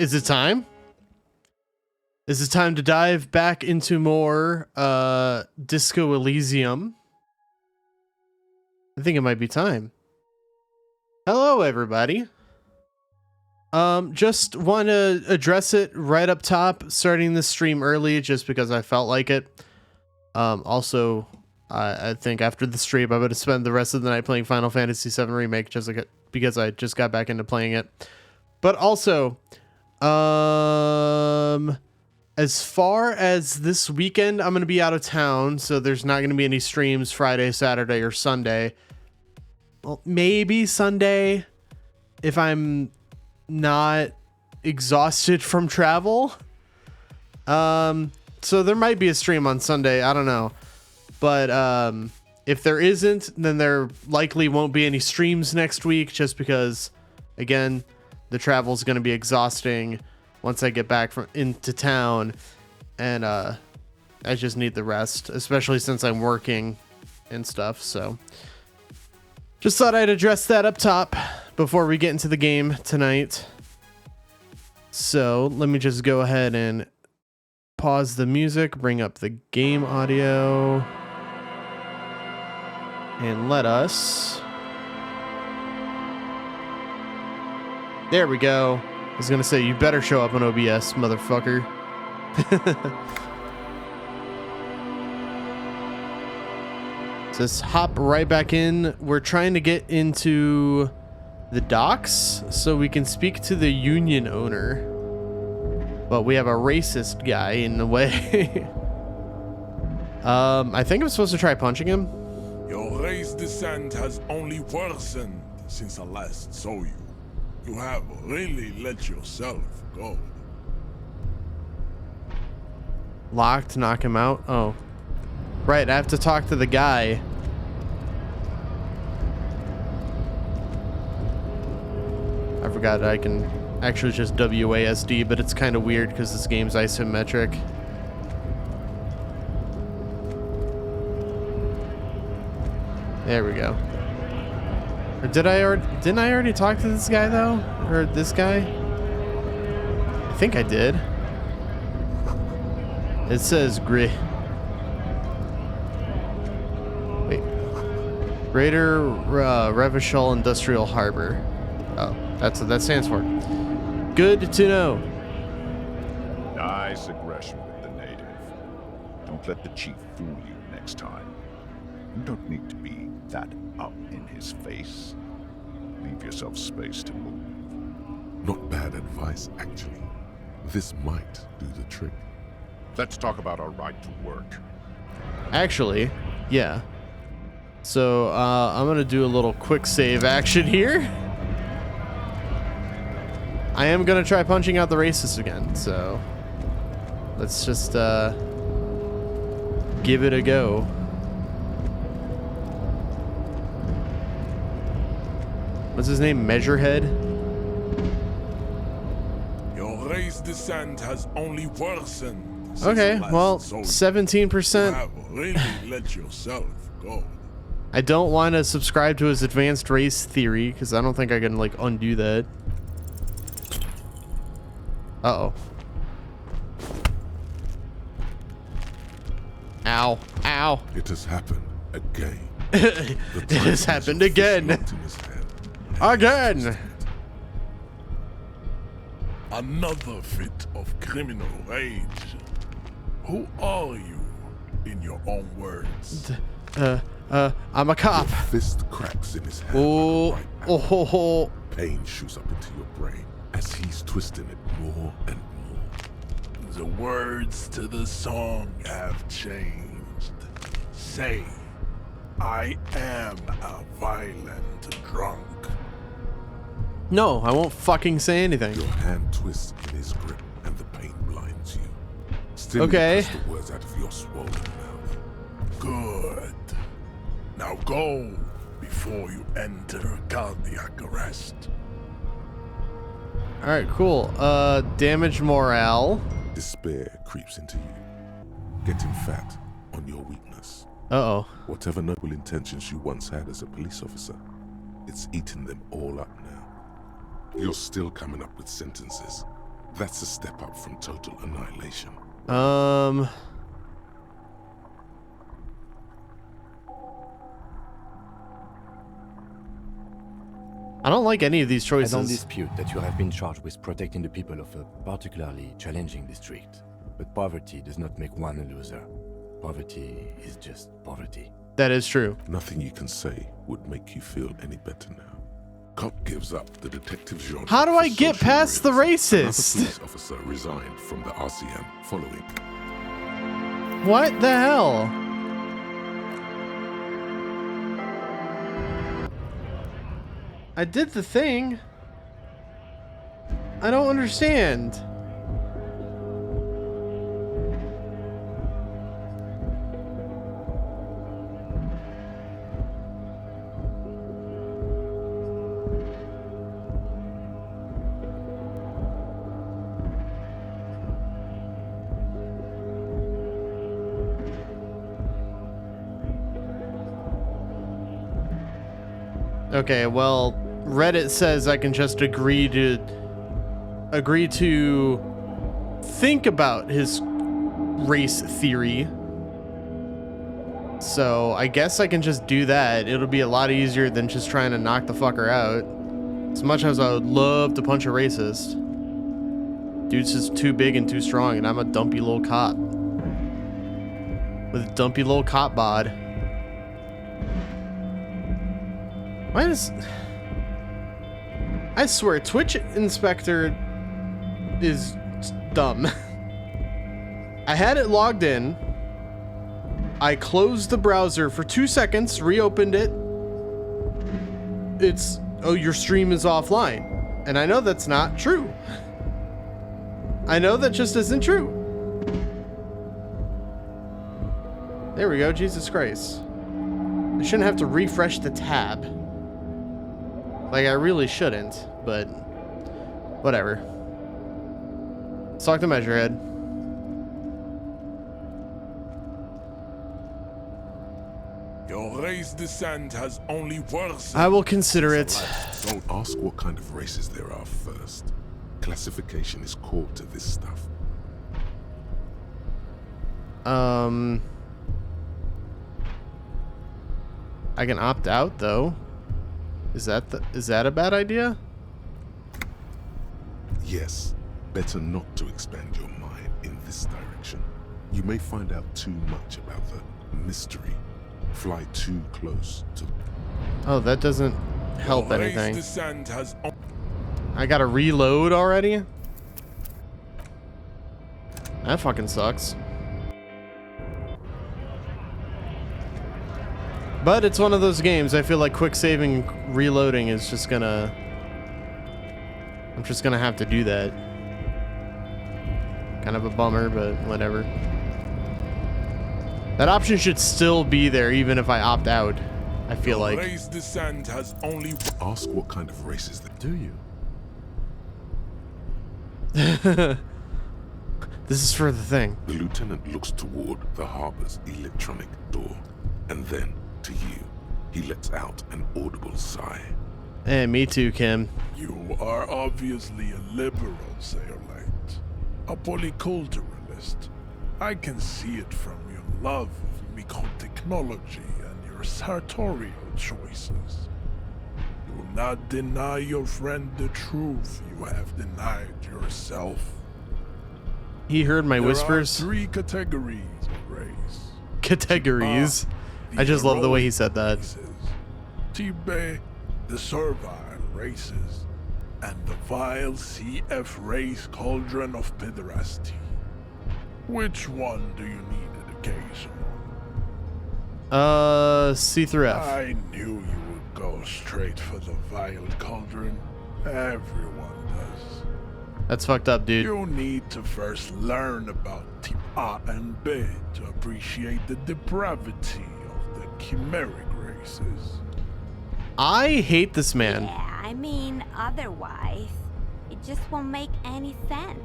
Is it time? Is it time to dive back into more Disco Elysium? I think it might be time. Hello, everybody. Just want to address it right up top, starting this stream early just because I felt like it. Also, I think after the stream, I'm going to spend the rest of the night playing Final Fantasy VII Remake just because I just got back into playing it. But also, as far as this weekend, I'm going to be out of town, so there's not going to be any streams Friday, Saturday, or Sunday. Well, maybe Sunday if I'm not exhausted from travel. So there might be a stream on Sunday. I don't know. But if there isn't, then there likely won't be any streams next week just because, again, the travel is going to be exhausting once I get back into town. And I just need the rest, especially since I'm working and stuff. So just thought I'd address that up top before we get into the game tonight. So let me just go ahead and pause the music, bring up the game audio, and let us... There we go. I was gonna say, you better show up on OBS, motherfucker. So let's hop right back in. We're trying to get into the docks so we can speak to the union owner. But we have a racist guy in the way. I think I'm supposed to try punching him. Your race descent has only worsened since I last saw you. You have really let yourself go. Locked, knock him out. Oh. Right, I have to talk to the guy. I forgot I can actually just WASD, but it's kind of weird because this game's isometric. There we go. Or didn't I already talk to this guy though? Or this guy? I think I did. It says Wait. Greater Revachol Industrial Harbor. Oh, that's what that stands for. Good to know. Nice aggression with the native. Don't let the chief fool you next time. You don't need to be that up in his face. Leave yourself space to move. Not bad advice, actually. This might do the trick. Let's talk about our right to work. Actually, yeah. So I'm gonna do a little quick save action here. I am gonna try punching out the racist again, so let's just give it a go. What's his name? Measurehead? Your race descent has only worsened. Okay, well, 17%. You have really let yourself go. I don't want to subscribe to his advanced race theory because I don't think I can like undo that. Uh-oh. Ow. Ow. It has happened again. It has happened again. Again. Another fit of criminal rage. Who are you, in your own words? I'm a cop. Your fist cracks in his hand. Oh, oh. Pain shoots up into your brain as he's twisting it more and more. The words to the song have changed. Say, I am a violent drunk. No, I won't fucking say anything. Your hand twists in his grip and the pain blinds you. Still okay. You push the words out of your swollen mouth. Good. Now go before you enter cardiac arrest. Alright, cool. Damage morale. Despair creeps into you, getting fat on your weakness. Uh-oh. Whatever noble intentions you once had as a police officer, it's eating them all up now. You're still coming up with sentences, That's a step up from total annihilation. I don't like any of these choices. I don't dispute that you have been charged with protecting the people of a particularly challenging district. But poverty does not make one a loser. Poverty is just poverty. That is true. Nothing you can say would make you feel any better now. Cop gives up the detective genre. How do for I get social past the realism. Another racist? police officer resigned from the RCM following. What the hell? I did the thing. I don't understand. Okay, well, Reddit says I can just agree to think about his race theory. So I guess I can just do that. It'll be a lot easier than just trying to knock the fucker out. As much as I would love to punch a racist. Dude's just too big and too strong, and I'm a dumpy little cop. With a dumpy little cop bod. Why does... I swear, Twitch Inspector is dumb. I had it logged in. I closed the browser for 2 seconds, reopened it. It's, oh, your stream is offline. And I know that's not true. I know that just isn't true. There we go, Jesus Christ. I shouldn't have to refresh the tab. Like, I really shouldn't, but whatever. Let's talk to Measurehead. Your race descent has only worsened. I will consider it. Don't ask what kind of races there are first. Classification is core to this stuff. I can opt out though. Is that a bad idea? Yes, better not to expand your mind in this direction. You may find out too much about the mystery. Fly too close to... Oh, that doesn't help Your race anything. descent has I gotta reload already? That fucking sucks. But it's one of those games, I feel like quick saving and reloading is just gonna... I'm just gonna have to do that. Kind of a bummer, but whatever. That option should still be there even if I opt out, I feel like. race descent has only... Ask what kind of race is that? Do you? This is for the thing. The lieutenant looks toward the harbor's electronic door, and then, to you, he lets out an audible sigh. Hey, me too, Kim. You are obviously a liberal, Sayolite. A polyculturalist. I can see it from your love of microtechnology and your sartorial choices. You will not deny your friend the truth you have denied yourself. He heard my whispers. There are 3 categories of race. Categories. The I just love the way he heroic said that. races, Tibe, the servile races, and the vile CF race cauldron of pederasty. Which one do you need education on? C through F. I knew you would go straight for the vile cauldron. Everyone does. That's fucked up, dude. You need to first learn about Type A and B to appreciate the depravity of the chimeric races. I hate this man. Yeah, I mean, otherwise, it just won't make any sense.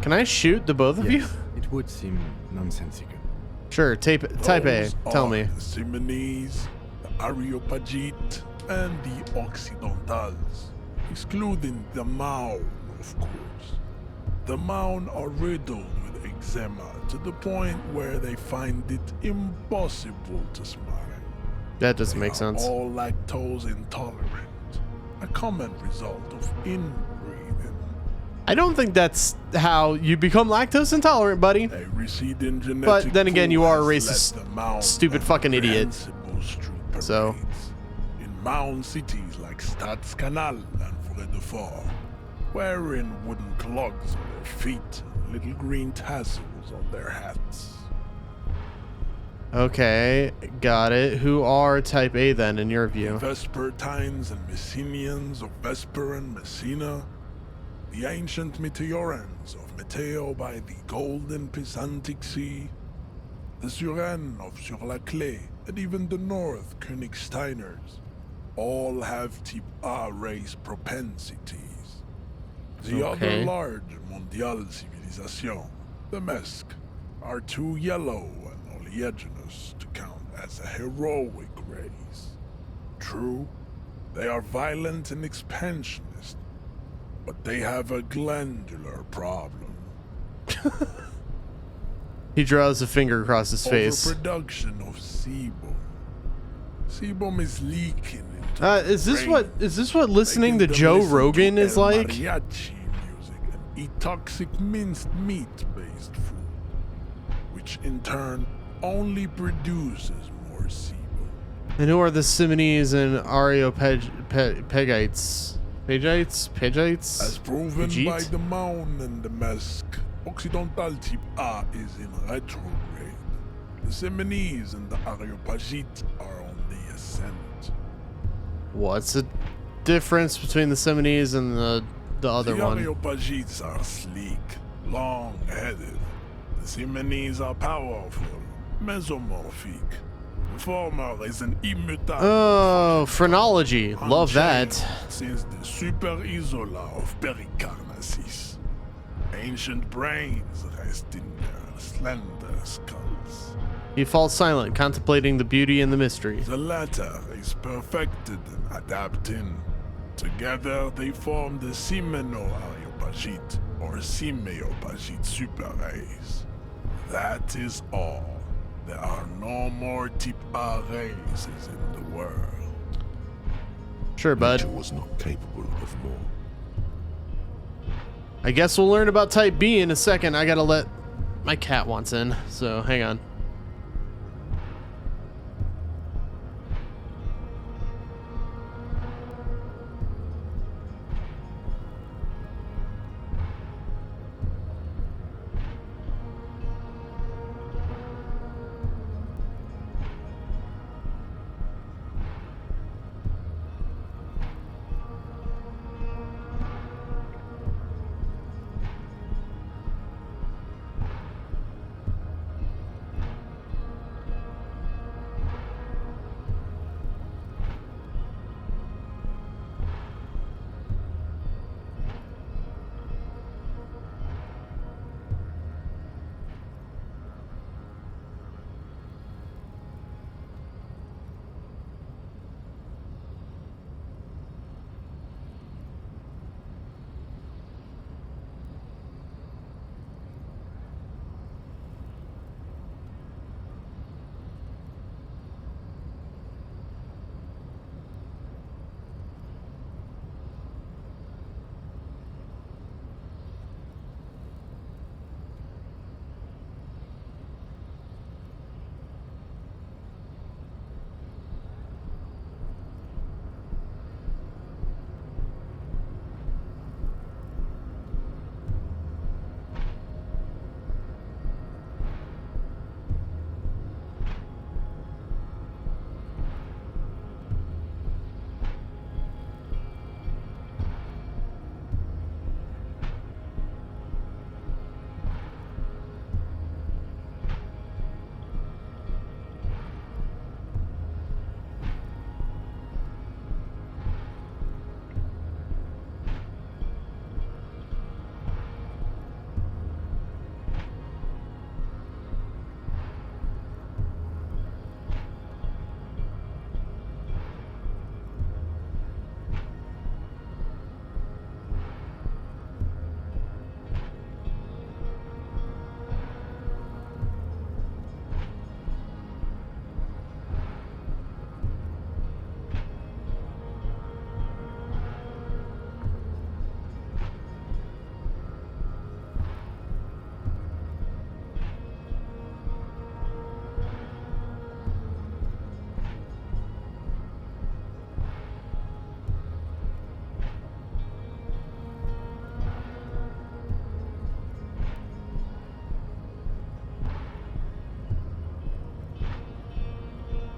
Can I shoot the both of you? Yes, it would seem nonsensical. Sure, type A. Those Tell are me. The Simonese, the Areopagite, and the Occidentals, excluding the Mao, of course. The Maun are riddled with eczema to the point where they find it impossible to smile. That doesn't They make are sense. all lactose intolerant, a common result of inbreeding. I don't think that's how you become lactose intolerant, buddy. A receding genetic But then again, pool you are a has racist, led the Maun stupid fucking idiot. reprehensible street So. parades. In Maun cities like Stadskanal and Vredefort, wearing wooden clogs on their feet and little green tassels on their hats. Okay, got it. Who are type A then, in your view? Vespertines and Messenians of Vesper and Messina, the ancient Meteorans of Meteo by the golden Pisantic Sea, the Suren of Sur-la-Clé, and even the North Königsteiners, all have type A race propensities. The Okay. other large Mondial civilization, the Mesk, are too yellow and oleaginous to count as a heroic race. True, they are violent and expansionist, but they have a glandular problem. He draws a finger across his face. Overproduction of sebum. Sebum is leaking into Is this brain, what listening to making them Joe listen Rogan to is El like? Mariachi music and eat toxic minced meat-based food, which in turn only produces more sebum. And who are the Simones and Areopagites? Pagites? As proven Pagite? by the Maun and the Mesk, Occidental type A is in retrograde. The Simones and the Areopagites are on the ascent. What's the difference between the Simones and the other The one? Areopagites are sleek, long-headed. The Simones are powerful, mesomorphic. The former is an immutable. Oh, phrenology. Love that. unchanged Since the Super Isola of Pericarnassus. Ancient brains rest in their slender skulls. He falls silent, contemplating the beauty and the mystery. The latter is perfected and adapting. Together they form the Simeno-Areopagite or Simeopagite superrace. That is all. There are no more type A races in the world. Sure, bud. was not capable of more. I guess we'll learn about type B in a second. I gotta let my cat wants in, so hang on.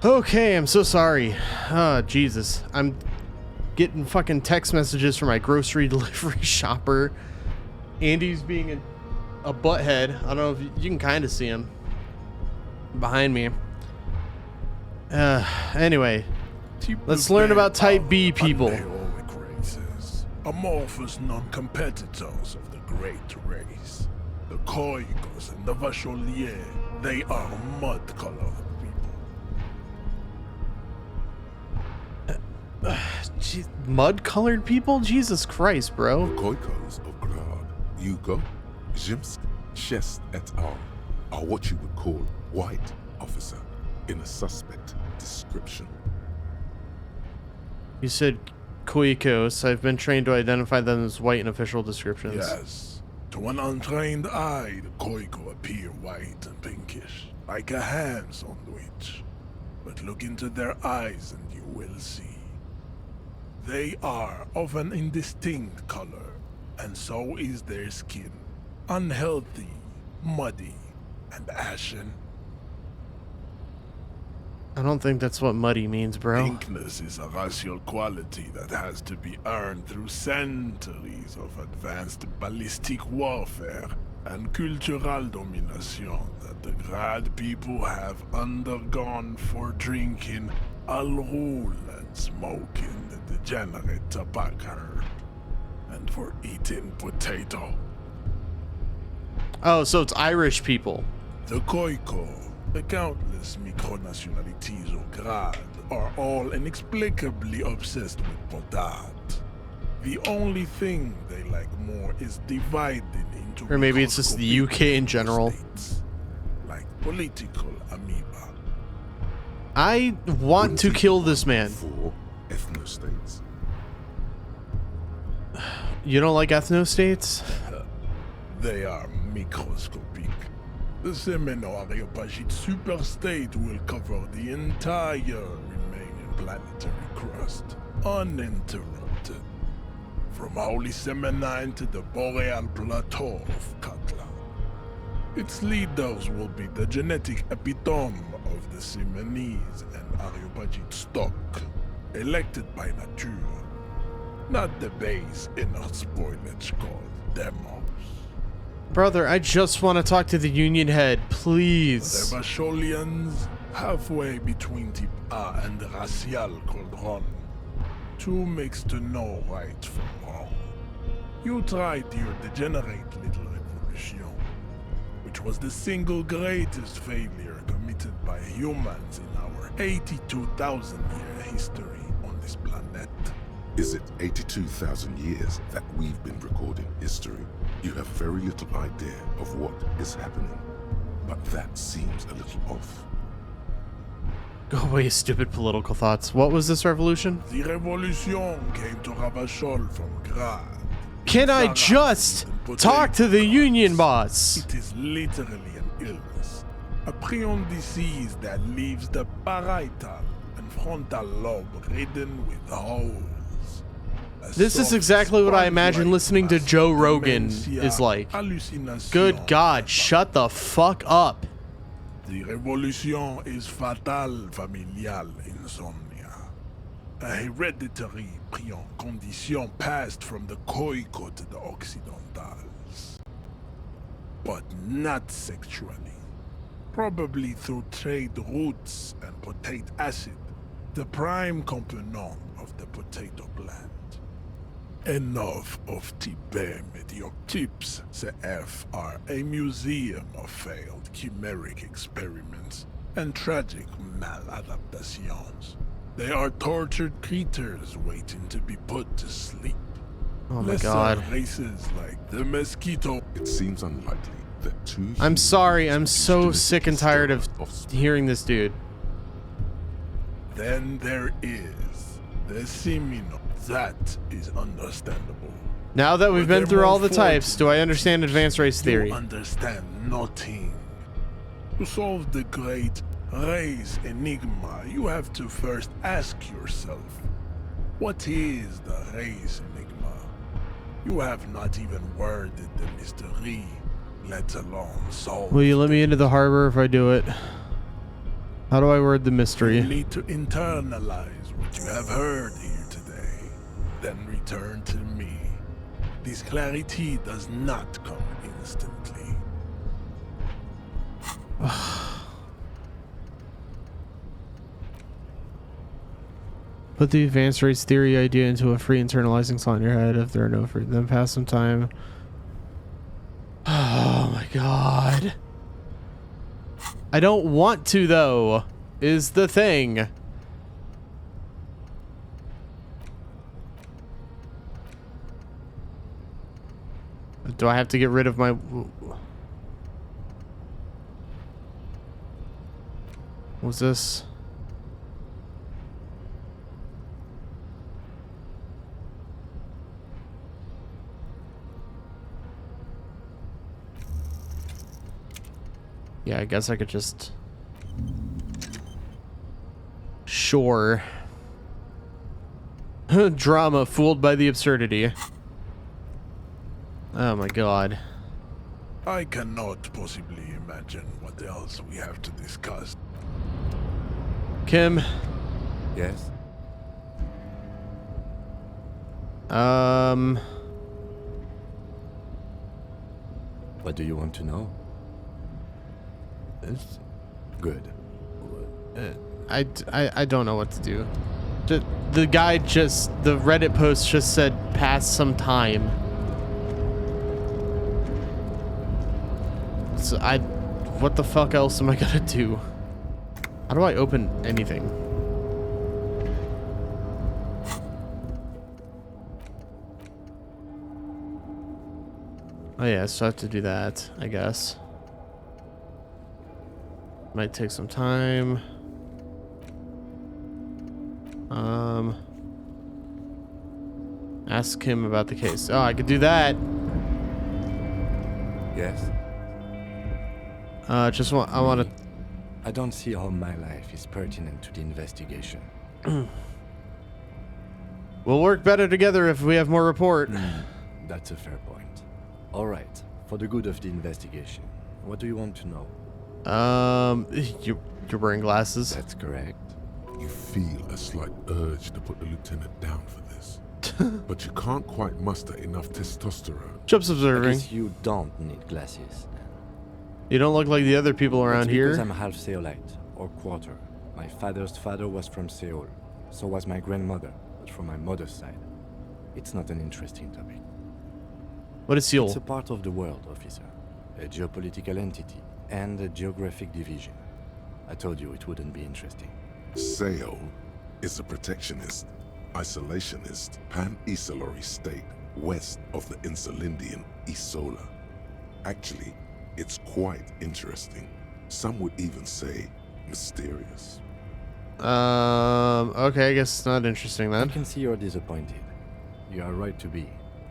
Okay, I'm so sorry. Oh, Jesus. I'm getting fucking text messages from my grocery delivery shopper. Andy's being a butthead. I don't know if you can kind of see him behind me. Anyway, let's learn about Type B people. Anaerobic races, amorphous non-competitors of the great race. The Koikos and the Vacholier, they are mud-colored people. Mud-colored people? Jesus Christ, bro. The Koikos of Grad, Yugo, Zimsk, Shest et al. Are what you would call white, officer, in a suspect description. You said Koikos. I've been trained to identify them as white in official descriptions. Yes. To an untrained eye, the Koiko appear white and pinkish, like a ham sandwich. But look into their eyes and you will see. They are of an indistinct color, and so is their skin. Unhealthy, muddy, and ashen. I don't think that's what muddy means, bro. Pinkness is a racial quality that has to be earned through centuries of advanced ballistic warfare and cultural domination that the Grad people have undergone for drinking alcohol and smoking the degenerate tobacco, and for eating potato. Oh, so it's Irish people. The Koiko, the countless micronationalities of Grad, are all inexplicably obsessed with potat. The only thing they like more is divided into Or maybe it's just the UK in general. states, like political amoeba. I want to kill this man. 4 ethnostates. You don't like ethnostates? They are microscopic. The Semeno-Areopagite superstate will cover the entire remaining planetary crust, uninterrupted. From Holy Semenine to the Boreal Plateau of Katla. Its leaders will be the genetic epitome of the Semenese and Areopagite stock, elected by nature, not the base inner spoilage called demos. Brother, I just want to talk to the Union head, please. The Vacholians, halfway between Type A and the Racial Cauldron. Two makes to know right from wrong. You tried your degenerate little revolution, which was the single greatest failure committed by humans in our 82,000-year history on this planet. Is it 82,000 years that we've been recording history? You have very little idea of what is happening, but that seems a little off. Go away, stupid political thoughts. What was this revolution? The revolution came to Ravachol from Grad. Can I just talk to the Union boss? It is literally an illness. A prion disease that leaves the parietal and frontal lobe ridden with holes. This is exactly what I imagine listening to Joe Rogan is like. Good God, shut the fuck up. The revolution is fatal familial insomnia. A hereditary prion condition passed from the Koiko to the Occidentals. But not sexually. Probably through trade routes and potate acid, the prime component of the potato plant. Enough of Tibet mediocrities. CF are a museum of failed chimeric experiments and tragic maladaptations. They are tortured creatures waiting to be put to sleep. Oh my Lesser God. races like the mosquito. It seems unlikely that two I'm humans sorry, I'm would so genetically sick and tired of offspring. hearing this dude. Then there is the Semino. That is understandable. Now that we've But been through they're all more the types, do I fortunate. understand advanced race theory? You understand nothing. To solve the great race enigma, you have to first ask yourself, what is the race enigma? You have not even worded the mystery, let alone solved. Will you let me into the harbor if I do it? How do I word the You mystery? need to internalize what you have heard here today, then return to me. This clarity does not come instantly. Put the advanced race theory idea into a free internalizing slot in your head. If there are no free, then pass some time. Oh my god. I don't want to though, is the thing. Do I have to get rid of my... What's this? Yeah, I guess I could just... Sure. Drama, fooled by the absurdity. Oh my god. I cannot possibly imagine what else we have to discuss. Kim, Yes? What do you want to know? it's- Good. I don't know what to do. The guy just, the Reddit post just said pass some time. So what the fuck else am I gonna do? How do I open anything? Oh yeah, so I have to do that, I guess. Might take some time. Ask him about the case. Oh, I could do that. Yes? I want to... I don't see how my life is pertinent to the investigation. We'll work better together if we have more report. That's a fair point. Alright, for the good of the investigation, what do you want to know? You're wearing glasses. That's correct. You feel a slight urge to put the lieutenant down for this. But you can't quite muster enough testosterone. Just I observing. guess you don't need glasses. You don't look like the other people around That's because here. I'm half Seolite, or quarter. My father's father was from Seoul. So was my grandmother, but from my mother's side. It's not an interesting topic. What is It's Seoul? a part of the world, officer. A geopolitical entity and a geographic division. I told you it wouldn't be interesting. Seoul is a protectionist, isolationist, pan-Isolari state west of the Insulindian Isola. Actually, it's quite interesting. Some would even say mysterious. Okay, I guess it's not interesting I then. can see you're disappointed. You are right to be.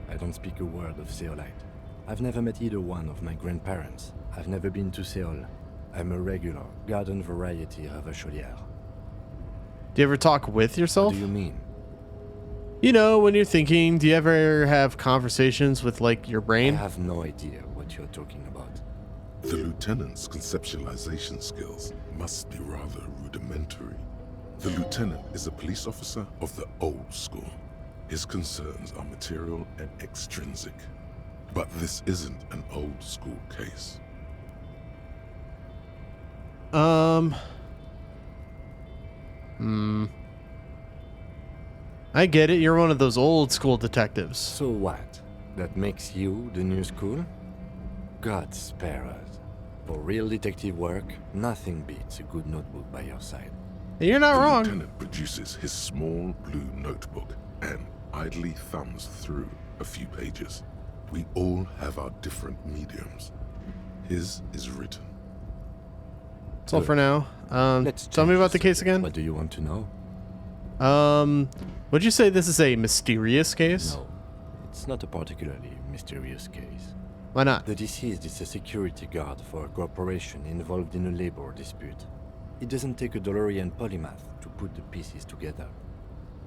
I don't speak a word of Seolite. I've never met either one of my grandparents. I've never been to Seoul. I'm a regular, garden variety Ravacholière. Do you ever talk with What yourself? do you mean? You know, when you're thinking, do you ever have conversations with, like, your I brain? have no idea what you're talking about. The lieutenant's conceptualization skills must be rather rudimentary. The lieutenant is a police officer of the old school. His concerns are material and extrinsic. But this isn't an old school case. I get it. You're one of those old school detectives. So what? That makes you the new school? God spare us. For real detective work, nothing beats a good notebook by your side. You're not The wrong. lieutenant produces his small blue notebook and idly thumbs through a few pages. We all have our different mediums. His is written. That's all for now. Let's Tell me change about the case subject. again. What do you want to know? Would you say this is a mysterious case? No, it's not a particularly mysterious case. Why not? The deceased is a security guard for a corporation involved in a labor dispute. It doesn't take a DeLorean polymath to put the pieces together.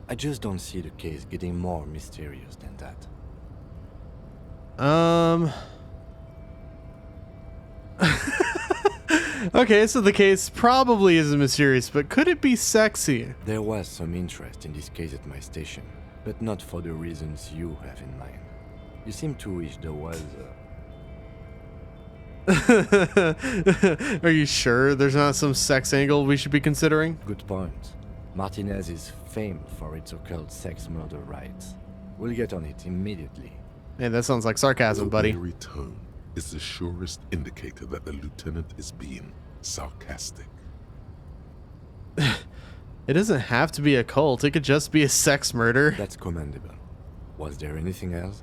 I just don't see the case getting more mysterious than that. Okay, so the case probably isn't mysterious, but could it be sexy? There was some interest in this case at my station, but not for the reasons you have in mind. You seem to wish there was Are you sure there's not some sex angle we should be considering? Good point. Martinez is famed for its occult sex murder rites. We'll get on it immediately. Hey, that sounds like sarcasm, The buddy. weary tone is the surest indicator that the lieutenant is being sarcastic. It doesn't have to be a cult. It could just be a sex murder. That's commendable. Was there anything else?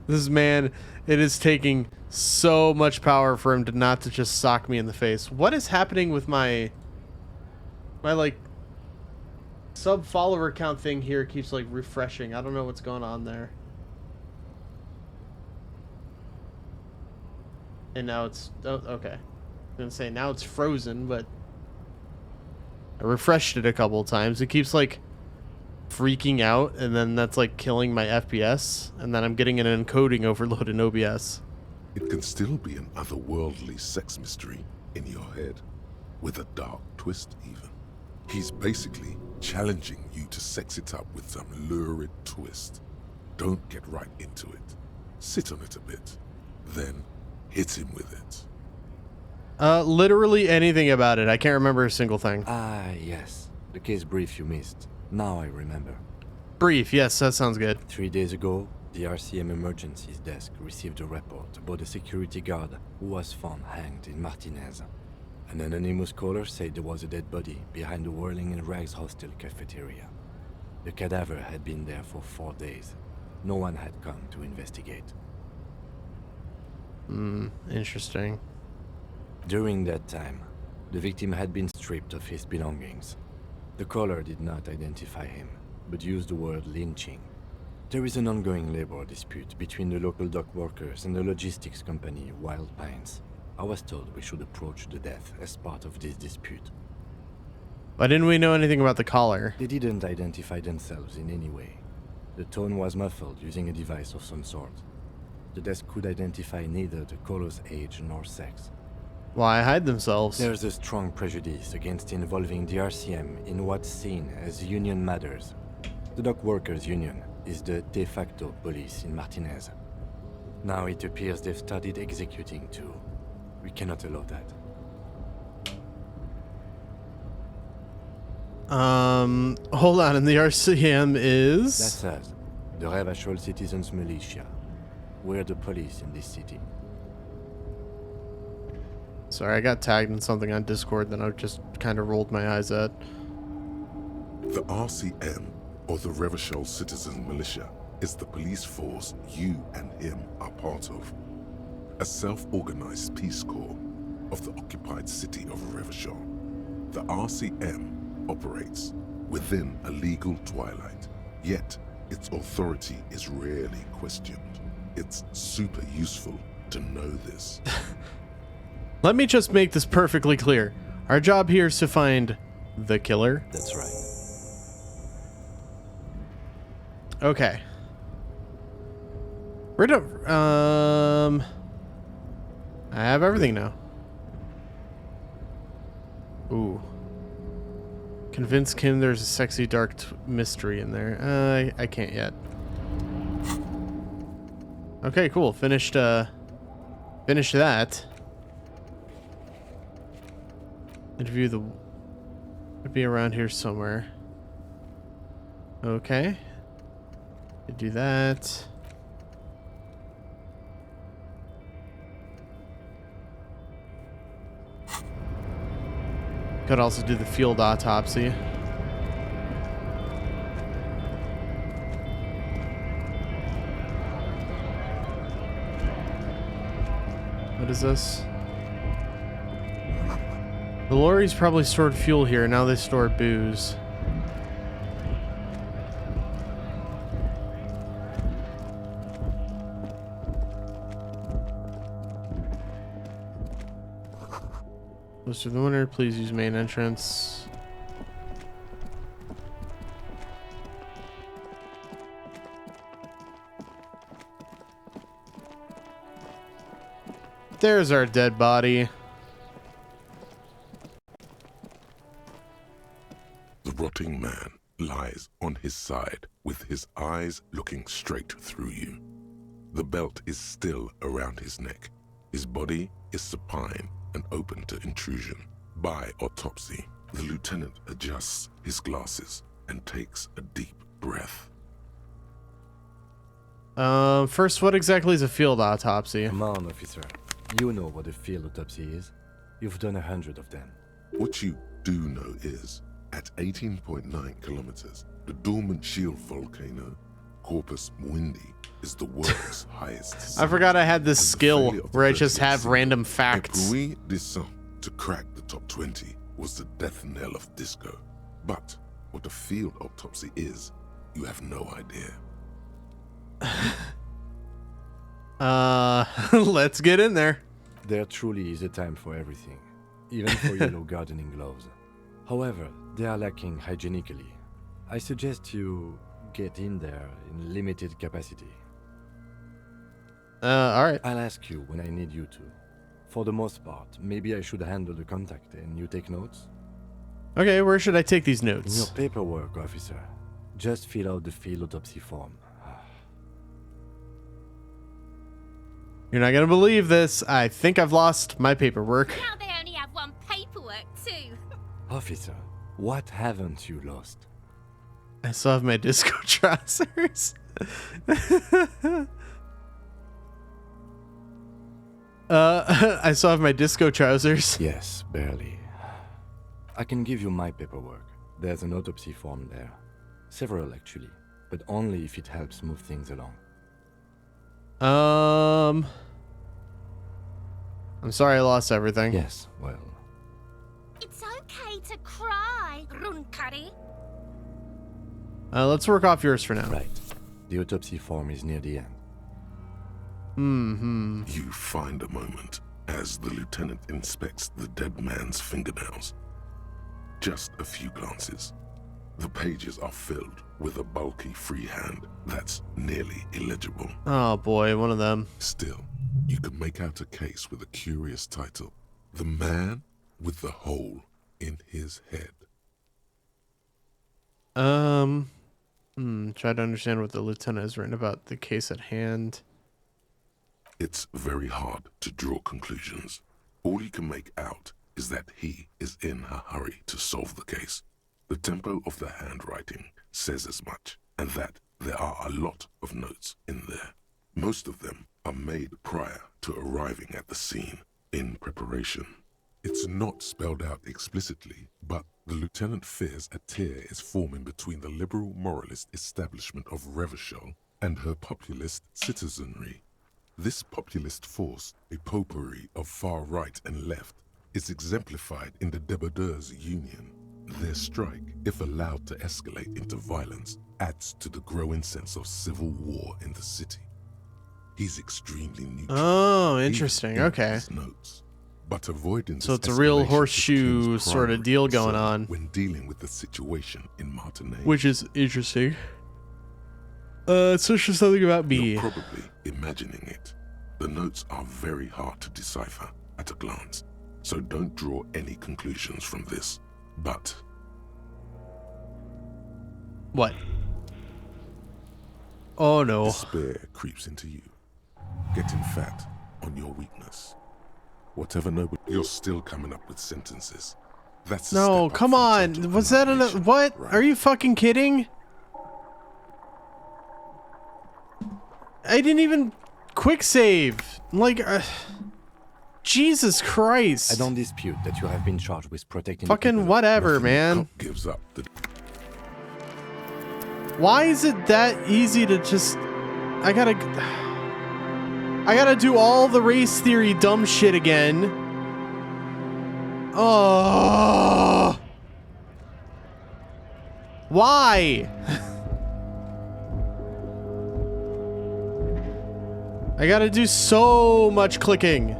This man, it is taking so much power for him to not to just sock me in the face. What is happening with my like sub follower count thing here keeps like refreshing. I don't know what's going on there. And now it's okay. I'm gonna say now it's frozen, but I refreshed it a couple of times. It keeps like freaking out, and then that's like killing my FPS, and then I'm getting an encoding overload in OBS. It can still be an otherworldly sex mystery in your head, with a dark twist even. He's basically challenging you to sex it up with some lurid twist. Don't get right into it. Sit on it a bit, then hit him with it. Literally anything about it. I can't remember a single thing. Ah, yes. The case brief you missed. Now I remember. Brief, yes, that sounds good. 3 days ago, the RCM Emergencies Desk received a report about a security guard who was found hanged in Martinez. An anonymous caller said there was a dead body behind the Whirling in Rags hostel cafeteria. The cadaver had been there for 4 days. No one had come to investigate. Interesting. During that time, the victim had been stripped of his belongings. The caller did not identify him, but used the word lynching. There is an ongoing labor dispute between the local dock workers and the logistics company Wild Pines. I was told we should approach the death as part of this dispute. Why didn't we know anything about the caller? They didn't identify themselves in any way. The tone was muffled using a device of some sort. The desk could identify neither the caller's age nor sex. Why hide themselves? There's a strong prejudice against involving the RCM in what's seen as union matters. The dock workers' union is the de facto police in Martinez. Now it appears they've started executing too. We cannot allow that. Hold on, and the RCM is... That's us, the Revachol Citizens Militia. We're the police in this city. Sorry, I got tagged in something on Discord that I just kind of rolled my eyes at. The RCM, or the Revachol Citizen Militia, is the police force you and him are part of. A self-organized peace corps of the occupied city of Revachol. The RCM operates within a legal twilight, yet its authority is rarely questioned. It's super useful to know this. Let me just make this perfectly clear. Our job here is to find the killer. That's right. Okay. Where do... I have everything now. Ooh. Convince Kim there's a sexy dark mystery in there. I can't yet. Okay, cool. Finished that. Interview the... Would be around here somewhere. Okay. Could do that. Could also do the field autopsy. What is this? The lorries probably stored fuel here. Now they store booze. Close to the winner. Please use main entrance. There's our dead body. The rotting man lies on his side with his eyes looking straight through you. The belt is still around his neck. His body is supine and open to intrusion. By autopsy, the lieutenant adjusts his glasses and takes a deep breath. First, what exactly is a field autopsy? Come on, officer. You know what a field autopsy is. You've done 100 of them. What you do know is, at 18.9 kilometers, the dormant shield volcano, Corpus Mundi, is the world's highest. I forgot I had this And the skill failure of where I the just 30th have scene, random facts. Eprouy descent to crack the top 20 was the death knell of disco. But what a field autopsy is, you have no idea. Let's get in there. There truly is a time for everything, even for yellow gardening gloves. However, they are lacking hygienically. I suggest you get in there in limited capacity. Alright. I'll ask you when I need you to. For the most part, maybe I should handle the contact and you take notes? Okay, where should I take these In notes? your paperwork, officer. Just fill out the field autopsy form. You're not gonna believe this. I think I've lost my paperwork. Now they only have one paperwork too. Officer, what haven't you lost? I still have my disco trousers. I still have my disco trousers. Yes, barely. I can give you my paperwork. There's an autopsy form there. Several, actually, but only if it helps move things along. I'm sorry I lost everything. Yes, well, It's okay to cry, Runkari. Let's work off yours for now. right. The autopsy form is near the end. You find a moment as the lieutenant inspects the dead man's fingernails. Just a few glances. The pages are filled with a bulky freehand that's nearly illegible. Oh boy, one of them. Still, you can make out a case with a curious title. The Man with the Hole in His Head. Try to understand what the lieutenant has written about the case at hand. It's very hard to draw conclusions. All you can make out is that he is in a hurry to solve the case. The tempo of the handwriting says as much, and that there are a lot of notes in there. Most of them are made prior to arriving at the scene, in preparation. It's not spelled out explicitly, but the lieutenant fears a tear is forming between the liberal moralist establishment of Revachol and her populist citizenry. This populist force, a potpourri of far right and left, is exemplified in the Débardeurs Union. Their strike, if allowed to escalate into violence, adds to the growing sense of civil war in the city. He's extremely neutral. Oh, interesting. even in Okay. his notes. But avoiding So this it's a real escalation is the horseshoe king's sort of primary deal going concern on. when dealing with the situation in Martinique. Which is interesting. It's just something about me. You're probably imagining it. The notes are very hard to decipher at a glance, so don't draw any conclusions from this. But What? Oh no. despair creeps into you, getting fat on your weakness. Whatever noble, you're still coming up with sentences. That's a No, step up come from on. gentle Was that an annihilation, what? right? Are you fucking kidding? I didn't even quick save. Like Jesus Christ. I don't dispute that you have been charged with protecting the Fucking people of- whatever, Nothing man. Cop gives up the Why is it that easy to just I gotta do all the race theory dumb shit again. Oh. Why? I gotta do so much clicking.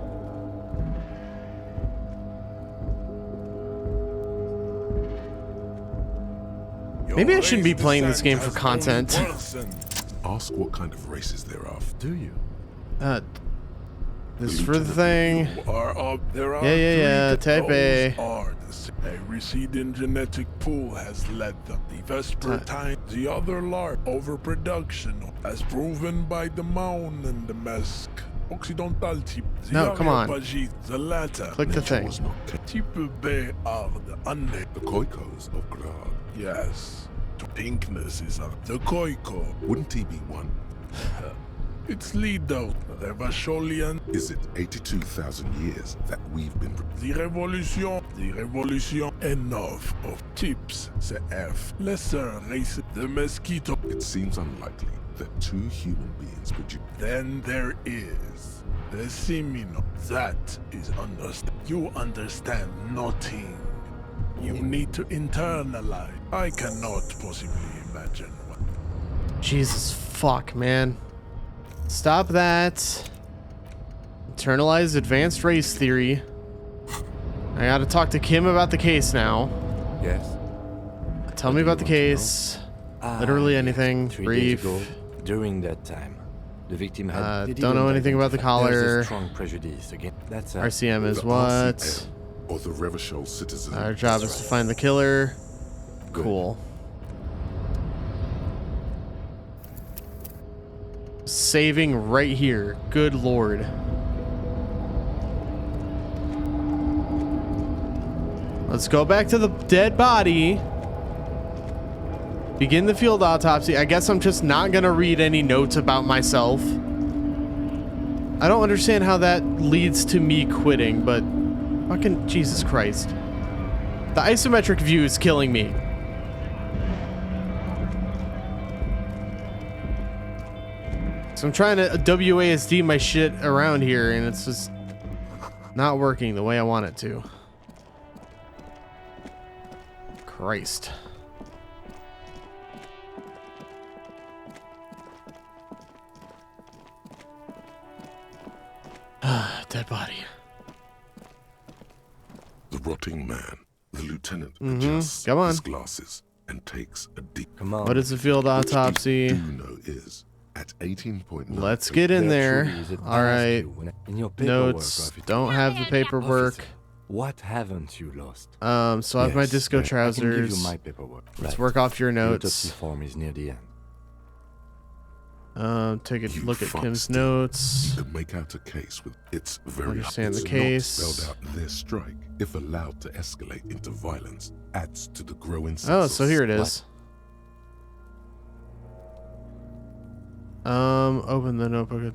Maybe I shouldn't be playing this game for content. Ask what kind of races there are. Do you? This is for the thing. You are up. There are Yeah. three Type A. those are the same. A receding genetic pool has led them. The Vespertine, the other large overproduction, as proven by the Mound and the Mask. Occidental type. No, come on. The latter. Click the thing. Was not Type B are the unnamed. the Koikos of Grad. Yes. The pinkness is the Koiko. Wouldn't he be one? Its leader, the Vacholian. Is it 82,000 years that we've been... The revolution, enough of tips, the F, lesser race, the mosquito. It seems unlikely that two human beings produce... Then there is the Semino. That is understand. You understand nothing. You need to internalize. I cannot possibly imagine what. Jesus fuck, man. Stop that. Internalize advanced race theory. I gotta talk to Kim about the case now. Yes? Tell me about the case. Literally anything. 3 Brief. days ago, during that time, the victim had... Don't know anything about the There's collar. a strong prejudice again. That's RCM is the what? RCM, or the Revachol citizen. Our job is to find the killer. Good. Cool. Saving right here. Good lord. Let's go back to the dead body. Begin the field autopsy. I guess I'm just not gonna read any notes about myself. I don't understand how that leads to me quitting, but fucking Jesus Christ. The isometric view is killing me. So I'm trying to WASD my shit around here, and it's just not working the way I want it to. Christ. Dead body. The rotting man. The lieutenant adjusts Come on. his glasses and takes a deep... Come on. What is the field autopsy? do know is, at 18.9... Let's get in there. Truly is it All right. asked you in your paperwork, Notes. officer. Don't have the paperwork. Officer, what haven't you lost? So I have my Yes, disco I can give trousers. you my paperwork. Let's Right. work off your The notes. autopsy form is near the end. Take a You look at fuck, Kim's Steve. notes. You could make out a case with its very... Understand the it's case. not spelled out. Their strike, if allowed to escalate into violence, adds to the growing sense Oh, of so here it is. Open the notebook.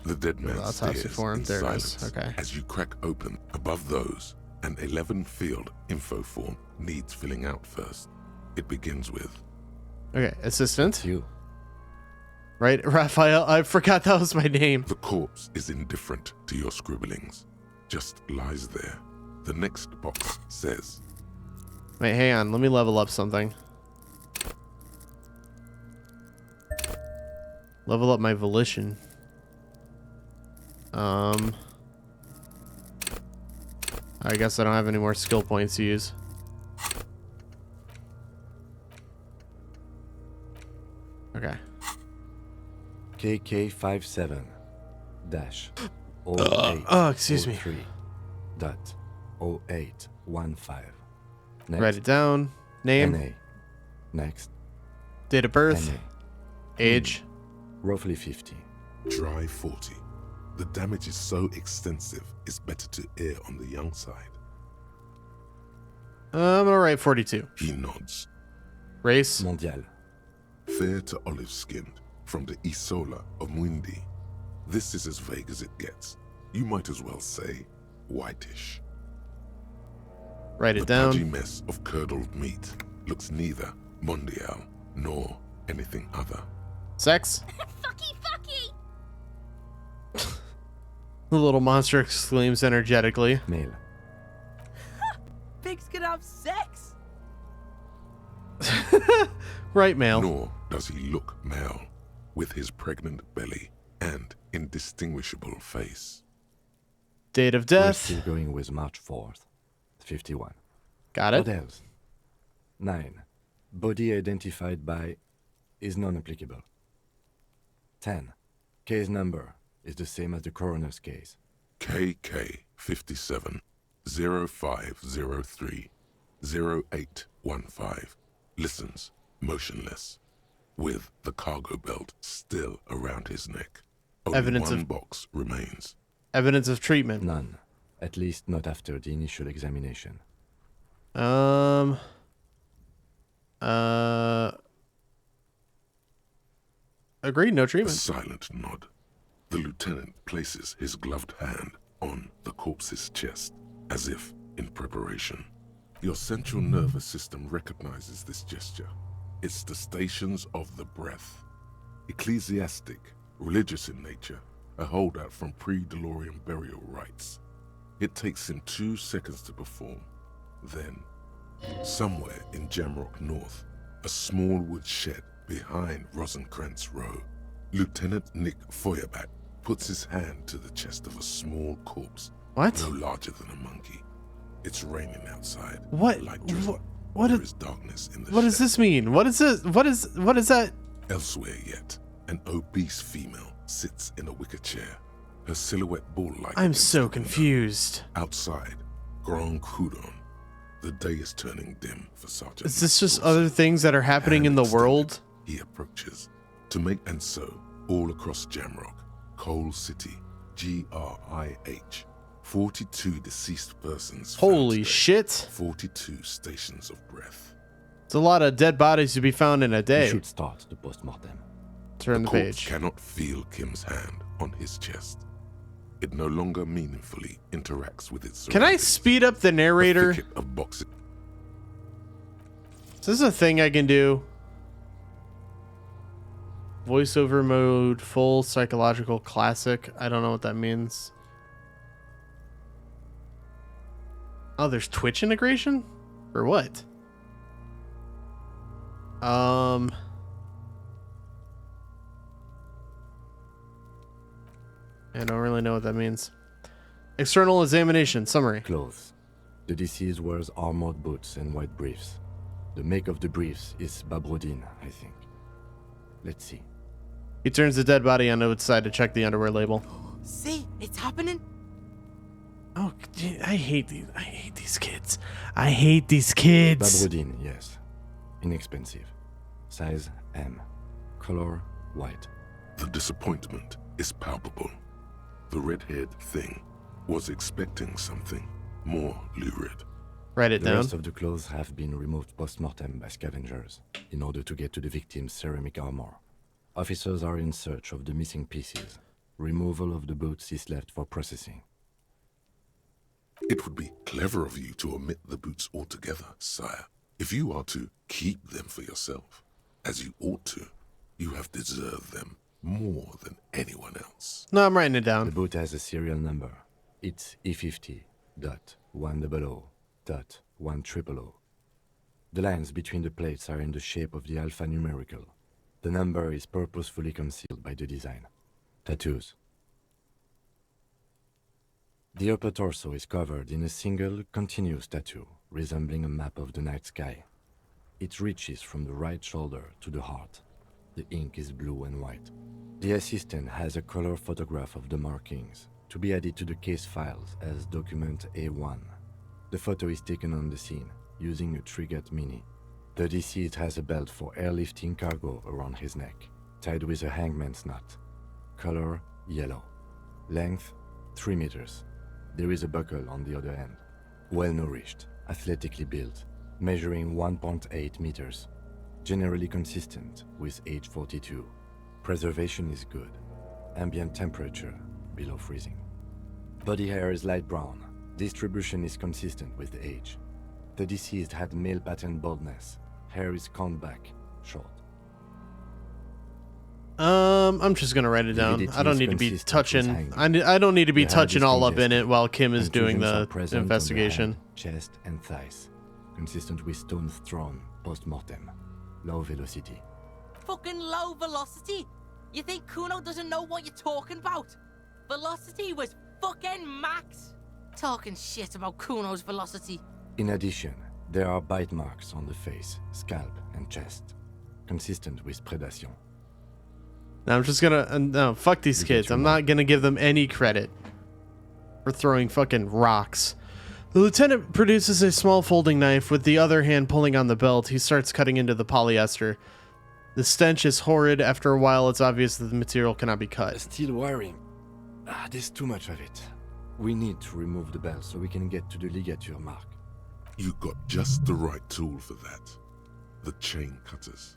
The dead man Autopsy stares form. in There it is. silence Okay. as you crack open above those, an 11-field info form needs filling out first. It begins with Okay, assistant. It's you. Right, Raphael. I forgot that was my name. the corpse is indifferent to your scribblings, just lies there. The next box says Wait, hang on. Let me level up something. Level up my volition. I guess I don't have any more skill points to use. Okay. KK57 dash excuse me. 0815. Next. Write it down. Name, NA. Next. date of birth, NA. age. Roughly 50. dry 40. The damage is so extensive, it's better to err on the young side. I'm gonna write 42. He nods. Race. Mondial. Fair to olive-skinned, from the Isola of Mwindi. This is as vague as it gets. You might as well say whitish. Write it The pudgy down. mess of curdled meat looks neither mondial nor anything other. Sex. Fucky, fucky! The little monster exclaims energetically. Male. Pigs can have sex. Right, male. Nor does he look male, with his pregnant belly and indistinguishable face. Date of We're death. still going with March 4th. 51. Got What it. else? 9. Body identified by is non-applicable. 10. Case number is the same as the coroner's case. KK 57 0503 0815 listens motionless, with the cargo belt still around his neck. Only Evidence one of- box remains. Evidence of treatment. None. At least not after the initial examination. Agreed, no A treatment. silent nod. The lieutenant places his gloved hand on the corpse's chest, as if in preparation. Your central nervous system recognizes this gesture. It's the stations of the breath. Ecclesiastic, religious in nature, a holdout from pre-DeLorean burial rites. It takes him 2 seconds to perform. Then, somewhere in Jamrock North, a small wood shed behind Rosencrantz Row, Lieutenant Nick Feuerbach puts his hand to the chest of a small corpse, What? no larger than a monkey. It's raining outside. What? Like drizzle. What There is- is darkness in the What shed. does this mean? What is this? What is that? Elsewhere yet, an obese female sits in a wicker chair, her silhouette ball-like. I'm against so the window. confused. Outside, Grand Coudon. The day is turning dim for Sergeant. Is this just Wilson. other things that are happening in Hand the extended, world? He approaches to make, and so all across Jamrock, Coal City, GRIH, 42 deceased persons. found Holy today, shit. 42 stations of breath. It's a lot of dead bodies to be found in a We day. should start the post-mortem. Turn the corpse page. cannot feel Kim's hand on his chest. It no longer meaningfully interacts with its Can I surroundings. speed up the A narrator? thicket of boxes. Is this a thing I can do? Voiceover mode, full psychological classic. I don't know what that means. Oh, there's Twitch integration? Or what? I don't really know what that means. External examination summary. Clothes. The deceased wears armored boots and white briefs. The make of the briefs is Babrodine, I think. Let's see. He turns the dead body on its side to check the underwear label. See, it's happening. Oh, gee, I hate these kids. I hate these kids. Babrodine, yes. Inexpensive. Size M. Color white. The disappointment is palpable. The red-haired thing was expecting something more lurid. Write it The down. rest of the clothes have been removed post-mortem by scavengers in order to get to the victim's ceramic armor. Officers are in search of the missing pieces. Removal of the boots is left for processing. It would be clever of you to omit the boots altogether, sire. If you are to keep them for yourself, as you ought to, you have deserved them more than anyone else. No, I'm writing it The down. boot has a serial number. It's E50.100.100. The lines between the plates are in the shape of the alphanumerical. The number is purposefully concealed by the design. Tattoos. The upper torso is covered in a single, continuous tattoo, resembling a map of the night sky. It reaches from the right shoulder to the heart. The ink is blue and white. The assistant has a color photograph of the markings, to be added to the case files as document A1. The photo is taken on the scene, using a Trigat Mini. The deceased has a belt for airlifting cargo around his neck, tied with a hangman's knot. Color yellow. Length 3 meters. There is a buckle on the other end. Well nourished, athletically built, measuring 1.8 meters. Generally consistent with age 42. Preservation is good. Ambient temperature below freezing. Body hair is light brown. Distribution is consistent with the age. The deceased had male pattern baldness. Hair is combed back, short. I'm just gonna write it down. Validity I don't is need to be consistent with touching. hanging. I don't need to be The head touching is all up in congested. it while Kim is doing Contusions are the present on the investigation. head, chest and thighs. Consistent with stones thrown post-mortem. Low velocity. Fucking low velocity. You think Kuno doesn't know what you're talking about? Velocity was fucking max. Talking shit about Kuno's velocity. In addition, there are bite marks on the face, scalp, and chest. Consistent with predation. Now I'm just gonna no, fuck these You get kids. your I'm mark. not gonna give them any credit. for throwing fucking rocks. The lieutenant produces a small folding knife, with the other hand pulling on the belt. He starts cutting into the polyester. The stench is horrid. After a while, it's obvious that the material cannot be cut. Steel wiring. There's too much of it. We need to remove the belt so we can get to the ligature mark. You got just the right tool for that. The chain cutters.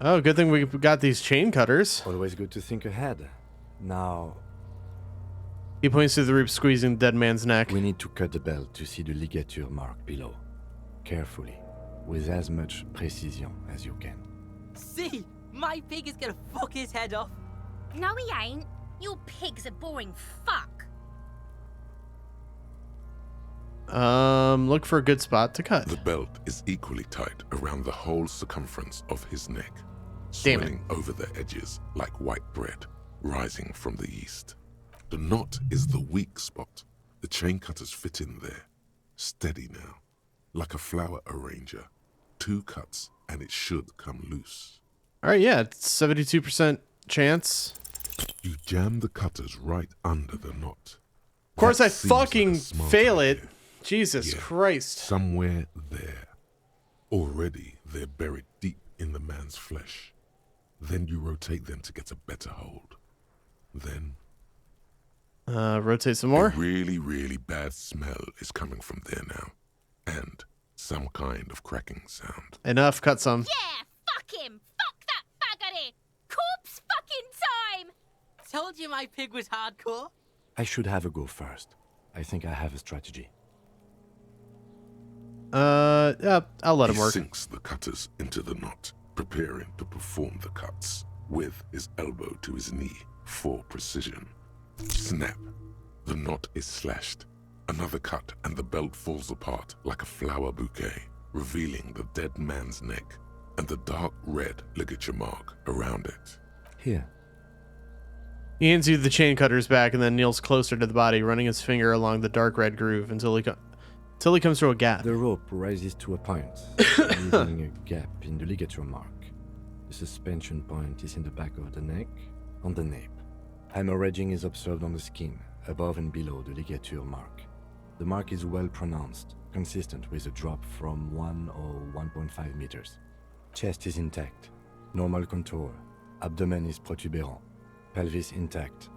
Oh, good thing we got these chain cutters. Always good to think ahead. Now, He points to the rope squeezing the dead man's neck. we need to cut the belt to see the ligature mark below. Carefully, with as much precision as you can. See, my pig is gonna fuck his head off. No, he ain't. Your pig's a boring fuck. Look for a good spot to cut. The belt is equally tight around the whole circumference of his neck, Damn it. swelling over the edges like white bread rising from the east. The knot is the weak spot. The chain cutters fit in there. Steady now, like a flower arranger. 2 cuts and it should come loose. All right, yeah, it's 72% chance. You jam the cutters right under the knot. Of course, That I seems like a fucking smart fail idea. it. Jesus Yeah, Christ. Somewhere there. Already they're buried deep in the man's flesh. Then you rotate them to get a better hold. Then Rotate some a more. really, really bad smell is coming from there now. And some kind of cracking sound. Enough, cut some. Yeah, fuck him. Fuck that faggoty. Corpse fucking time. Told you my pig was hardcore. I should have a go first. I think I have a strategy. Yeah, I'll let him He work. sinks the cutters into the knot, preparing to perform the cuts, with his elbow to his knee for precision. Snap. The knot is slashed. Another cut and the belt falls apart like a flower bouquet, revealing the dead man's neck and the dark red ligature mark around it. Here. He hands you the chain cutters back and then kneels closer to the body, running his finger along the dark red groove until he comes to a gap. The rope rises to a point, leaving a gap in the ligature mark. The suspension point is in the back of the neck, on the nape. Hemorrhaging is observed on the skin, above and below the ligature mark. The mark is well pronounced, consistent with a drop from 1 or 1.5 meters. Chest is intact, normal contour. Abdomen is protuberant, pelvis intact,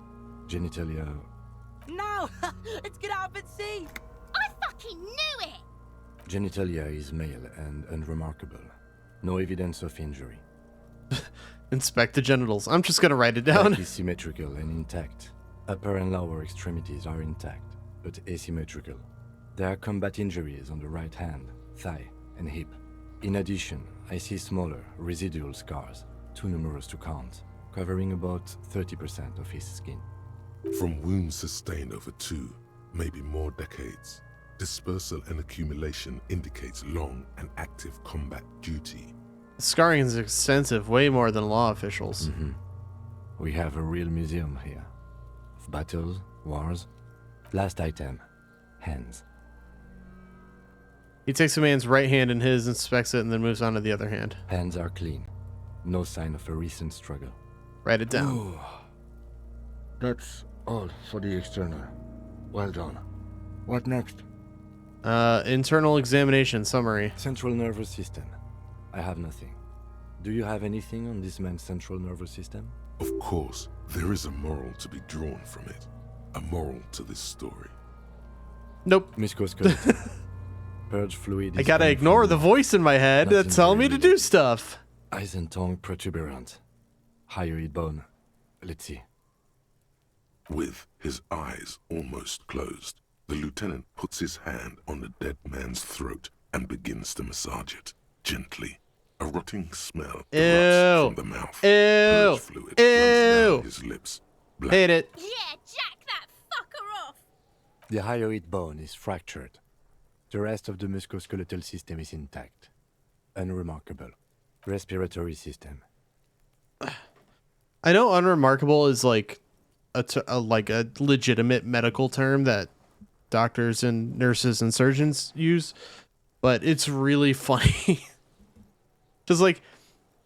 genitalia. No, it's gonna happen. See. I fucking knew it. Genitalia is male and unremarkable. No evidence of injury. Inspect the genitals. I'm just gonna write it down. Back is symmetrical and intact. Upper and lower extremities are intact, but asymmetrical. There are combat injuries on the right hand, thigh, and hip. In addition, I see smaller, residual scars, too numerous to count, covering about 30% of his skin. From wounds sustained over 2, maybe more decades, dispersal and accumulation indicates long and active combat duty. Scarring is extensive, way more than law officials. We have a real museum here. Of battles, wars. Last item, hands. He takes the man's right hand in his, inspects it, and then moves on to the other hand. Hands are clean. No sign of a recent struggle. Write it down. That's all for the external. Well done. What next? Internal examination summary. Central nervous system. I have nothing. Do you have anything on this man's central nervous system? Of course, there is a moral to be drawn from it. A moral to this story. Nope. Musculoskeletal. Purge fluid. I is gotta coming ignore from the voice in my head Nothing that's telling me to really. do stuff. Eyes and tongue protuberant. Hyoid bone. Let's see. With his eyes almost closed, the lieutenant puts his hand on the dead man's throat and begins to massage it, gently. A rotting smell erupts from the mouth. Purge fluid runs down his lips. Hate it. Yeah, jack that fucker off. The hyoid bone is fractured. The rest of the musculoskeletal system is intact. Unremarkable. Respiratory system. I know unremarkable is like a legitimate medical term that doctors and nurses and surgeons use, but it's really funny. Just like,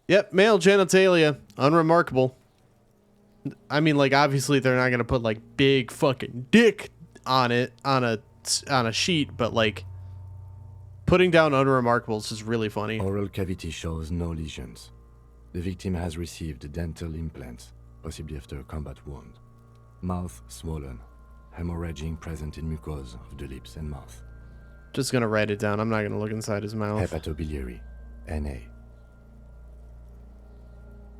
yep, male genitalia, unremarkable. I mean, like, obviously they're not gonna put like big fucking dick on it on a sheet, but like putting down unremarkables is really funny. Oral cavity shows no lesions. The victim has received dental implants, possibly after a combat wound. Mouth swollen. Hemorrhaging present in mucosa of the lips and mouth. Just gonna write it down. I'm not gonna look inside his mouth. Hepatobiliary. NA.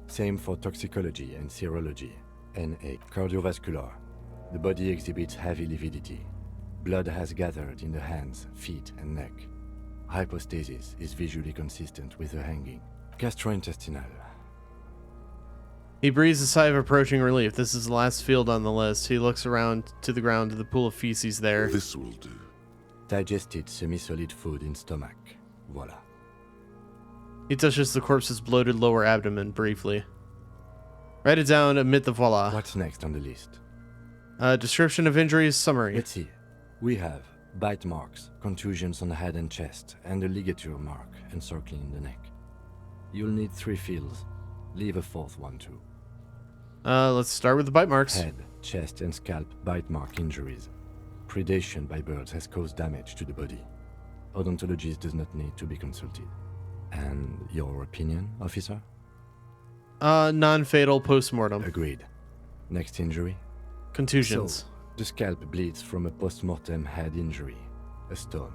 Same for toxicology and serology. NA. Cardiovascular. The body exhibits heavy lividity. Blood has gathered in the hands, feet, and neck. Hypostasis is visually consistent with the hanging. Gastrointestinal. He breathes a sigh of approaching relief. This is the last field on the list. He looks around to the ground to the pool of feces there. This will do. Digested semi-solid food in stomach. Voila. He touches the corpse's bloated lower abdomen briefly. Write it down, omit the voila. What's next on the list? Description of injuries, summary. Let's see. We have bite marks, contusions on the head and chest, and a ligature mark encircling the neck. You'll need 3 fields. Leave a 4th one too. Let's start with the bite marks. Head, chest, and scalp bite mark injuries. Predation by birds has caused damage to the body. Odontologist does not need to be consulted. And your opinion, officer? Non-fatal post-mortem. Agreed. Next injury? Contusions. So, the scalp bleeds from a post-mortem head injury, a stone.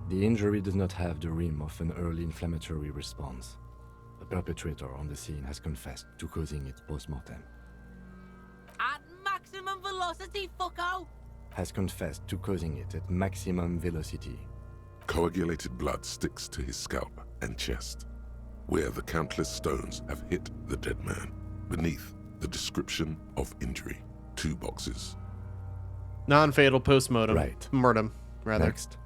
The injury does not have the rim of an early inflammatory response. The perpetrator on the scene has confessed to causing it post-mortem. At maximum velocity, fucko! Has confessed to causing it at maximum velocity. Coagulated blood sticks to his scalp and chest, where the countless stones have hit the dead man. Beneath, the description of injury. 2 boxes. Non-fatal post-mortem. Right. Mortem, rather. Next,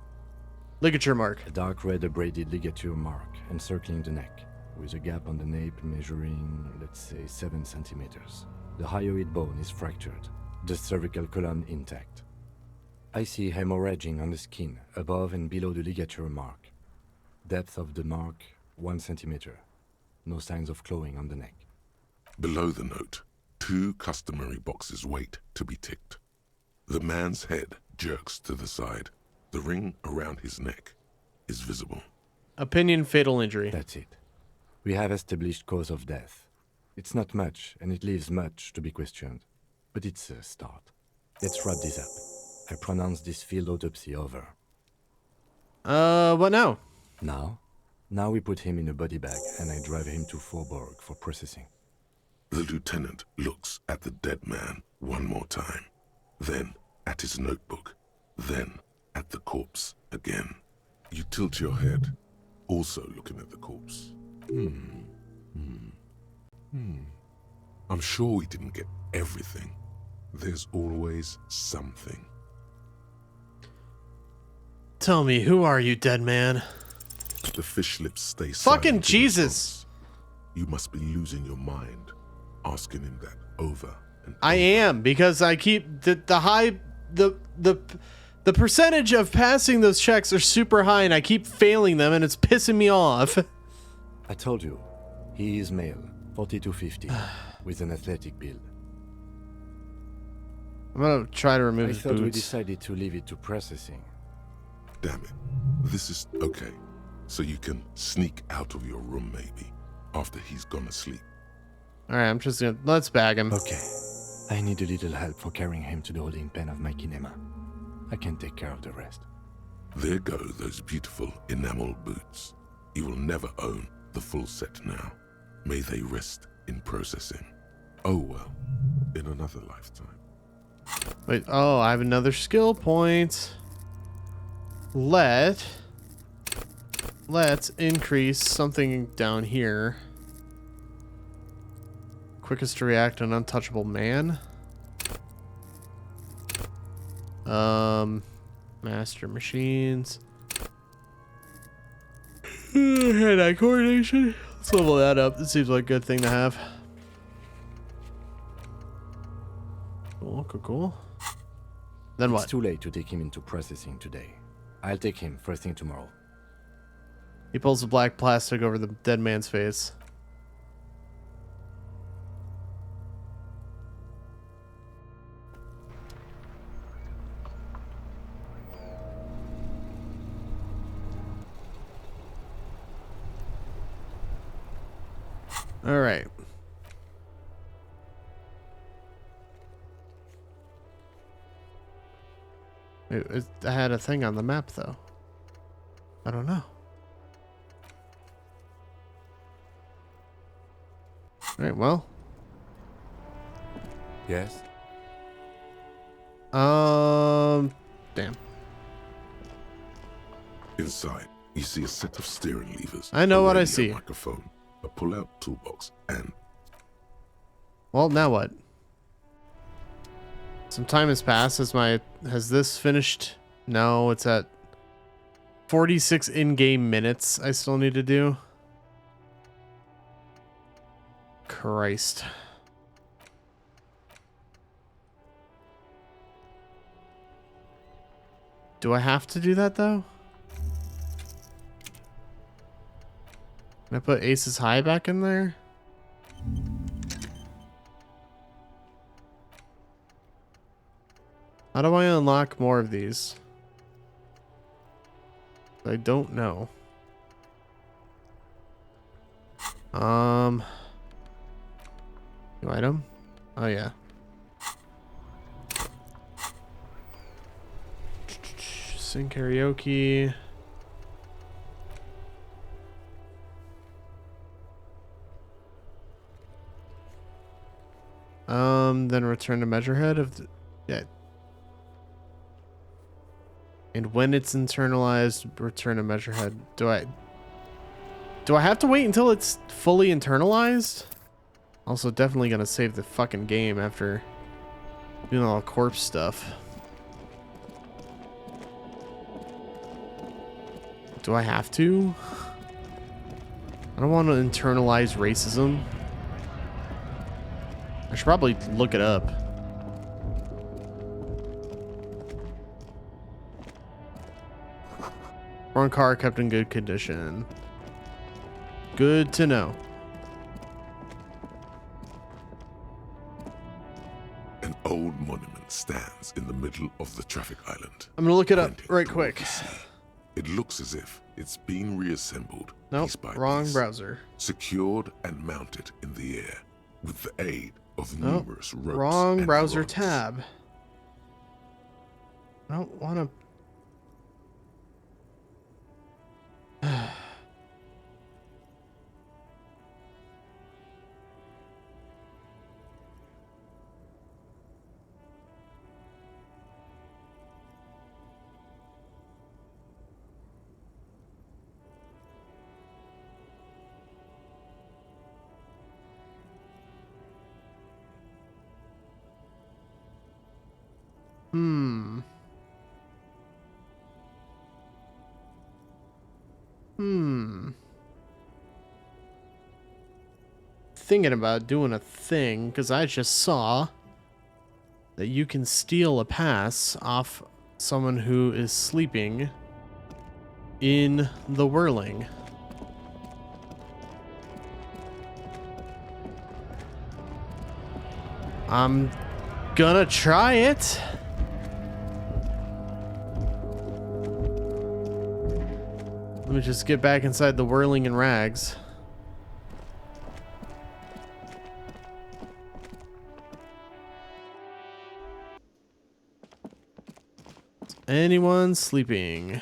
Ligature mark. a dark red abraded ligature mark encircling the neck, with a gap on the nape measuring, let's say, 7 centimeters. The hyoid bone is fractured, the cervical column intact. I see hemorrhaging on the skin, above and below the ligature mark. Depth of the mark, 1 centimeter. No signs of clawing on the neck. Below the note, 2 customary boxes wait to be ticked. The man's head jerks to the side. The ring around his neck is visible. Opinion, fatal injury. That's it. We have established cause of death. It's not much, and it leaves much to be questioned. But it's a start. Let's wrap this up. I pronounce this field autopsy over. What now? Now we put him in a body bag, and I drive him to Forborg for processing. The lieutenant looks at the dead man one more time, then at his notebook, then at the corpse again. You tilt your head, also looking at the corpse. I'm sure we didn't get everything. There's always something. Tell me, who are you, dead man? The fish lips stay silent Fucking in Jesus! response. You must be losing your mind, asking him that over and over. I am, because I keep the percentage of passing those checks are super high, and I keep failing them, and it's pissing me off. I told you, he is male, 40 to 50, with an athletic build. I'm gonna try to remove I his thought we boots. decided to leave it to processing. Damn it. This is okay. So you can sneak out of your room maybe, after he's gone asleep. Alright, I'm just gonna... Let's bag him. Okay. I need a little help for carrying him to the holding pen of my kinema. I can take care of the rest. There go those beautiful enamel boots. You will never own the full set now. May they rest in processing. Oh well, in another lifetime. Wait, oh, I have another skill point. Let's increase something down here. Quickest to react, an untouchable man. Master machines. Hand-eye coordination. Let's level that up. This seems like a good thing to have. Cool. Then It's what? too late to take him into processing today. I'll take him first thing tomorrow. He pulls the black plastic over the dead man's face. All right. I had a thing on the map, though. I don't know. All right, well. Yes? Damn. Inside, you see a set of steering levers. I know a what I radio see. Microphone, a pull-out toolbox, and Well, now what? Some time has passed. Has this finished? No, it's at 46 in-game minutes I still need to do. Christ. Do I have to do that, though? Can I put Aces High back in there? How do I unlock more of these? I don't know. New item? Oh yeah. Sing karaoke. Then return to Measurehead of the, yeah. And when it's internalized, return to Measurehead. Do I have to wait until it's fully internalized? Also, definitely gonna save the fucking game after doing all the corpse stuff. Do I have to? I don't want to internalize racism. I should probably look it up. Foreign car kept in good condition. Good to know. an old monument stands in the middle of the traffic island. I'm gonna look it up pointing right toward quick. the sea. It looks as if it's been reassembled Nope, piece by wrong piece, browser. secured and mounted in the air with the aid of Nope, numerous ropes wrong and browser rods. tab. I don't want to. Thinking about doing a thing because I just saw that you can steal a pass off someone who is sleeping in the whirling. I'm gonna try it. Let me just get back inside the whirling in rags. Is anyone sleeping?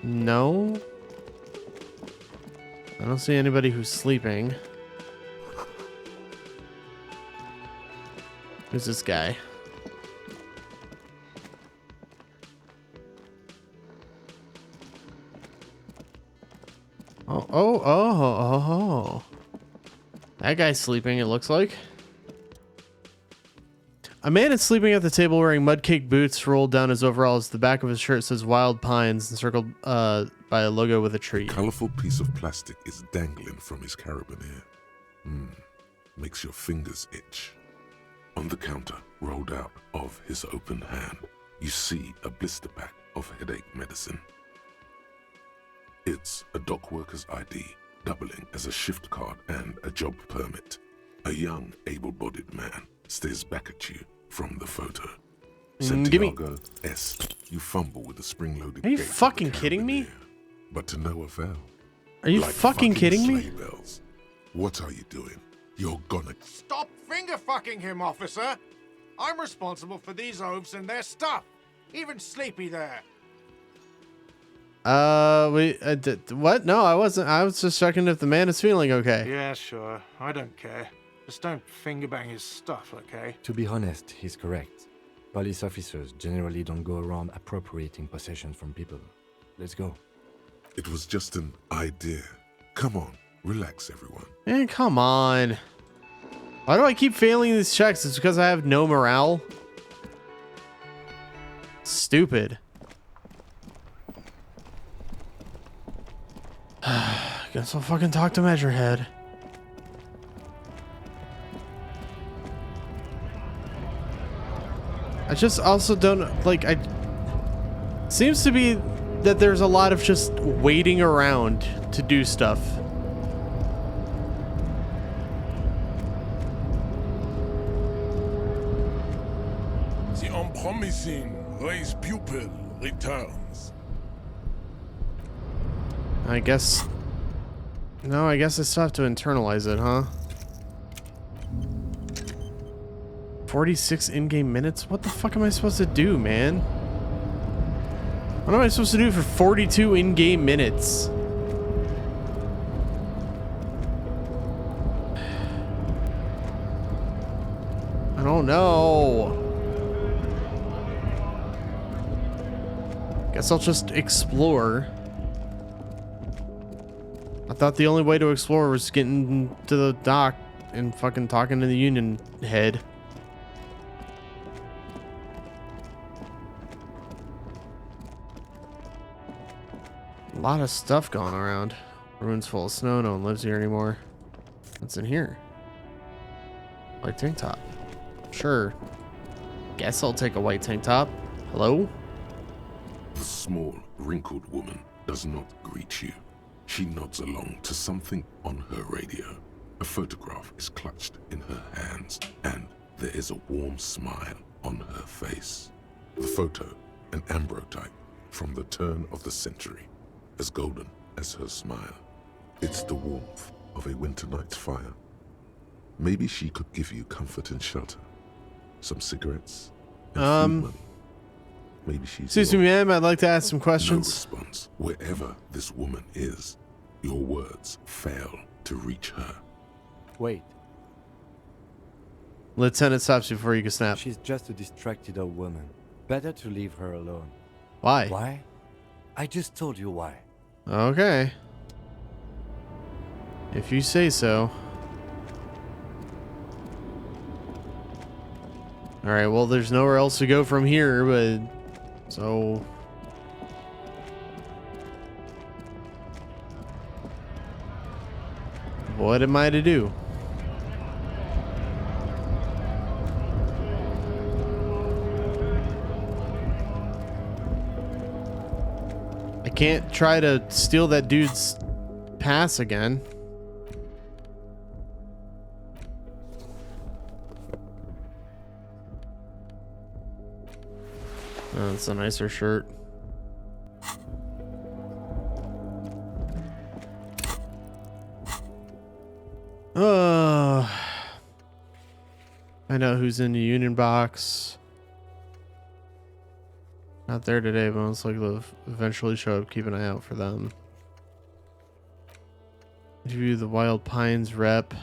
No. I don't see anybody who's sleeping. Who's this guy? Oh. That guy's sleeping, it looks like. A man is sleeping at the table wearing mud-caked boots rolled down his overalls. The back of his shirt says Wild Pines, encircled by a logo with a tree. A colorful piece of plastic is dangling from his carabiner. Makes your fingers itch. On the counter, rolled out of his open hand, you see a blister pack of headache medicine. It's a dock worker's ID, doubling as a shift card and a job permit. A young, able-bodied man stares back at you from the photo. Gimme. Santiago S. You fumble with the spring-loaded Are you gate of the fucking kidding me? Carabinier, but to no avail. Are you Like fucking kidding me? sleigh bells. What are you doing? You're gonna... Stop finger-fucking him, officer! I'm responsible for these oafs and their stuff. Even Sleepy there. What? No, I wasn't. I was just checking if the man is feeling okay. Yeah, sure. I don't care. Just don't finger-bang his stuff, okay? To be honest, he's correct. Police officers generally don't go around appropriating possessions from people. Let's go. It was just an idea. Come on, relax, everyone. Man, come on. Why do I keep failing these checks? It's because I have no morale? Stupid. Guess I'll fucking talk to Measurehead. I just also don't like. Seems to be that there's a lot of just waiting around to do stuff. The unpromising race pupil returns. I guess. No, I guess I still have to internalize it, huh? 46 in-game minutes? What the fuck am I supposed to do, man? What am I supposed to do for 42 in-game minutes? I don't know. Guess I'll just explore. I thought the only way to explore was getting to the dock and fucking talking to the Union head. A lot of stuff going around. Ruins full of snow. No one lives here anymore. What's in here? White tank top. Sure. Guess I'll take a white tank top. Hello? The small, wrinkled woman does not greet you. She nods along to something on her radio. A photograph is clutched in her hands, and there is a warm smile on her face. The photo, an ambrotype from the turn of the century, as golden as her smile. It's the warmth of a winter night's fire. Maybe she could give you comfort and shelter. Some cigarettes and food money. Maybe she's... Excuse me, ma'am. I'd like to ask some questions. No response. Wherever this woman is, your words fail to reach her. Wait, Lieutenant stops you before you can snap. she's just a distracted old woman. Better to leave her alone. Why? Why? I just told you why. Okay. If you say so. Alright, well, there's nowhere else to go from here, but... So... What am I to do? I can't try to steal that dude's pass again. Oh, that's a nicer shirt. I know who's in the Union box. Not there today, but most likely they'll eventually show up. Keep an eye out for them. Interview the Wild Pines rep.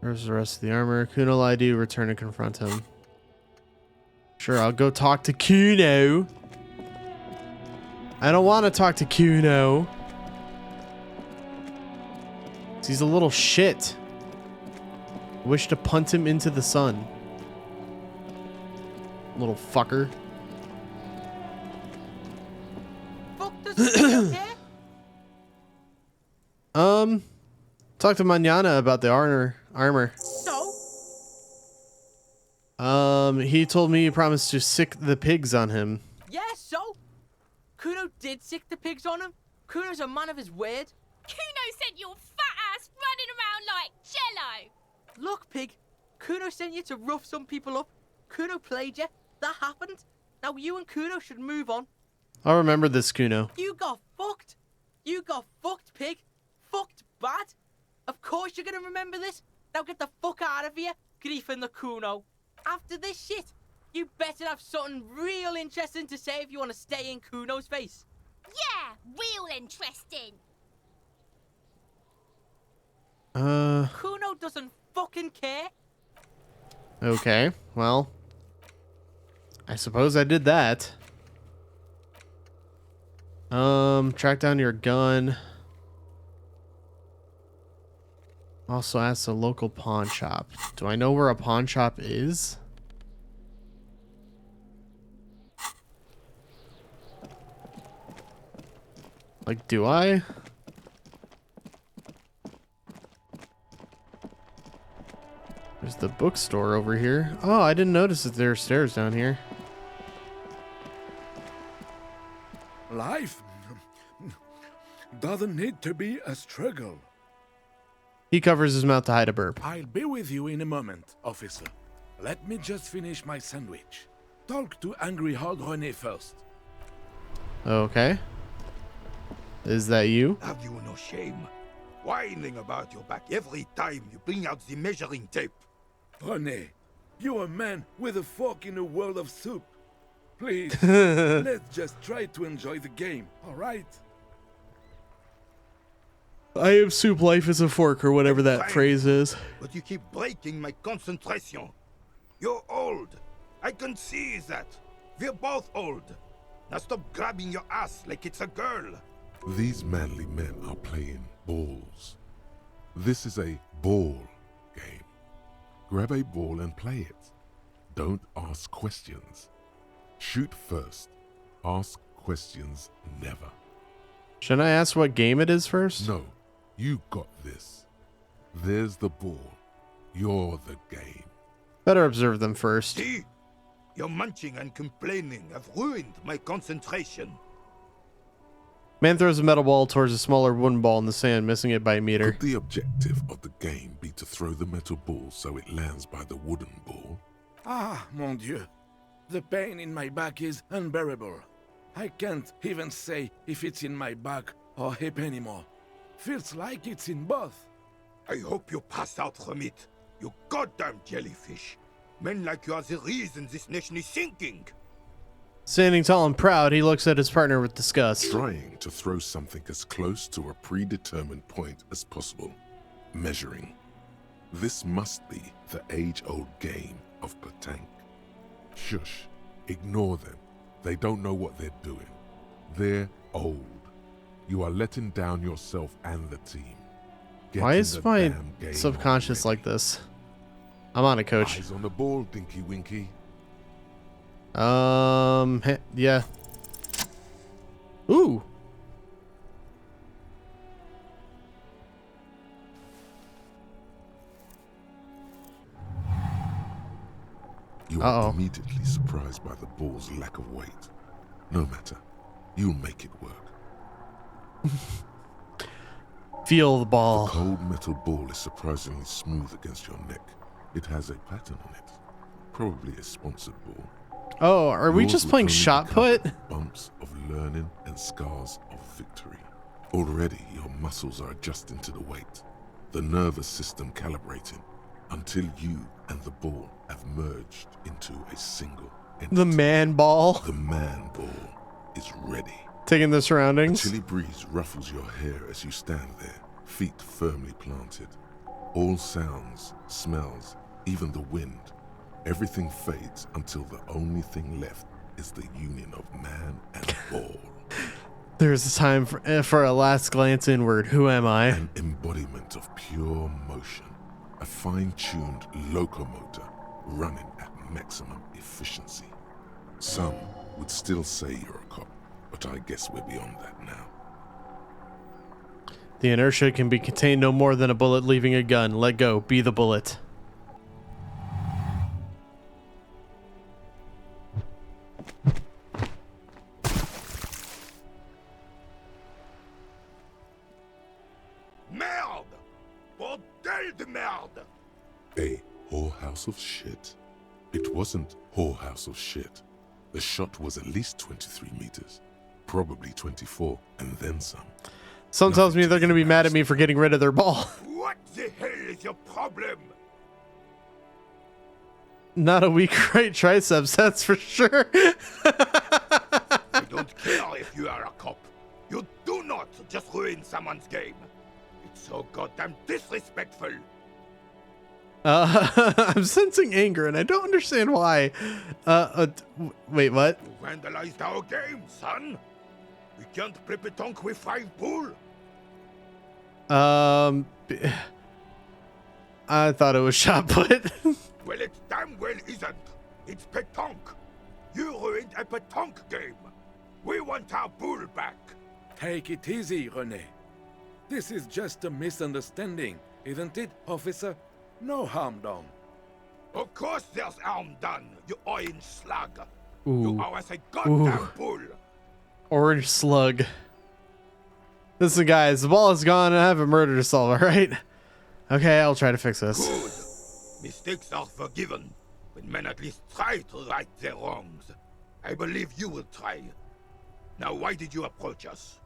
Where's the rest of the armor? Kuno ID, return and confront him. Sure, I'll go talk to Kuno. I don't want to talk to Kuno. He's a little shit. Wish to punt him into the sun. Little fucker. Fuck does he care? Talk to Manana about the armor. So? He told me he promised to sick the pigs on him. Yeah, so? Kuno did sick the pigs on him. Kuno's a man of his word. Kuno sent your fat ass running around like Jello. Look, pig. Kuno sent you to rough some people up. Kuno played you. That happened. Now you and Kuno should move on. I'll remember this, Kuno. You got fucked. You got fucked, pig. Fucked bad. Of course you're gonna remember this. Now get the fuck out of here, Grief and the Kuno. After this shit, you better have something real interesting to say if you want to stay in Kuno's face. Yeah, real interesting. Kuno doesn't fucking care. Okay, well, I suppose I did that. Track down your gun. Also ask the local pawn shop. Do I know where a pawn shop is? Like, do I? There's the bookstore over here. Oh, I didn't notice that there are stairs down here. Life doesn't need to be a struggle. He covers his mouth to hide a burp. I'll be with you in a moment, officer. Let me just finish my sandwich. Talk to Angry Hog René first. Okay. Is that you? Have you no shame? Whining about your back every time you bring out the measuring tape. René, you're a man with a fork in a world of soup. Please, let's just try to enjoy the game, alright? I am soup, life is a fork, or whatever that phrase is. But you keep breaking my concentration. You're old. I can see that. We're both old. Now stop grabbing your ass like it's a girl. These manly men are playing balls. This is a ball game. Grab a ball and play it. Don't ask questions. Shoot first. Ask questions never. Shouldn't I ask what game it is first? No, you got this. There's the ball. You're the game. Better observe them first. See? Your munching and complaining have ruined my concentration. Man throws a metal ball towards a smaller wooden ball in the sand, missing it by a meter. Could the objective of the game be to throw the metal ball so it lands by the wooden ball? Ah, mon Dieu. The pain in my back is unbearable. I can't even say if it's in my back or hip anymore. Feels like it's in both. I hope you pass out from it. You goddamn jellyfish. Men like you are the reason this nation is sinking. Standing tall and proud, he looks at his partner with disgust. Trying to throw something as close to a predetermined point as possible. Measuring. This must be the age-old game of petanque. Shush. Ignore them. They don't know what they're doing. They're old. You are letting down yourself and the team. Get Why in is the my damn game subconscious already. like this? I'm on it, coach. Eyes on the ball, Dinky Winky. Yeah. Ooh. You are immediately surprised by the ball's lack of weight. No matter. You'll make it work. Feel the ball. The cold metal ball is surprisingly smooth against your neck. It has a pattern on it. Probably a sponsored ball. Oh, are we Yours just will playing only shot become put? Bumps of learning and scars of victory. Already your muscles are adjusting to the weight. The nervous system calibrating until you and the ball have merged into a single entity. The man ball. The man ball is ready. Taking the A surroundings. chilly breeze ruffles your hair as you stand there, feet firmly planted. All sounds, smells, even the wind. Everything fades until the only thing left is the union of man and ball. There's a time for a last glance inward. Who am I? An embodiment of pure motion. A fine-tuned locomotor running at maximum efficiency. Some would still say you're a cop, but I guess we're beyond that now. The inertia can be contained no more than a bullet leaving a gun. Let go. Be the bullet. Merde! Bordel de merde! A whorehouse of shit. It wasn't Whorehouse of shit. The shot was at least 23 meters. Probably 24, and then some. Some tells me they're going to be mad at me for getting rid of their ball. What the hell is your problem? Not a weak right triceps, that's for sure. I don't care if you are a cop. You do not just ruin someone's game. It's so goddamn disrespectful. I'm sensing anger, and I don't understand why. Wait, what? You vandalized our game, son. We can't play petanque with 5 bull. I thought it was shot put. Well, it damn well isn't. It's petanque. You ruined a petanque game. We want our bull back. Take it easy, René. This is just a misunderstanding, isn't it, officer? No harm done. Of course there's harm done, you orange slug. Ooh. You owe us a goddamn bull. Orange slug. Listen, guys, the ball is gone and I have a murder to solve, alright? Okay, I'll try to fix this. Good. Mistakes are forgiven when men at least try to right their wrongs. I believe you will try. Now, why did you approach us?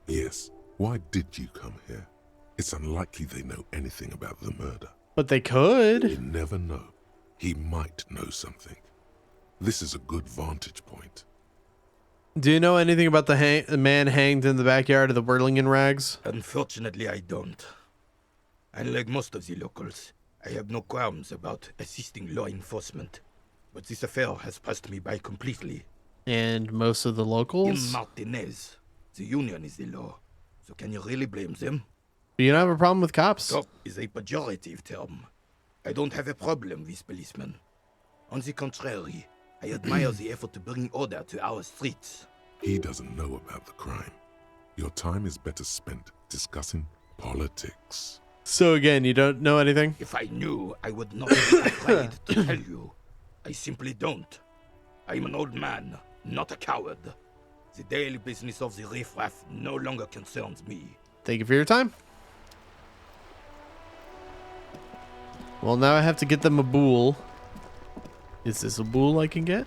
Yes, why did you come here? It's unlikely they know anything about the murder. But they could. You never know. He might know something. This is a good vantage point. Do you know anything about the man hanged in the backyard of the Whirlingen Rags? Unfortunately, I don't. Unlike most of the locals, I have no qualms about assisting law enforcement. But this affair has passed me by completely. And most of the In locals? Martinez, the union is the law. So can you really blame them? You don't have a problem with cops? Cop is a pejorative term. I don't have a problem with policemen. On the contrary, I admire the effort to bring order to our streets. He doesn't know about the crime. Your time is better spent discussing politics. So again, you don't know anything? If I knew, I would not be afraid to tell you. I simply don't. I'm an old man, not a coward. The daily business of the riffraff no longer concerns me. Thank you for your time. Well, now I have to get them a bool. Is this a bool I can get?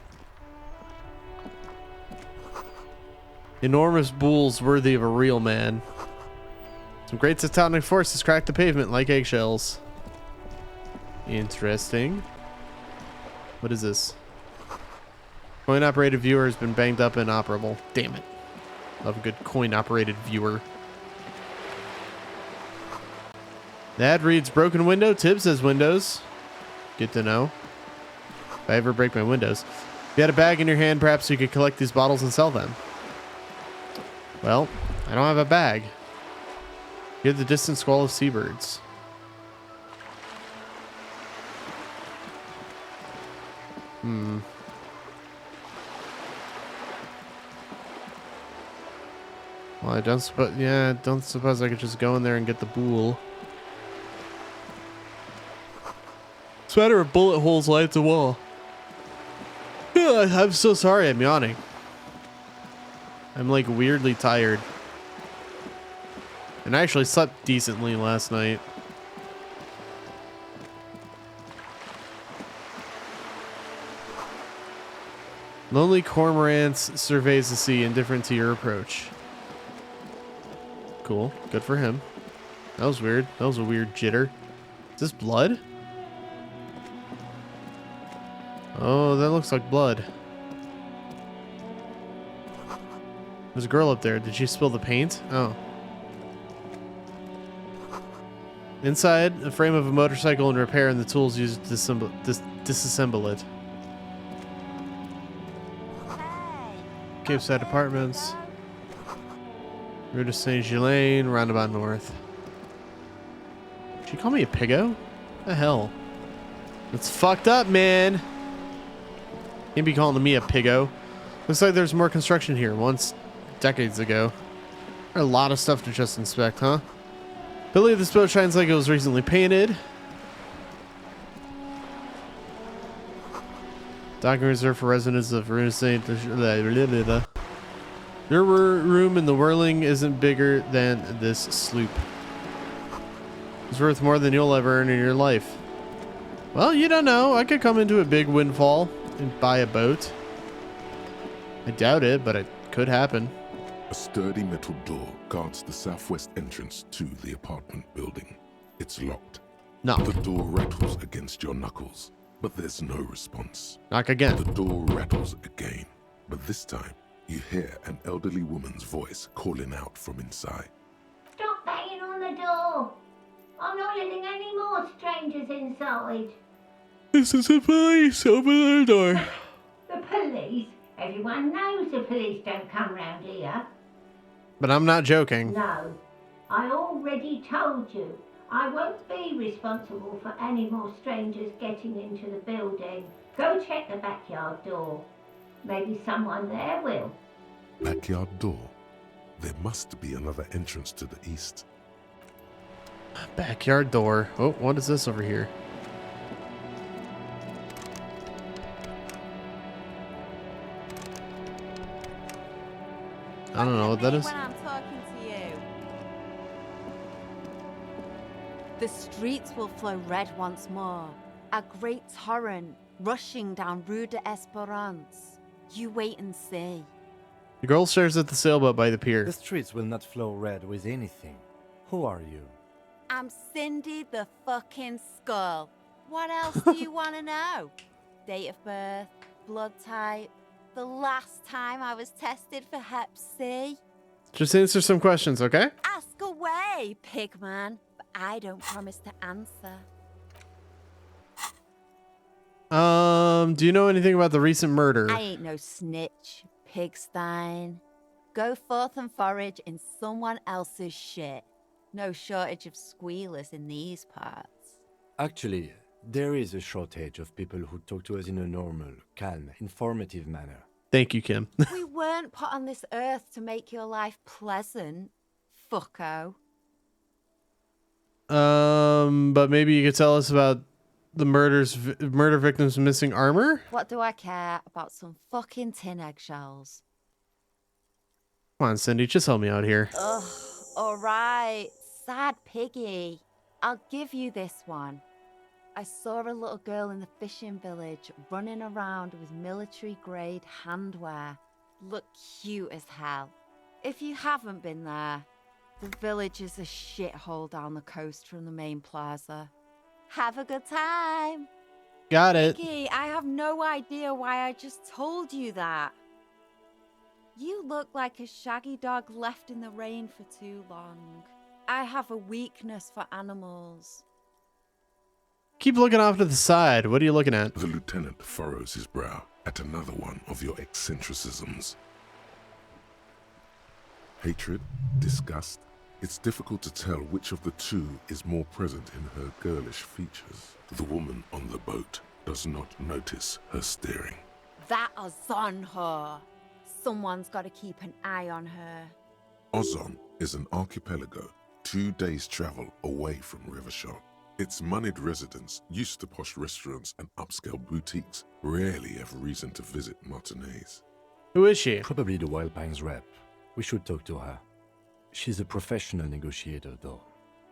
Enormous bools worthy of a real man. Some great tectonic forces crack the pavement like eggshells. Interesting. What is this? Coin-operated viewer has been banged up and inoperable. Damn it. Love a good coin-operated viewer. The ad reads, broken window, Tibbs says windows. Good to know. If I ever break my windows. If you had a bag in your hand, perhaps you could collect these bottles and sell them. Well, I don't have a bag. Hear the distant squall of seabirds. Well, I don't suppose. Yeah, don't suppose I could just go in there and get the bool. Sweater of bullet holes lights a wall. I'm so sorry. I'm yawning. I'm like weirdly tired. And I actually slept decently last night. Lonely cormorants surveys the sea, indifferent to your approach. Cool. Good for him. That was weird. That was a weird jitter. Is this blood? Oh, that looks like blood. There's a girl up there. Did she spill the paint? Oh. Inside, a frame of a motorcycle in repair and the tools used to disassemble it. Cape Side Apartments. Rue de Saint-Ghislain, roundabout north. Did she call me a piggo? What the hell? That's fucked up, man. Can't be calling me a piggo. Looks like there's more construction here. Once decades ago. There are a lot of stuff to just inspect, huh? Billy, this boat shines like it was recently painted. Docking reserved for residents of Rue Saint. Your room in the Whirling isn't bigger than this sloop. It's worth more than you'll ever earn in your life. Well, you don't know. I could come into a big windfall. and buy a boat? I doubt it, but it could happen. A sturdy metal door guards the southwest entrance to the apartment building. It's locked. No. The door rattles against your knuckles, but there's no response. Knock again. The door rattles again, but this time you hear an elderly woman's voice calling out from inside. Stop banging on the door. I'm not letting any more strangers inside. This is the police. Open the door. The police? Everyone knows the police don't come round here. But I'm not joking. No, I already told you. I won't be responsible for any more strangers getting into the building. Go check the backyard door. Maybe someone there will. Backyard door. There must be another entrance to the east. Backyard door. Oh, what is this over here? I don't know what that is. When I'm talking to you. The streets will flow red once more. A great torrent rushing down Rue de Esperance. You wait and see. The girl stares at the sailboat by the pier. The streets will not flow red with anything. Who are you? I'm Cindy the fucking Skull. What else do you want to know? Date of birth, blood type, the last time I was tested for Hep C. Just answer some questions, okay? Ask away, pigman, but I don't promise to answer. Do you know anything about the recent murder? I ain't no snitch, pigstein. Go forth and forage in someone else's shit. No shortage of squealers in these parts. Actually, there is a shortage of people who talk to us in a normal, calm, informative manner. Thank you, Kim. We weren't put on this earth to make your life pleasant, fucko. But maybe you could tell us about the murder victim's missing armor? What do I care about some fucking tin eggshells? Come on, Cindy, just help me out here. Ugh, alright. Sad piggy. I'll give you this one. I saw a little girl in the fishing village running around with military-grade handwear. Look cute as hell. If you haven't been there, the village is a shithole down the coast from the main plaza. Have a good time. Got it. Piggy, I have no idea why I just told you that. You look like a shaggy dog left in the rain for too long. I have a weakness for animals. Keep looking off to the side. What are you looking at? The lieutenant furrows his brow at another one of your eccentricisms. Hatred, disgust. It's difficult to tell which of the two is more present in her girlish features. The woman on the boat does not notice her staring. That is on her. Someone's got to keep an eye on her. Ozon is an archipelago 2 days' travel away from Rivershot. Its moneyed residents, used to posh restaurants and upscale boutiques, rarely have reason to visit Martinez. Who is she? Probably the Wild Pines rep. We should talk to her. She's a professional negotiator, though.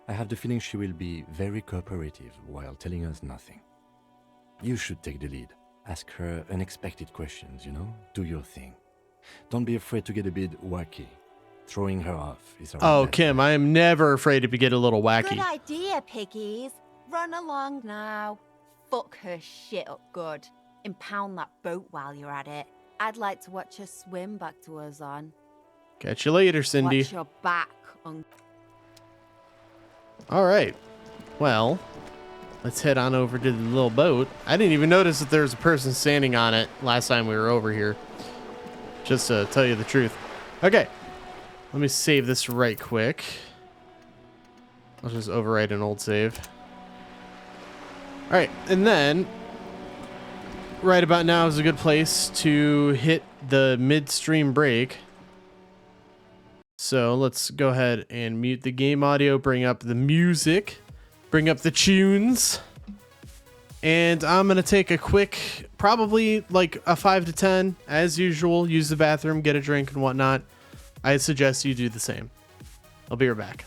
I have the feeling she will be very cooperative while telling us nothing. You should take the lead. Ask her unexpected questions, you know? Do your thing. Don't be afraid to get a bit wacky. Throwing her off is our Oh, best Kim, bet. I am never afraid to get a little wacky. Good idea, piggies. Run along now. Fuck her shit up good. Impound that boat while you're at it. I'd like to watch her swim back to Ozon. Catch you later, Cindy. Watch your back, All right. Well, let's head on over to the little boat. I didn't even notice that there was a person standing on it last time we were over here. Just to tell you the truth. Okay. Let me save this right quick. I'll just overwrite an old save. All right. And then right about now is a good place to hit the midstream break. So let's go ahead and mute the game audio, bring up the music, bring up the tunes. And I'm going to take a quick, probably like a 5 to 10, as usual, use the bathroom, get a drink and whatnot. I suggest you do the same. I'll be right back.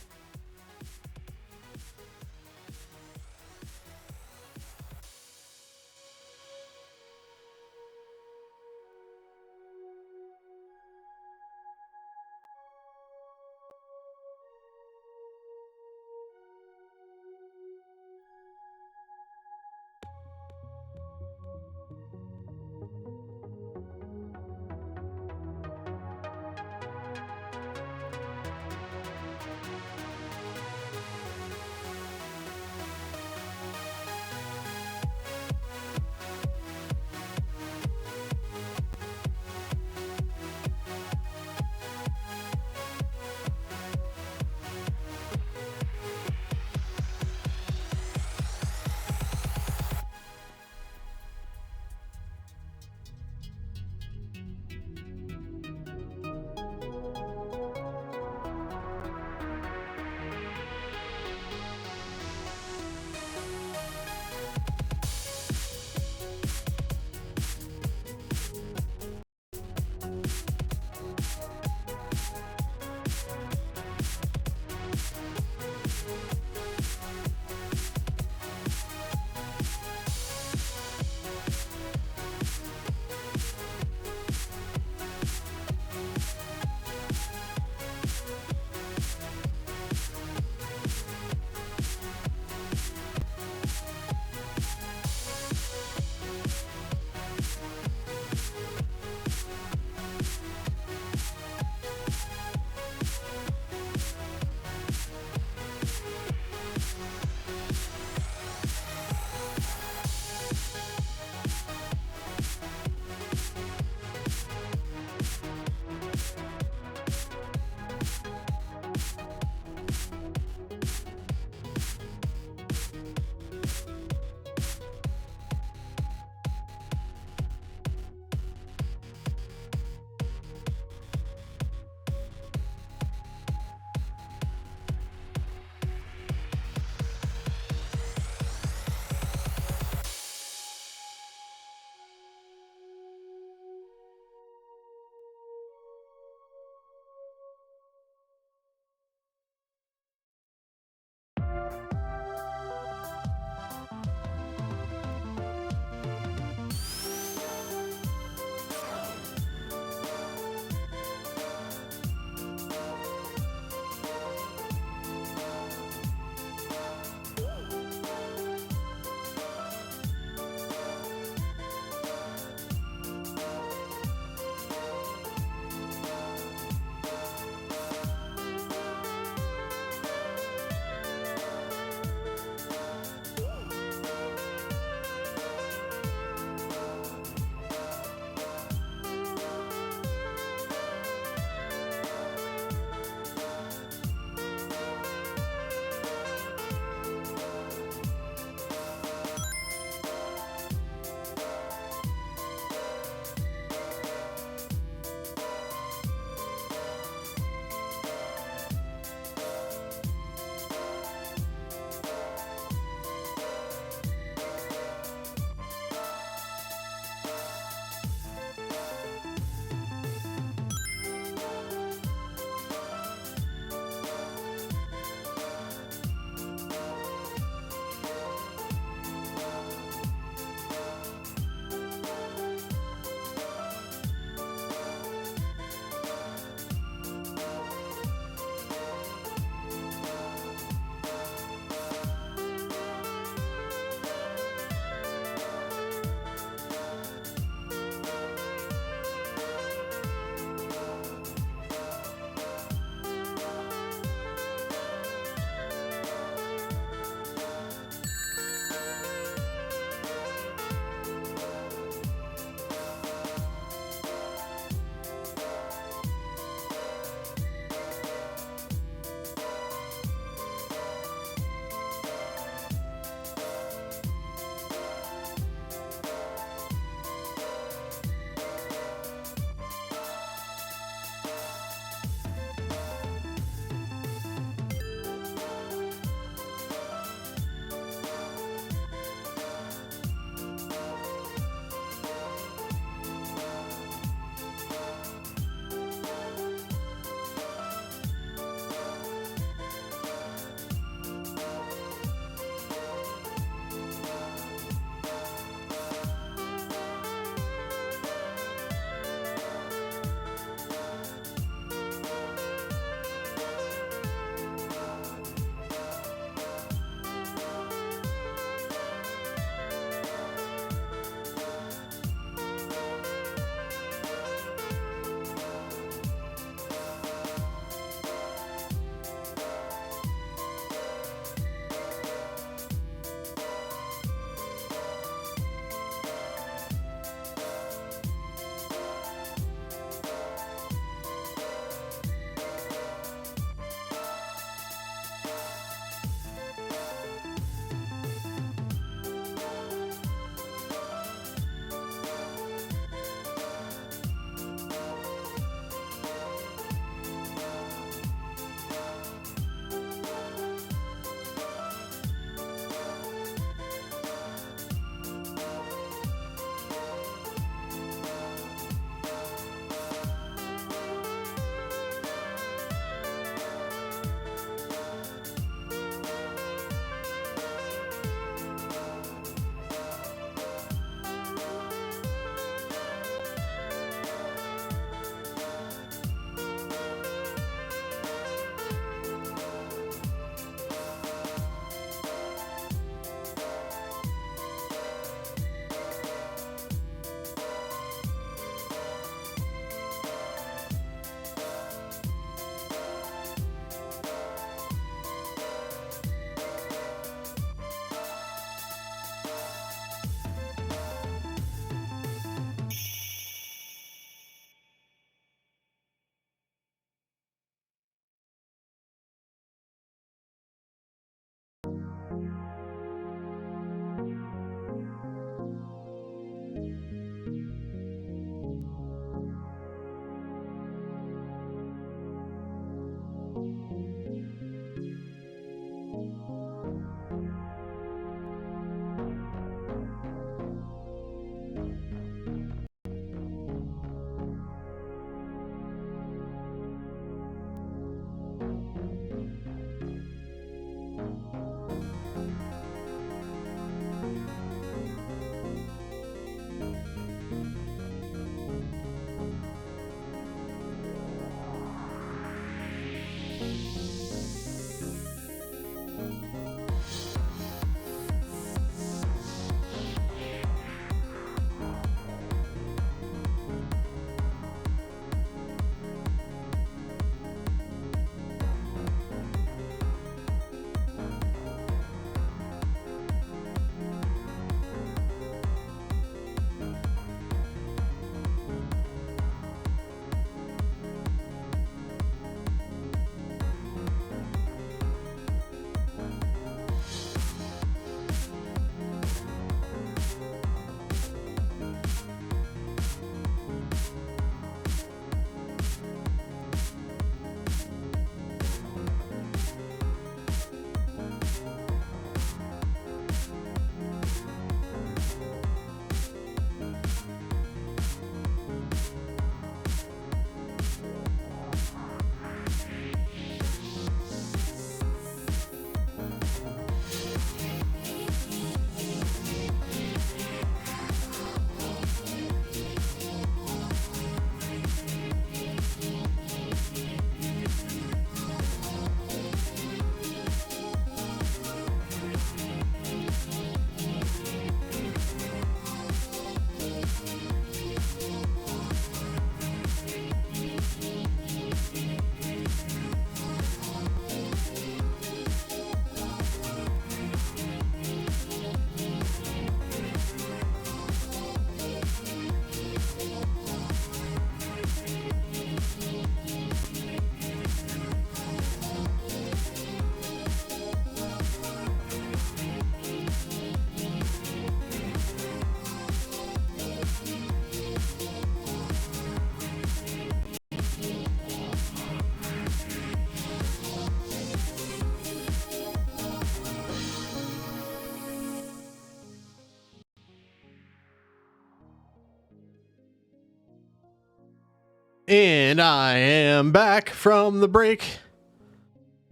And I am back from the break.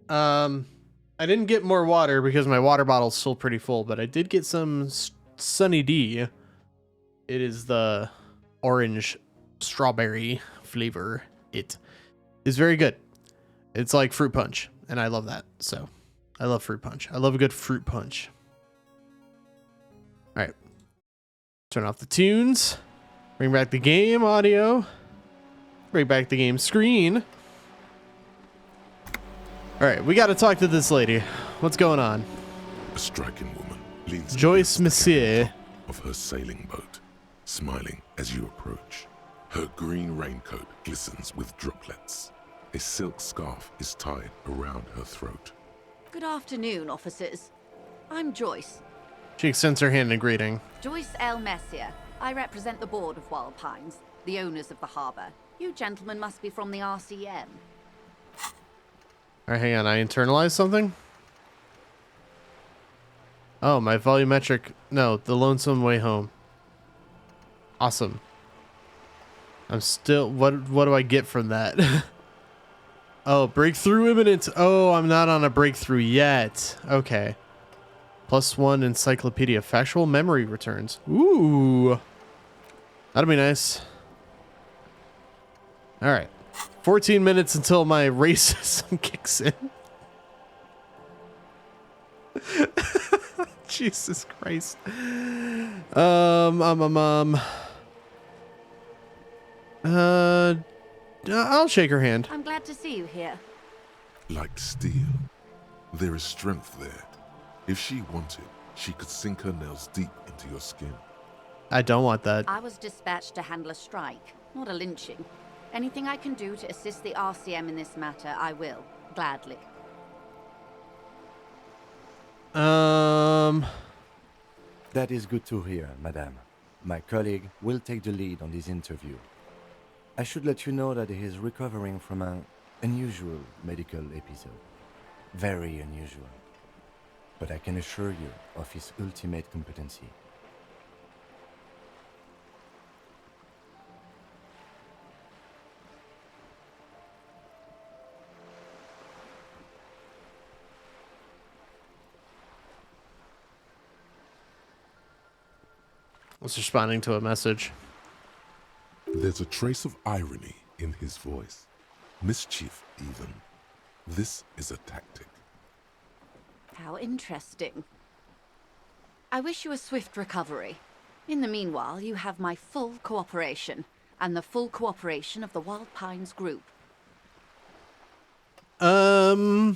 I didn't get more water because my water bottle's still pretty full, but I did get some Sunny D. It is the orange strawberry flavor. It is very good. It's like fruit punch, and I love that. So I love fruit punch. I love a good fruit punch. All right. Turn off the tunes. Bring back the game audio. Bring back the game screen. All right, we got to talk to this lady. What's going on? A striking woman leans Joyce against the Messier. top of her sailing boat, smiling as you approach. Her green raincoat glistens with droplets. A silk scarf is tied around her throat. Good afternoon, officers. I'm Joyce. She extends her hand in greeting. Joyce L. Messier. I represent the board of Wild Pines, the owners of the harbor. You gentlemen must be from the RCM. All right, hang on. I internalized something? Oh, my volumetric... No, the Lonesome Way Home. Awesome. I'm still... What do I get from that? Oh, breakthrough imminent. Oh, I'm not on a breakthrough yet. Okay. +1 encyclopedia. Factual memory returns. Ooh. That'll be nice. All right. 14 minutes until my racism kicks in. Jesus Christ. I'll shake her hand. I'm glad to see you here. Like steel, there is strength there. If she wanted, she could sink her nails deep into your skin. I don't want that. I was dispatched to handle a strike, not a lynching. Anything I can do to assist the RCM in this matter, I will. Gladly. That is good to hear, madame. My colleague will take the lead on this interview. I should let you know that he is recovering from an unusual medical episode. Very unusual. But I can assure you of his ultimate competency. I was responding to a message. There's a trace of irony in his voice. Mischief, even. This is a tactic. How interesting. I wish you a swift recovery. In the meanwhile, you have my full cooperation, and the full cooperation of the Wild Pines group. Tell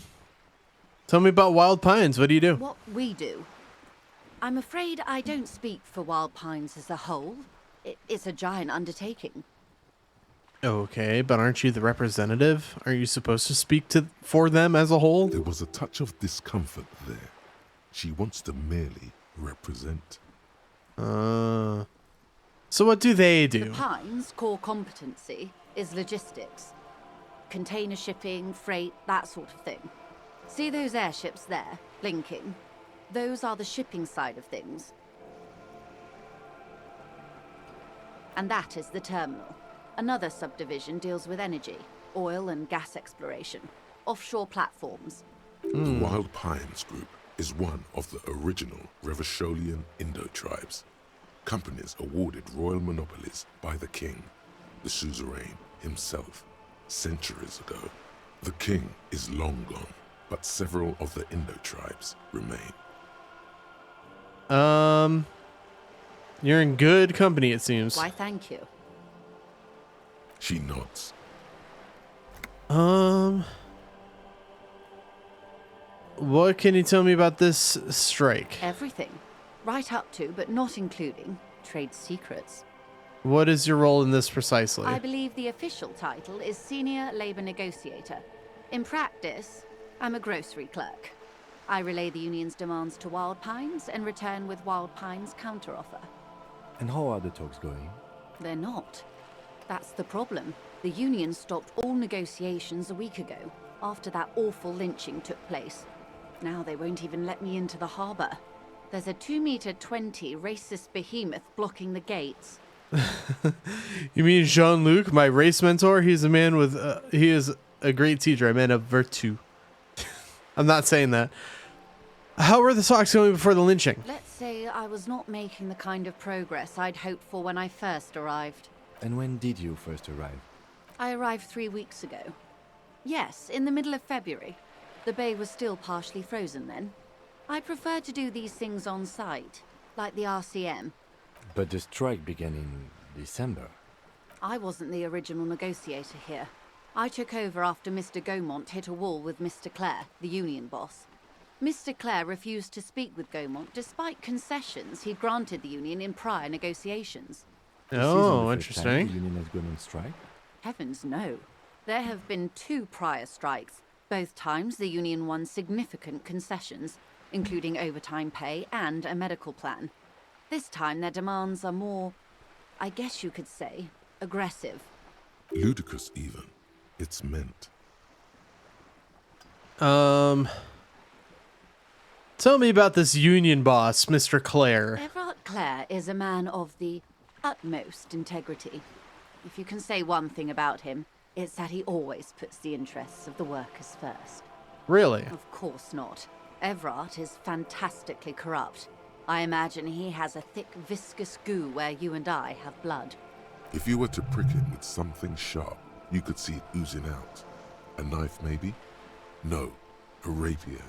me about Wild Pines. What do you do? What we do. I'm afraid I don't speak for Wild Pines as a whole. It's a giant undertaking. Okay, but aren't you the representative? Aren't you supposed to speak for them as a whole? There was a touch of discomfort there. She wants to merely represent. So what do they do? The Pines' core competency is logistics. Container shipping, freight, that sort of thing. See those airships there, blinking? Those are the shipping side of things. And that is the terminal. Another subdivision deals with energy, oil and gas exploration, offshore platforms. The Wild Pines Group is one of the original Revacholian Indo-tribes. Companies awarded royal monopolies by the king, the suzerain himself, centuries ago. The king is long gone, but several of the Indo-tribes remain. You're in good company, it seems. Why, thank you. She nods. What can you tell me about this strike? Everything. Right up to, but not including, trade secrets. What is your role in this precisely? I believe the official title is Senior Labor Negotiator. In practice, I'm a grocery clerk. I relay the union's demands to Wild Pines and return with Wild Pines' counteroffer. And how are the talks going? They're not. That's the problem. The union stopped all negotiations a week ago, after that awful lynching took place. Now they won't even let me into the harbor. There's a 2-meter 20 racist behemoth blocking the gates. You mean Jean-Luc, my race mentor? He's a man with, he is a great teacher, a man of virtue. I'm not saying that. How were the talks going before the lynching? Let's say I was not making the kind of progress I'd hoped for when I first arrived. And when did you first arrive? I arrived 3 weeks ago. Yes, in the middle of February. The bay was still partially frozen then. I prefer to do these things on site, like the RCM. But the strike began in December. I wasn't the original negotiator here. I took over after Mr. Gaumont hit a wall with Mr. Clare, the union boss. Mr. Clare refused to speak with Gaumont despite concessions he'd granted the union in prior negotiations. Oh, interesting. The union has gone on strike? Heavens no. There have been 2 prior strikes. Both times the union won significant concessions, including overtime pay and a medical plan. This time their demands are more, I guess you could say, aggressive. Ludicrous even. It's meant. Tell me about this union boss, Mr. Clare. Everard Clare is a man of the utmost integrity. If you can say one thing about him, it's that he always puts the interests of the workers first. Really? Of course not. Everard is fantastically corrupt. I imagine he has a thick, viscous goo where you and I have blood. If you were to prick it with something sharp, you could see it oozing out. A knife, maybe? No, a rapier.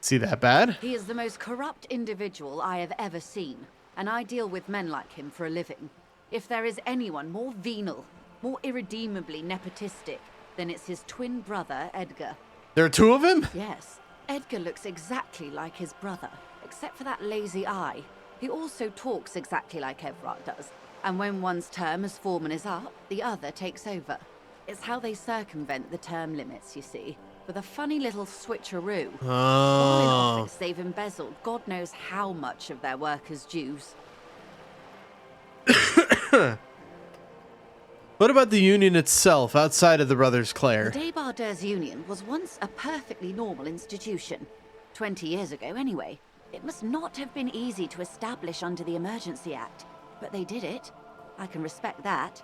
See that bad? He is the most corrupt individual I have ever seen, and I deal with men like him for a living. If there is anyone more venal, more irredeemably nepotistic, then it's his twin brother, Edgar. There are 2 of him? Yes. Edgar looks exactly like his brother, except for that lazy eye. He also talks exactly like Everard does, and when one's term as foreman is up, the other takes over. It's how they circumvent the term limits, you see, with a funny little switcheroo. While in office, they've embezzled God knows how much of their workers' dues. What about the union itself, outside of the Brothers Clare? The Débardeurs Union was once a perfectly normal institution. 20 years ago, anyway. It must not have been easy to establish under the Emergency Act, but they did it. I can respect that.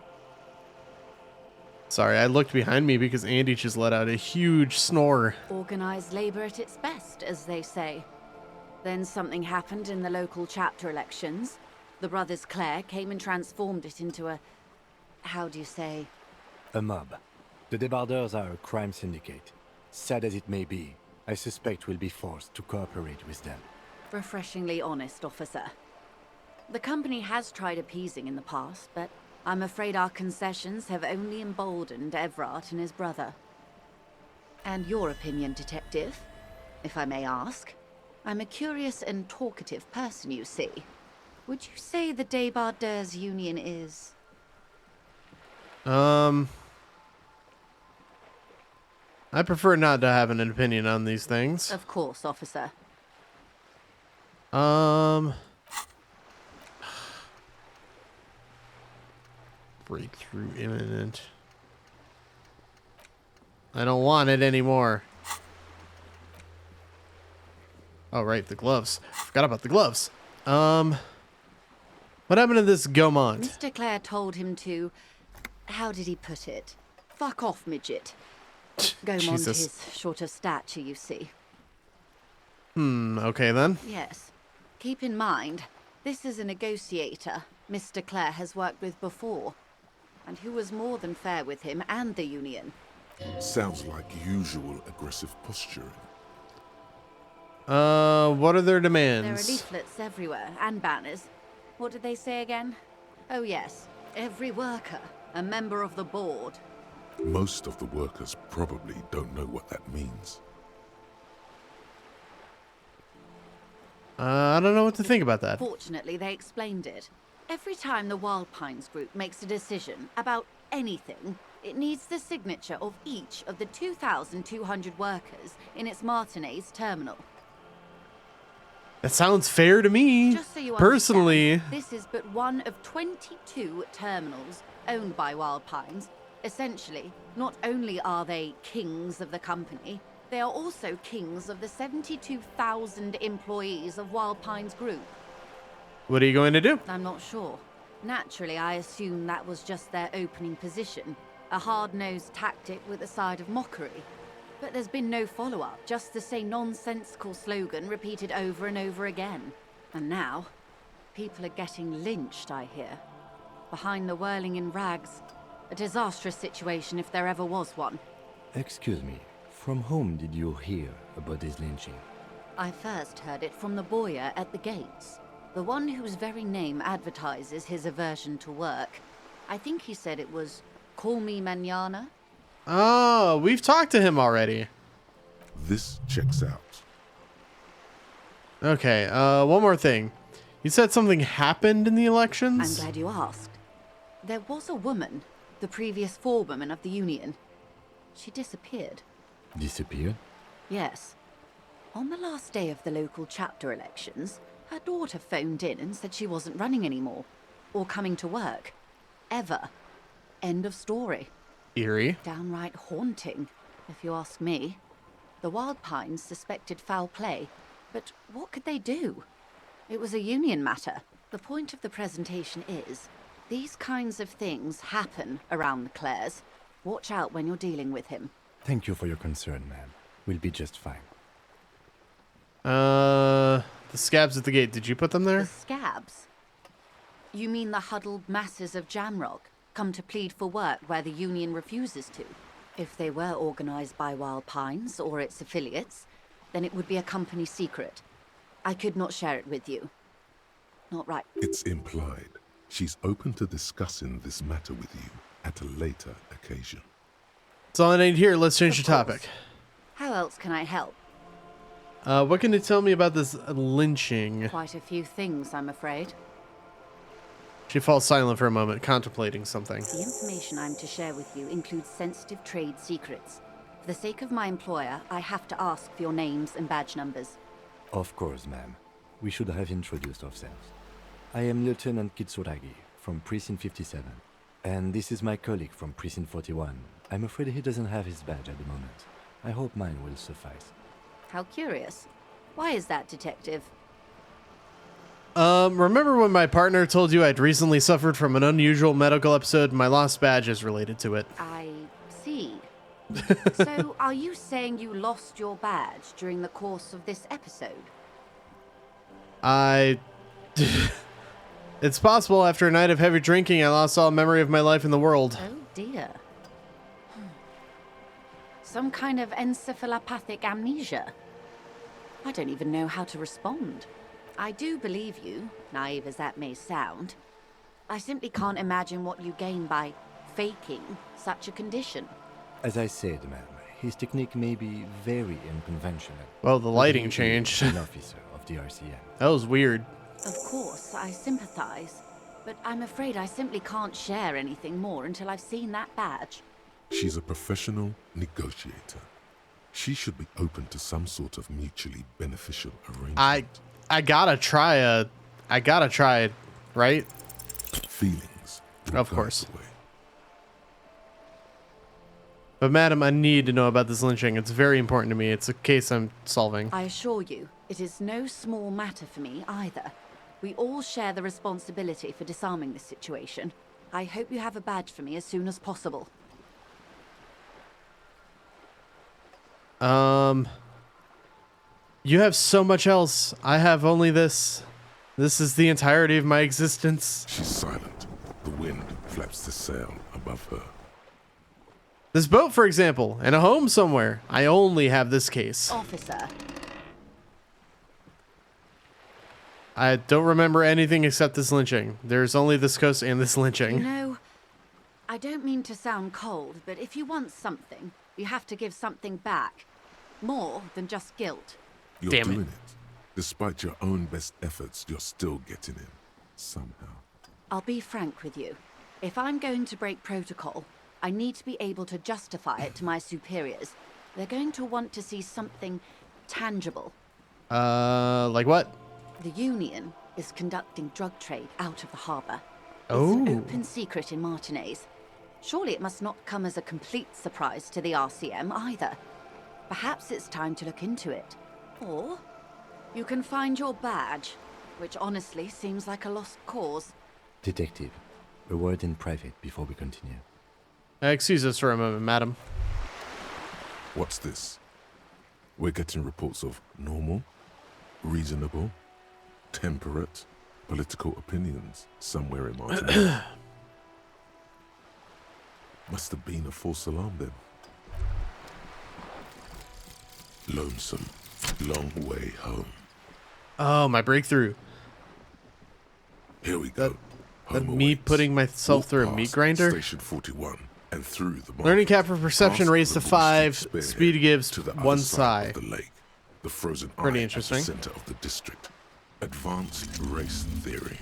Sorry, I looked behind me because Andy just let out a huge snore. Organized labor at its best, as they say. Then something happened in the local chapter elections. The Brothers Clare came and transformed it into a... how do you say? A mob. The Débardeurs are a crime syndicate. Sad as it may be, I suspect we'll be forced to cooperate with them. Refreshingly honest, officer. The company has tried appeasing in the past, but I'm afraid our concessions have only emboldened Everard and his brother. And your opinion, detective, if I may ask? I'm a curious and talkative person, you see. Would you say the Débardeurs Union is... I prefer not to have an opinion on these things. Of course, officer. Breakthrough imminent. I don't want it anymore. Oh, right, the gloves. Forgot about the gloves. What happened to this Gaumont? Mr. Clare told him to... how did he put it? Fuck off, midget. Gaumont is short of stature, you see. Okay then. Yes. Keep in mind, this is a negotiator Mr. Clare has worked with before, and who was more than fair with him and the union. Sounds like usual aggressive posturing. What are their There are demands? leaflets everywhere, and banners. What did they say again? Oh yes, every worker, a member of the board. Most of the workers probably don't know what that means. I don't know what to think about that. Fortunately, they explained it. Every time the Wild Pines group makes a decision about anything, it needs the signature of each of the 2,200 workers in its Martinez terminal. That sounds fair to me. Just so you personally. understand, this is but one of 22 terminals owned by Wild Pines. Essentially, not only are they kings of the company, they are also kings of the 72,000 employees of Wild Pines Group. What are you going to do? I'm not sure. Naturally, I assume that was just their opening position, a hard-nosed tactic with a side of mockery. But there's been no follow-up, just the same nonsensical slogan repeated over and over again. And now, people are getting lynched, I hear. Behind the whirling in rags. A disastrous situation if there ever was one. Excuse me, from whom did you hear about this lynching? I first heard it from the boyer at the gates. The one whose very name advertises his aversion to work. I think he said it was, "Call me mañana." Oh, we've talked to him already. This checks out. Okay, one more thing. You said something happened in the elections? I'm glad you asked. There was a woman, the previous forewoman of the union. She disappeared. Disappeared? Yes. On the last day of the local chapter elections, her daughter phoned in and said she wasn't running anymore, or coming to work. Ever. End of story. Eerie. Downright haunting, if you ask me. The Wild Pines suspected foul play, but what could they do? It was a union matter. The point of the presentation is, these kinds of things happen around the Clares. Watch out when you're dealing with him. Thank you for your concern, ma'am. We'll be just fine. The scabs at the gate, did you put them The there? scabs? You mean the huddled masses of Jamrock, come to plead for work where the union refuses to? If they were organized by Wild Pines or its affiliates, then it would be a company secret. I could not share it with you. Not right. It's implied. She's open to discussing this matter with you at a later occasion. That's all I need here. Let's change the topic. How else can I help? What can you tell me about this lynching? Quite a few things, I'm afraid. She falls silent for a moment, contemplating something. The information I'm to share with you includes sensitive trade secrets. For the sake of my employer, I have to ask for your names and badge numbers. Of course, ma'am. We should have introduced ourselves. I am Lieutenant Kitsuragi from Precinct 57. And this is my colleague from Precinct 41. I'm afraid he doesn't have his badge at the moment. I hope mine will suffice. How curious. Why is that, Detective? Remember when my partner told you I'd recently suffered from an unusual medical episode and my lost badge is related to it? I see. So, are you saying you lost your badge during the course of this episode? It's possible after a night of heavy drinking I lost all memory of my life in the world. Oh dear. Some kind of encephalopathic amnesia. I don't even know how to respond. I do believe you, naive as that may sound. I simply can't imagine what you gain by faking such a condition. As I said, ma'am, his technique may be very unconventional. Well, the lighting He is changed. An officer of the RCM. That was weird. Of course, I sympathize. But I'm afraid I simply can't share anything more until I've seen that badge. She's a professional negotiator. She should be open to some sort of mutually beneficial arrangement. I gotta try it, right? Feelings. will Of guide course. the way. But madam, I need to know about this lynching. It's very important to me. It's a case I'm solving. I assure you, it is no small matter for me either. We all share the responsibility for disarming this situation. I hope you have a badge for me as soon as possible. You have so much else. I have only this. This is the entirety of my existence. She's silent. The wind flaps the sail above her. This boat, for example, and a home somewhere. I only have this case. Officer, I don't remember anything except this lynching. There's only this coast and this lynching. you know, I don't mean to sound cold, but if you want something, you have to give something back. More than just guilt. You're Damn it. doing it. Despite your own best efforts, you're still getting in. Somehow. I'll be frank with you. If I'm going to break protocol, I need to be able to justify it to my superiors. They're going to want to see something tangible. Like what? The Union is conducting drug trade out of the harbour. Oh. It's an open secret in Martinez. Surely it must not come as a complete surprise to the RCM either. Perhaps it's time to look into it. Or you can find your badge which honestly seems like a lost cause. Detective, a word in private before we continue. Excuse us for a moment, madam. What's this? We're getting reports of normal, reasonable, temperate, political opinions somewhere in Martinique. Must have been a false alarm then. Lonesome, long way home. Oh, my breakthrough. Here we go. That Home me awaits. putting myself Walk through a meat past grinder? Station 41 and through the market. Learning cap for perception Past raised the to Wall 5. Street spearhead Speed gives to the 1 other side psi. of the lake. The frozen Pretty eye interesting. at the center of the district. Advanced race theory.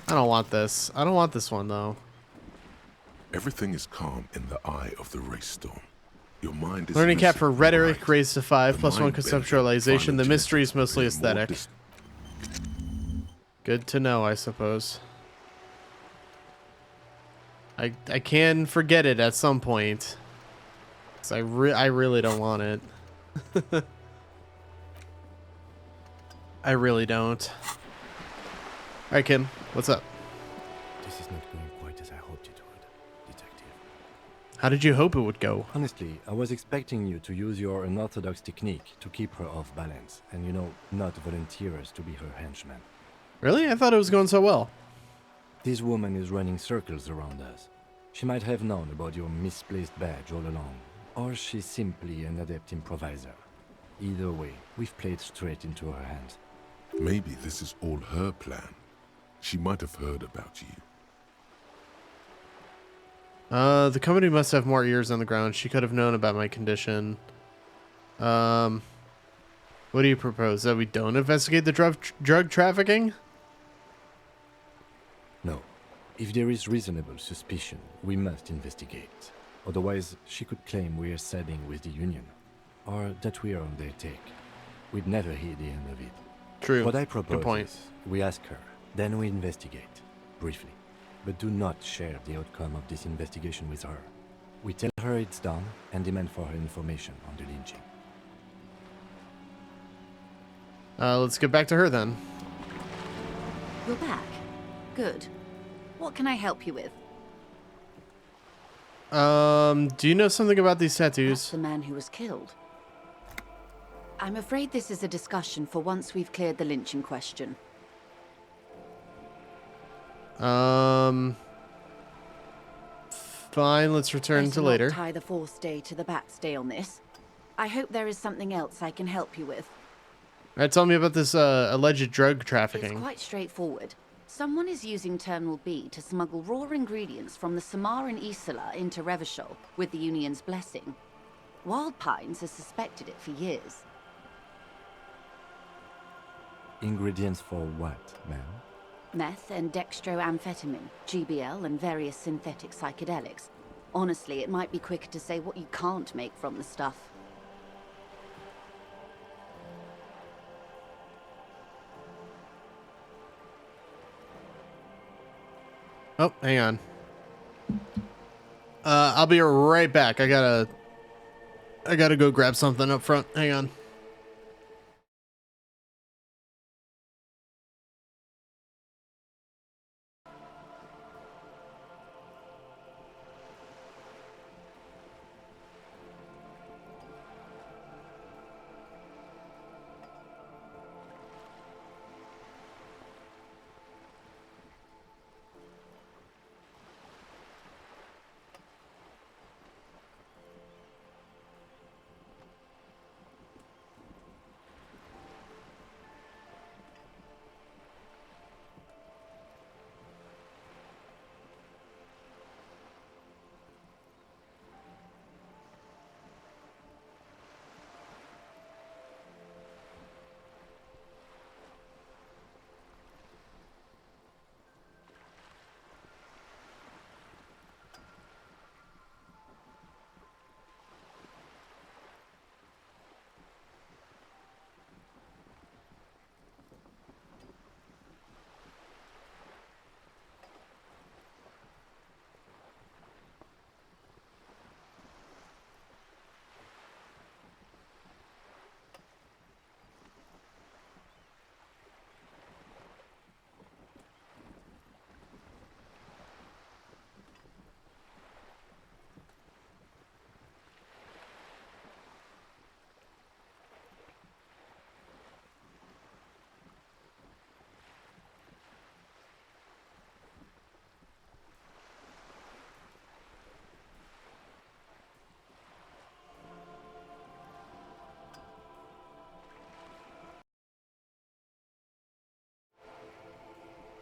I don't want this. I don't want this one, though. Everything is calm in the eye of the race storm. Your mind is Learning cap lucid for and rhetoric bright. raised to 5. The Plus 1 mind bender, conceptualization. The mystery is phylogenetics, mostly appear more aesthetic. Good to know, I suppose. I can forget it at some point. 'Cause I really don't want it. I really don't. Alright, Kim. What's up? This is not going quite as I hoped it would, Detective. How did you hope it would go? Honestly, I was expecting you to use your unorthodox technique to keep her off balance, and not volunteer us to be her henchman. Really? I thought it was going so well. This woman is running circles around us. She might have known about your misplaced badge all along, or she's simply an adept improviser. Either way, we've played straight into her hands. Maybe this is all her plan. She might have heard about you. The company must have more ears on the ground. She could have known about my condition. What do you propose? That we don't investigate the drug trafficking? No. If there is reasonable suspicion, we must investigate. Otherwise, she could claim we are siding with the Union, or that we are on their take. We'd never hear the end of it. True. What I propose Good point. is we ask her, then we investigate, briefly. But do not share the outcome of this investigation with her. We tell her it's done and demand for her information on the lynching. Let's get back to her then. You're back. Good. What can I help you with? Do you know something about these That's tattoos? the man who was killed. I'm afraid this is a discussion for once we've cleared the lynching question. Fine, let's return Better to not later. tie the force day to the bat stay on this. I hope there is something else I can help you with. Alright, tell me about this alleged drug It's trafficking. quite straightforward. Someone is using Terminal B to smuggle raw ingredients from the Samar and Isola into Revachol with the Union's blessing. Wild Pines has suspected it for years. Ingredients for what, ma'am? Meth and dextroamphetamine, GBL, and various synthetic psychedelics. Honestly, it might be quicker to say what you can't make from the stuff. Oh, hang on. I'll be right back. I gotta go grab something up front. Hang on.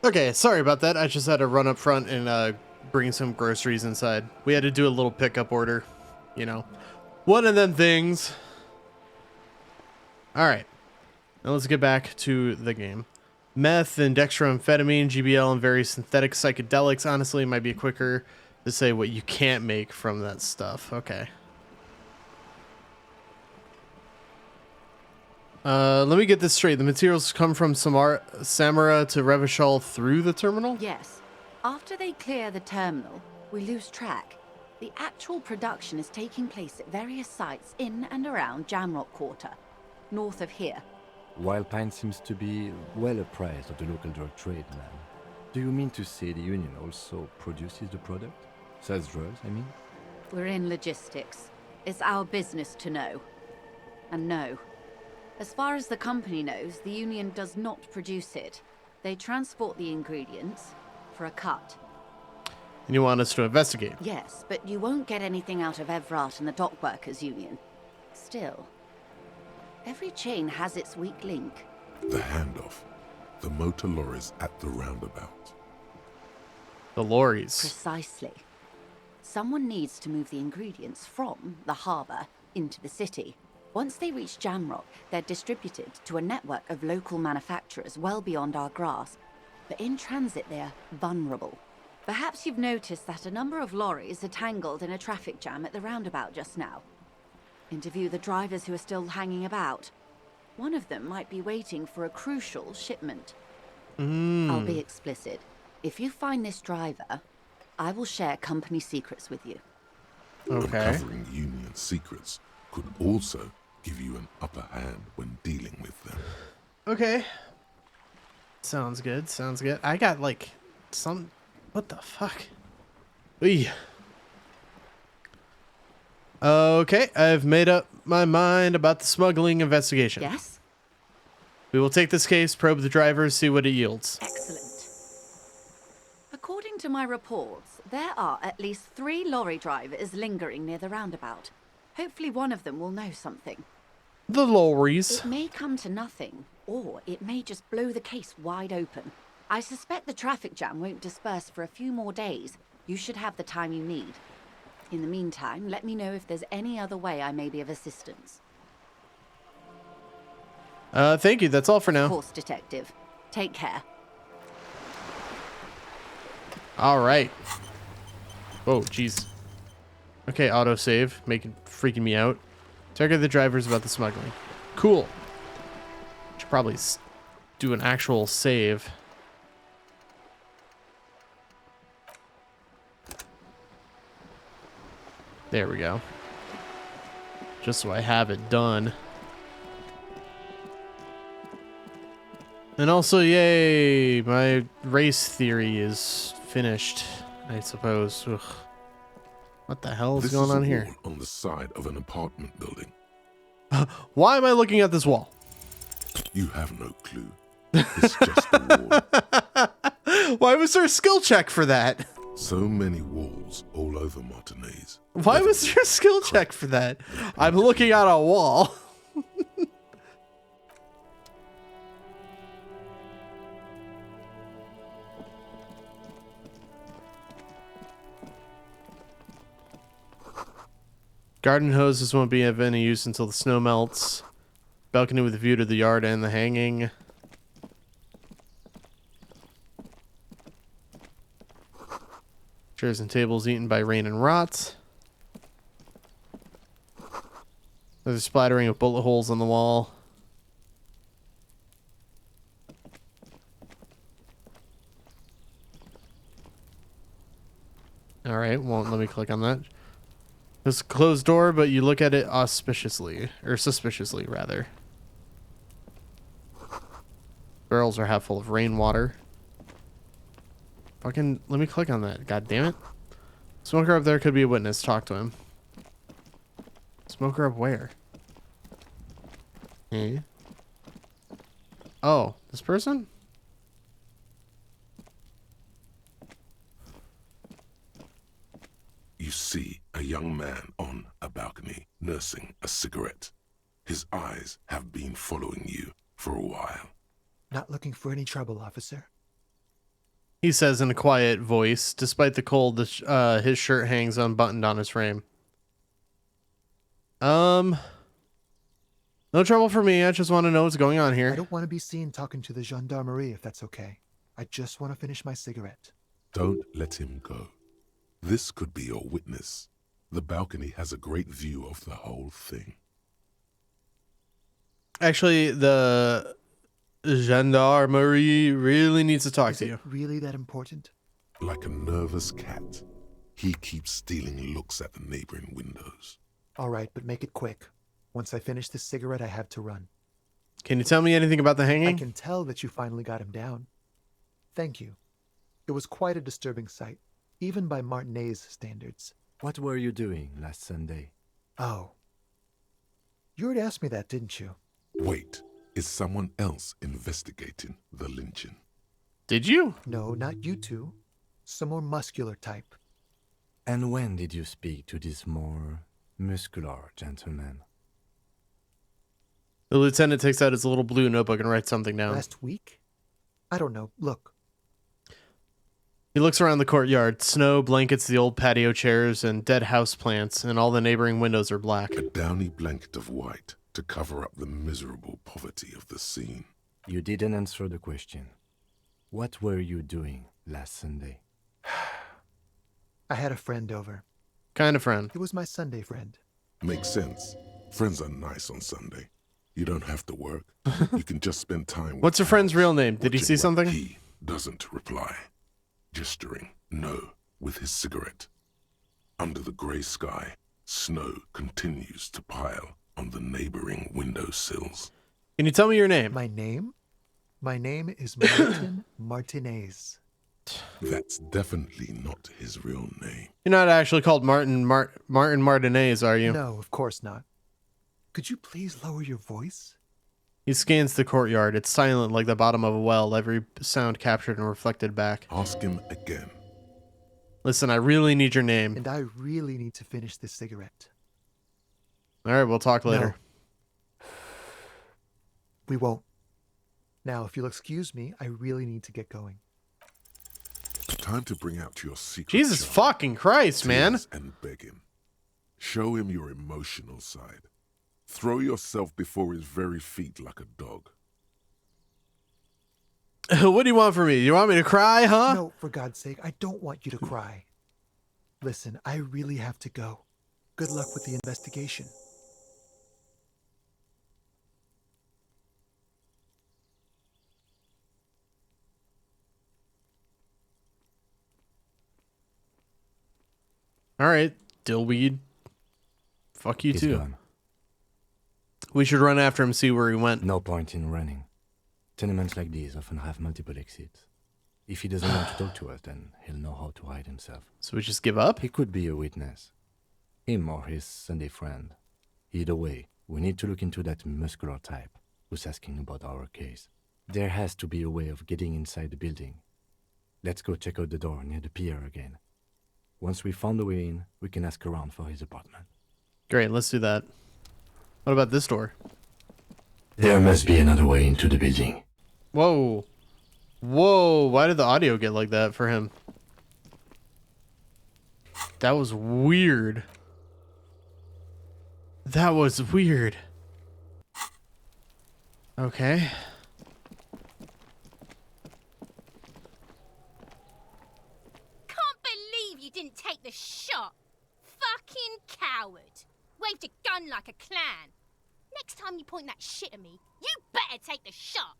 Okay, sorry about that. I just had to run up front and bring some groceries inside. We had to do a little pickup order, you know. One of them things. All right. Now let's get back to the game. Meth and dextroamphetamine, GBL, and various synthetic psychedelics. Honestly, it might be quicker to say what you can't make from that stuff. Okay. Let me get this straight. The materials come from Samara to Revachol through the terminal? Yes. After they clear the terminal, we lose track. The actual production is taking place at various sites in and around Jamrock Quarter, north of here. Wildpine seems to be well apprised of the local drug trade, ma'am. Do you mean to say the Union also produces the product? Sells drugs, I mean? We're in logistics. It's our business to know. And no. As far as the company knows, the Union does not produce it. They transport the ingredients for a cut. And you want us to investigate? Yes, but you won't get anything out of Evrat and the Dock Workers Union. Still, every chain has its weak link. The handoff. The motor lorries at the roundabout. The lorries. Precisely. Someone needs to move the ingredients from the harbor into the city. Once they reach Jamrock, they're distributed to a network of local manufacturers well beyond our grasp. But in transit, they're vulnerable. Perhaps you've noticed that a number of lorries are tangled in a traffic jam at the roundabout just now. Interview the drivers who are still hanging about. One of them might be waiting for a crucial shipment. I'll be explicit. If you find this driver, I will share company secrets with you. Okay. Uncovering Union secrets could also give you an upper hand when dealing with them. Okay. Sounds good. Sounds good. I got like some... What the fuck? Eey. Okay, I've made up my mind about the smuggling investigation. Yes? We will take this case, probe the drivers, see what it yields. Excellent. According to my reports, there are at least 3 lorry drivers lingering near the roundabout. Hopefully one of them will know something. The lorries. It may come to nothing, or it may just blow the case wide open. I suspect the traffic jam won't disperse for a few more days. You should have the time you need. In the meantime, let me know if there's any other way I may be of assistance. Thank you. That's all for now. Of course, Detective. Take care. All right. Whoa, jeez. Okay, autosave. Freaking me out. Target the drivers about the smuggling. Cool. Should probably do an actual save. There we go. Just so I have it done. And also, yay, my race theory is finished, I suppose. Ugh. What the hell is going on here? This is a wall on the side of an apartment building. Why am I looking at this wall? You have no clue. It's just a wall. Why was there a skill check for that? So many walls all over Martinez. Why was there a skill check for that? I'm looking at a wall. Garden hoses won't be of any use until the snow melts. Balcony with a view to the yard and the hanging. Chairs and tables eaten by rain and rot. There's a splattering of bullet holes on the wall. Alright, won't let me click on that. There's a closed door, but you look at it auspiciously. Or suspiciously, rather. Barrels are half full of rainwater. Fucking, let me click on that. God damn it. Smoker up there could be a witness. Talk to him. Smoker up where? Eh? Oh, this person? You see a young man on a balcony nursing a cigarette. His eyes have been following you for a while. Not looking for any trouble, officer. he says in a quiet voice. Despite the cold, his shirt hangs unbuttoned on his frame. No trouble for me. I just want to know what's going on here. I don't want to be seen talking to the gendarmerie, if that's okay. I just want to finish my cigarette. Don't let him go. This could be your witness. The balcony has a great view of the whole thing. Actually, the gendarmerie really needs to talk to you. Is it really that important? Like a nervous cat, he keeps stealing looks at the neighboring windows. All right, but make it quick. Once I finish this cigarette, I have to run. Can you tell me anything about the I hanging? can tell that you finally got him down. Thank you. It was quite a disturbing sight, even by Martinet's standards. What were you doing last Sunday? Oh. You already asked me that, didn't you? Wait, is someone else investigating the lynching? Did you? No, not you two. Some more muscular type. And when did you speak to this more muscular gentleman? The lieutenant takes out his little blue notebook and writes something down. Last week? I don't know. Look. He looks around the courtyard. Snow blankets the old patio chairs and dead house plants, and all the neighboring windows are black. A downy blanket of white to cover up the miserable poverty of the scene. You didn't answer the question. What were you doing last Sunday? I had a friend over. Kind of friend. It was my Sunday friend. Makes sense. Friends are nice on Sunday. You don't have to work. You can just spend time with What's your friend's real name? Did he watching see what something? He doesn't reply. Gesturing no with his cigarette. Under the grey sky, snow continues to pile on the neighboring windowsills. Can you tell me your name? My name? My name is Martin Martinez. That's definitely not his real name. You're not actually called Martin Martinez, are you? No, of course not. Could you please lower your voice? He scans the courtyard. It's silent like the bottom of a well, every sound captured and reflected back. Ask him again. Listen, I really need your name. And I really need to finish this cigarette. All right, we'll talk later. No. We won't. Now, if you'll excuse me, I really need to get going. Time to bring out your secret. Jesus charm. fucking Christ, man. Tears and beg him. Show him your emotional side. Throw yourself before his very feet like a dog. What do you want from me? You want me to cry, huh? No, for God's sake, I don't want you to cry. Listen, I really have to go. Good luck with the investigation. All right, Dillweed. Fuck you He's too. gone. We should run after him, see where he went. No point in running. Tenements like these often have multiple exits. If he doesn't want to talk to us, then he'll know how to hide himself. So we just give up? He could be a witness. Him or his Sunday friend. Either way, we need to look into that muscular type who's asking about our case. There has to be a way of getting inside the building. Let's go check out the door near the pier again. Once we found the way in, we can ask around for his apartment. Great, let's do that. What about this door? There must be another way into the building. Whoa. Whoa, why did the audio get like that for him? That was weird. That was weird. Okay. Can't believe you didn't take the shot. Fucking coward. Waved a gun like a clown. Next time you point that shit at me, you better take the shot.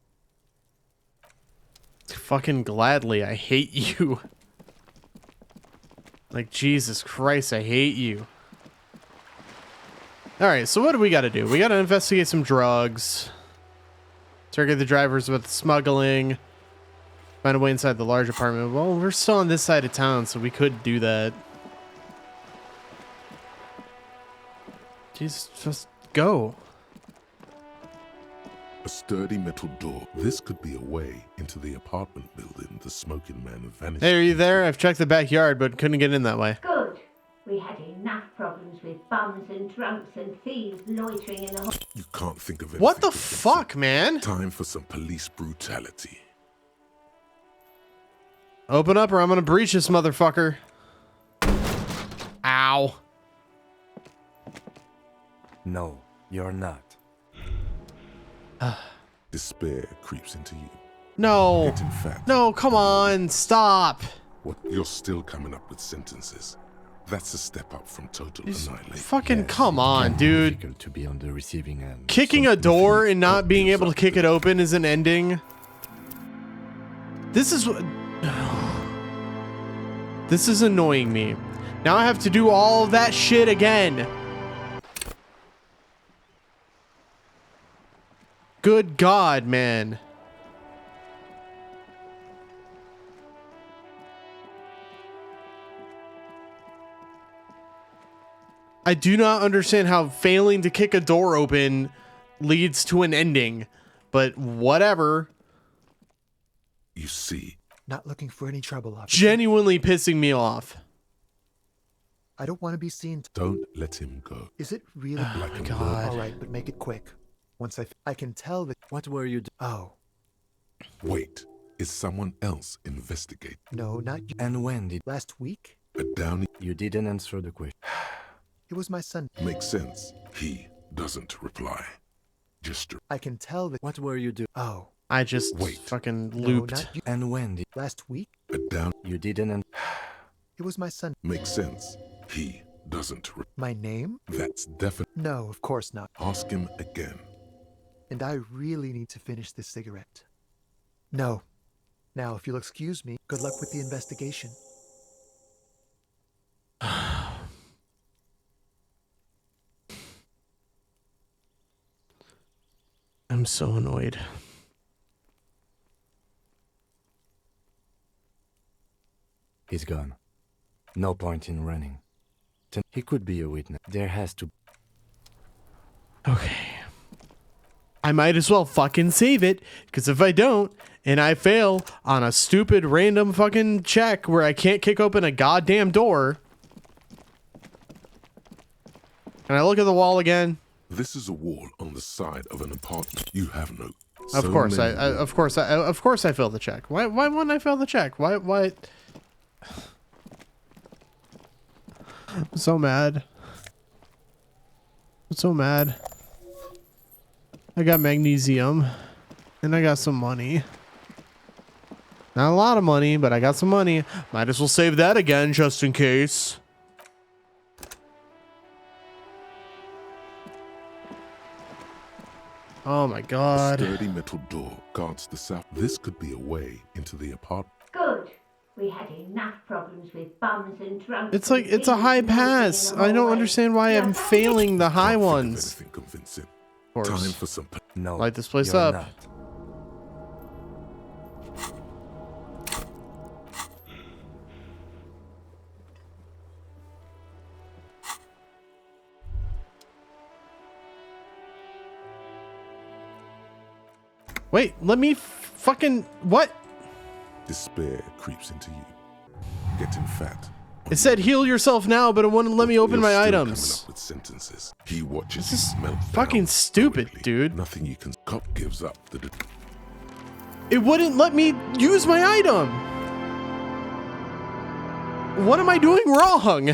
Fucking gladly, I hate you. Like, Jesus Christ, I hate you. Alright, so what do we gotta do? We gotta investigate some drugs. Target the drivers with smuggling. Find a way inside the large apartment. Well, we're still on this side of town, so we could do that. Jesus, just go. A sturdy metal door. This could be a way into the apartment building the smoking man vanished. Hey, are you there? I've checked the backyard, but couldn't get in that way. Good. We had enough problems with bums and drunks and thieves loitering in the... You can't think of it. What the fuck, man? Time for some police brutality. Open up or I'm gonna breach this motherfucker. Ow. No, you're not. Despair creeps into you. No. Yet in fact, No, come on. Stop. what you're still coming up with sentences. That's a step up from total annihilation. Fucking Yes, come it on, can be dude. difficult to be on the receiving end. Kicking a door and not being able to kick it open is an ending. This is what. This is annoying me. Now I have to do all of that shit again. Good God, man. I do not understand how failing to kick a door open leads to an ending, but whatever. You see, Not looking for any trouble, officer. Genuinely pissing me off. I don't want to be seen. don't let him go. Is it really? Like a God. All right, but make it quick. Once I can tell that. What were you doing? Oh, Wait, is someone else investigating? no, not you. And when did Last week, A downy you didn't answer the question? it was my son. makes sense. He doesn't reply. Just I can tell that. What were you doing? Oh, I just Wait. fucking no, looped. not you. And when did Last week, a down you didn't? it was my son. makes sense. He doesn't. My name? That's definite. No, of course not. Ask him again. And I really need to finish this cigarette. No. Now, if you'll excuse me, good luck with the investigation. I'm so annoyed. He's gone. No point in running. He could be a witness. There has to. Okay. I might as well fucking save it, because if I don't, and I fail on a stupid random fucking check where I can't kick open a goddamn door. Can I look at the wall again? This is a wall on the side of an apartment. You have no. Of so course, many of course I failed the check. Why wouldn't I fail the check? Why? I'm so mad. I'm so mad. I got magnesium, and I got some money. Not a lot of money, but I got some money. Might as well save that again, just in case. Oh my God. A sturdy metal door guards the south. This could be a way into the apartment. Good. We had enough problems with bums and drunks. It's like, it's a high pass. I don't understand why I'm failing the high Can't think of ones. anything convincing. Of course. Time for some. No. Light this place you're up. not. Wait, let me fucking... What? Despair creeps into you. Getting fat. It said heal yourself now, but it wouldn't let me open You're my still items. coming up with sentences. He watches This is you melt fucking down stupid, quickly. dude. Nothing you can. Cop gives up the. It wouldn't let me use my item. What am I doing wrong?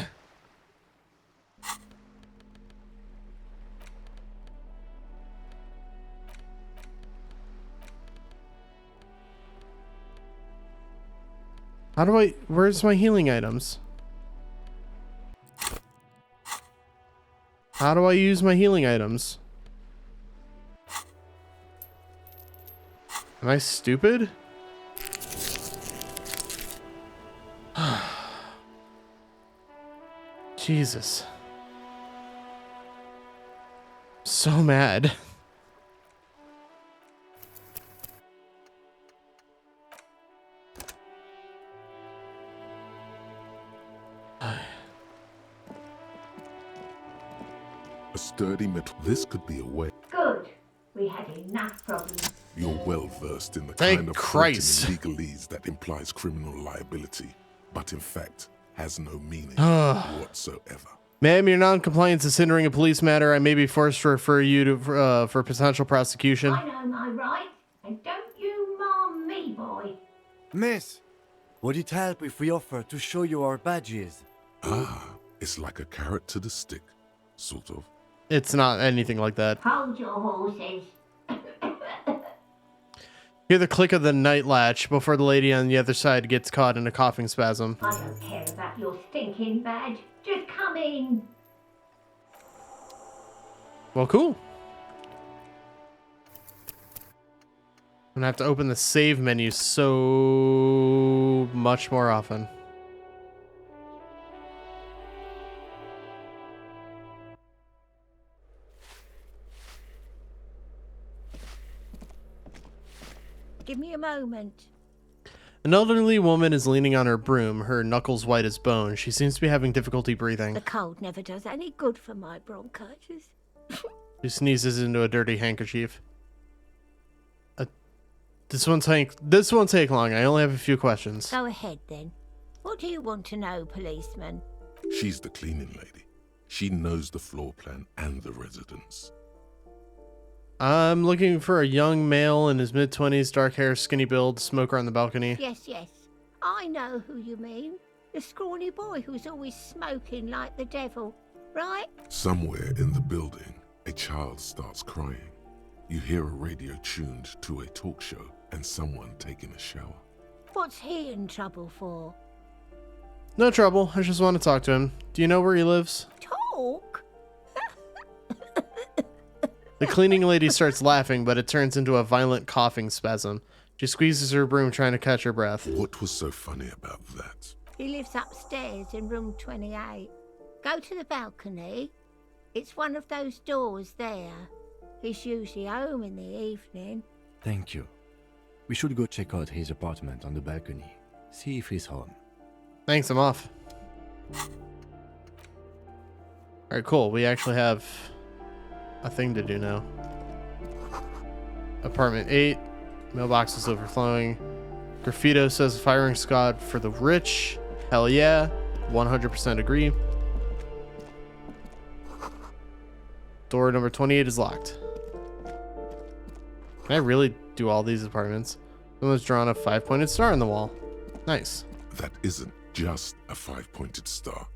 How do I... Where's my healing items? How do I use my healing items? Am I stupid? Jesus. So mad. A sturdy metal. This could be a way. Good. We had enough problems. You're well versed in the Thank kind of Christ. floating legalese that implies criminal liability, but in fact has no meaning whatsoever. Ma'am, your non-compliance is hindering a police matter. I may be forced to refer you to for potential prosecution. I know my rights, and don't you mom me, boy. Miss, Would it help if we offer to show you our badges? Ah, it's like a carrot to the stick, sort of. It's not anything like that. Hold your horses. Hear the click of the night latch before the lady on the other side gets caught in a coughing spasm. I don't care about your stinking badge. Just come in. Well, cool. I'm gonna have to open the save menu so much more often. Give me a moment. An elderly woman is leaning on her broom, her knuckles white as bone. She seems to be having difficulty breathing. The cold never does any good for my bronchitis. She sneezes into a dirty handkerchief. This won't take long. I only have a few questions. Go ahead then. What do you want to know, policeman? She's the cleaning lady. She knows the floor plan and the residence. I'm looking for a young male in his mid-20s, dark hair, skinny build, smoker on the balcony. Yes. I know who you mean. The scrawny boy who's always smoking like the devil, right? Somewhere in the building, a child starts crying. You hear a radio tuned to a talk show and someone taking a shower. What's he in trouble for? No trouble. I just want to talk to him. Do you know where he lives? Talk? The cleaning lady starts laughing, but it turns into a violent coughing spasm. She squeezes her broom, trying to catch her breath. What was so funny about that? He lives upstairs in room 28. Go to the balcony. It's one of those doors there. He's usually home in the evening. Thank you. We should go check out his apartment on the balcony. See if he's home. Thanks, I'm off. Alright, cool. We actually have a thing to do now. Apartment 8. Mailbox is overflowing. Graffito says firing squad for the rich. Hell yeah. 100% agree. Door number 28 is locked. Can I really do all these apartments? Someone's drawn a 5-pointed star on the wall. Nice. That isn't just a 5-pointed star.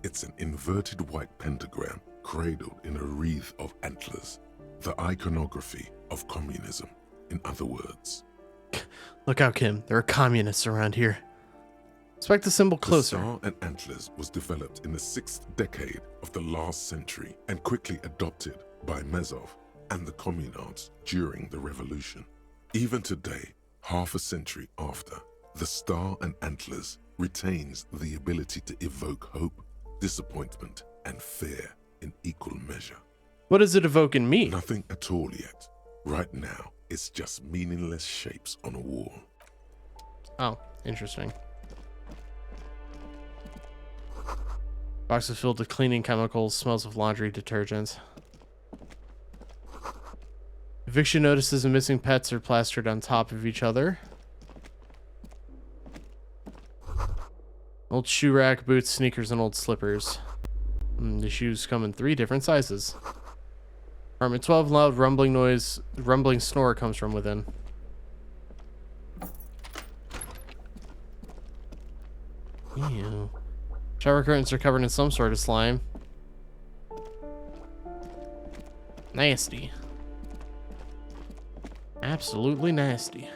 It's an inverted white pentagram cradled in a wreath of antlers. The iconography of communism, in other words. Look out, Kim. There are communists around here. Inspect the symbol closer. The star and antlers was developed in the 6th decade of the last century and quickly adopted by Mezov and the communards during the revolution. Even today, half a century after, the star and antlers retains the ability to evoke hope, disappointment, and fear in equal measure. What does it evoke in me? Nothing at all yet. Right now, it's just meaningless shapes on a wall. Oh, interesting. Box is filled with cleaning chemicals, smells of laundry detergent. Eviction notices and missing pets are plastered on top of each other. Old shoe rack, boots, sneakers, and old slippers. The shoes come in 3 different sizes. Apartment 12, loud rumbling snore comes from within. Ew. Shower curtains are covered in some sort of slime. Nasty. Absolutely nasty.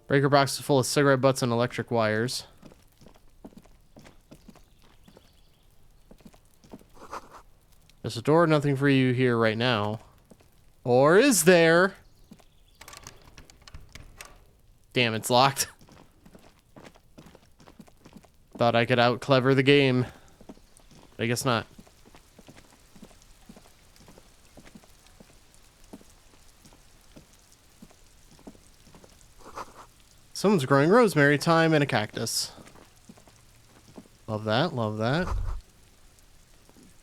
Breaker box is full of cigarette butts and electric wires. There's a door, nothing for you here right now. Or is there? Damn, it's locked. Thought I could out clever the game. But I guess not. Someone's growing rosemary, thyme, and a cactus. Love that, love that.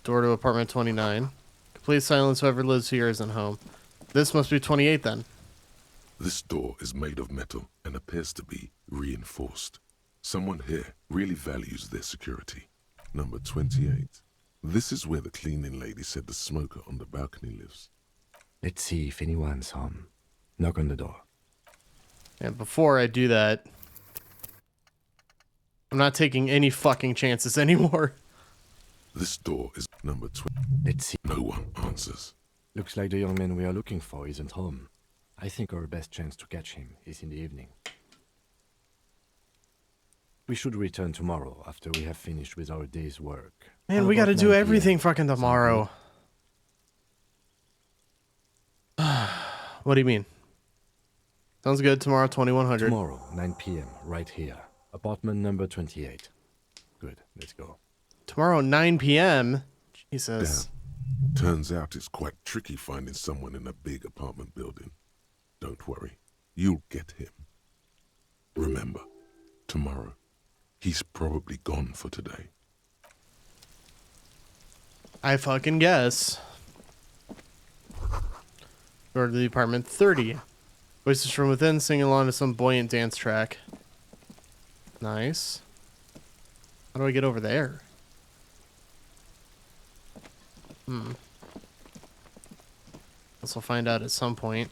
Door to apartment 29. Complete silence, whoever lives here isn't home. This must be 28 then. This door is made of metal and appears to be reinforced. Someone here really values their security. Number 28. This is where the cleaning lady said the smoker on the balcony lives. Let's see if anyone's home. Knock on the door. And before I do that, I'm not taking any fucking chances anymore. This door is number 20. Let's see. No one answers. Looks like the young man we are looking for isn't home. I think our best chance to catch him is in the evening. We should return tomorrow after we have finished with our day's work. Man, How we gotta about do 9 everything PM? fucking tomorrow. What do you mean? Sounds good. Tomorrow, 2100. Tomorrow, 9 p.m., right here. Apartment number 28. Good, let's go. Tomorrow, 9 p.m.? Jesus. Damn. Turns out it's quite tricky finding someone in a big apartment building. Don't worry. You'll get him. Remember, tomorrow, he's probably gone for today. I fucking guess. Go to the apartment 30. Voices from within singing along to some buoyant dance track. Nice. How do I get over there? Guess we'll find out at some point.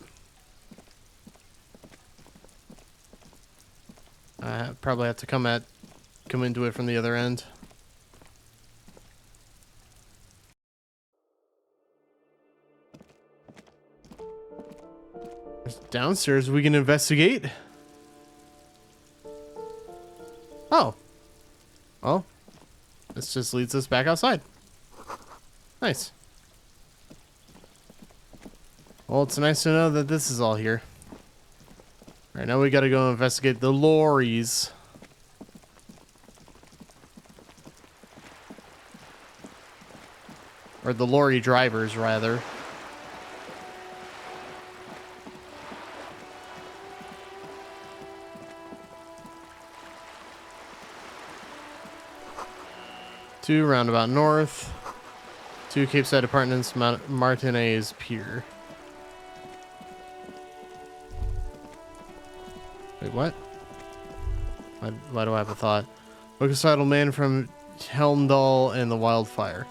I probably have to come into it from the other end. Downstairs we can investigate. Oh. Well, this just leads us back outside. Nice. Well, it's nice to know that this is all here. Alright, now we gotta go investigate the lorries. Or the lorry drivers, rather. Two Roundabout North. 2 Cape Side Apartments, Martinez Pier. Wait, what? Why do I have a thought? Homicidal man from Helmdall and the Wildfire.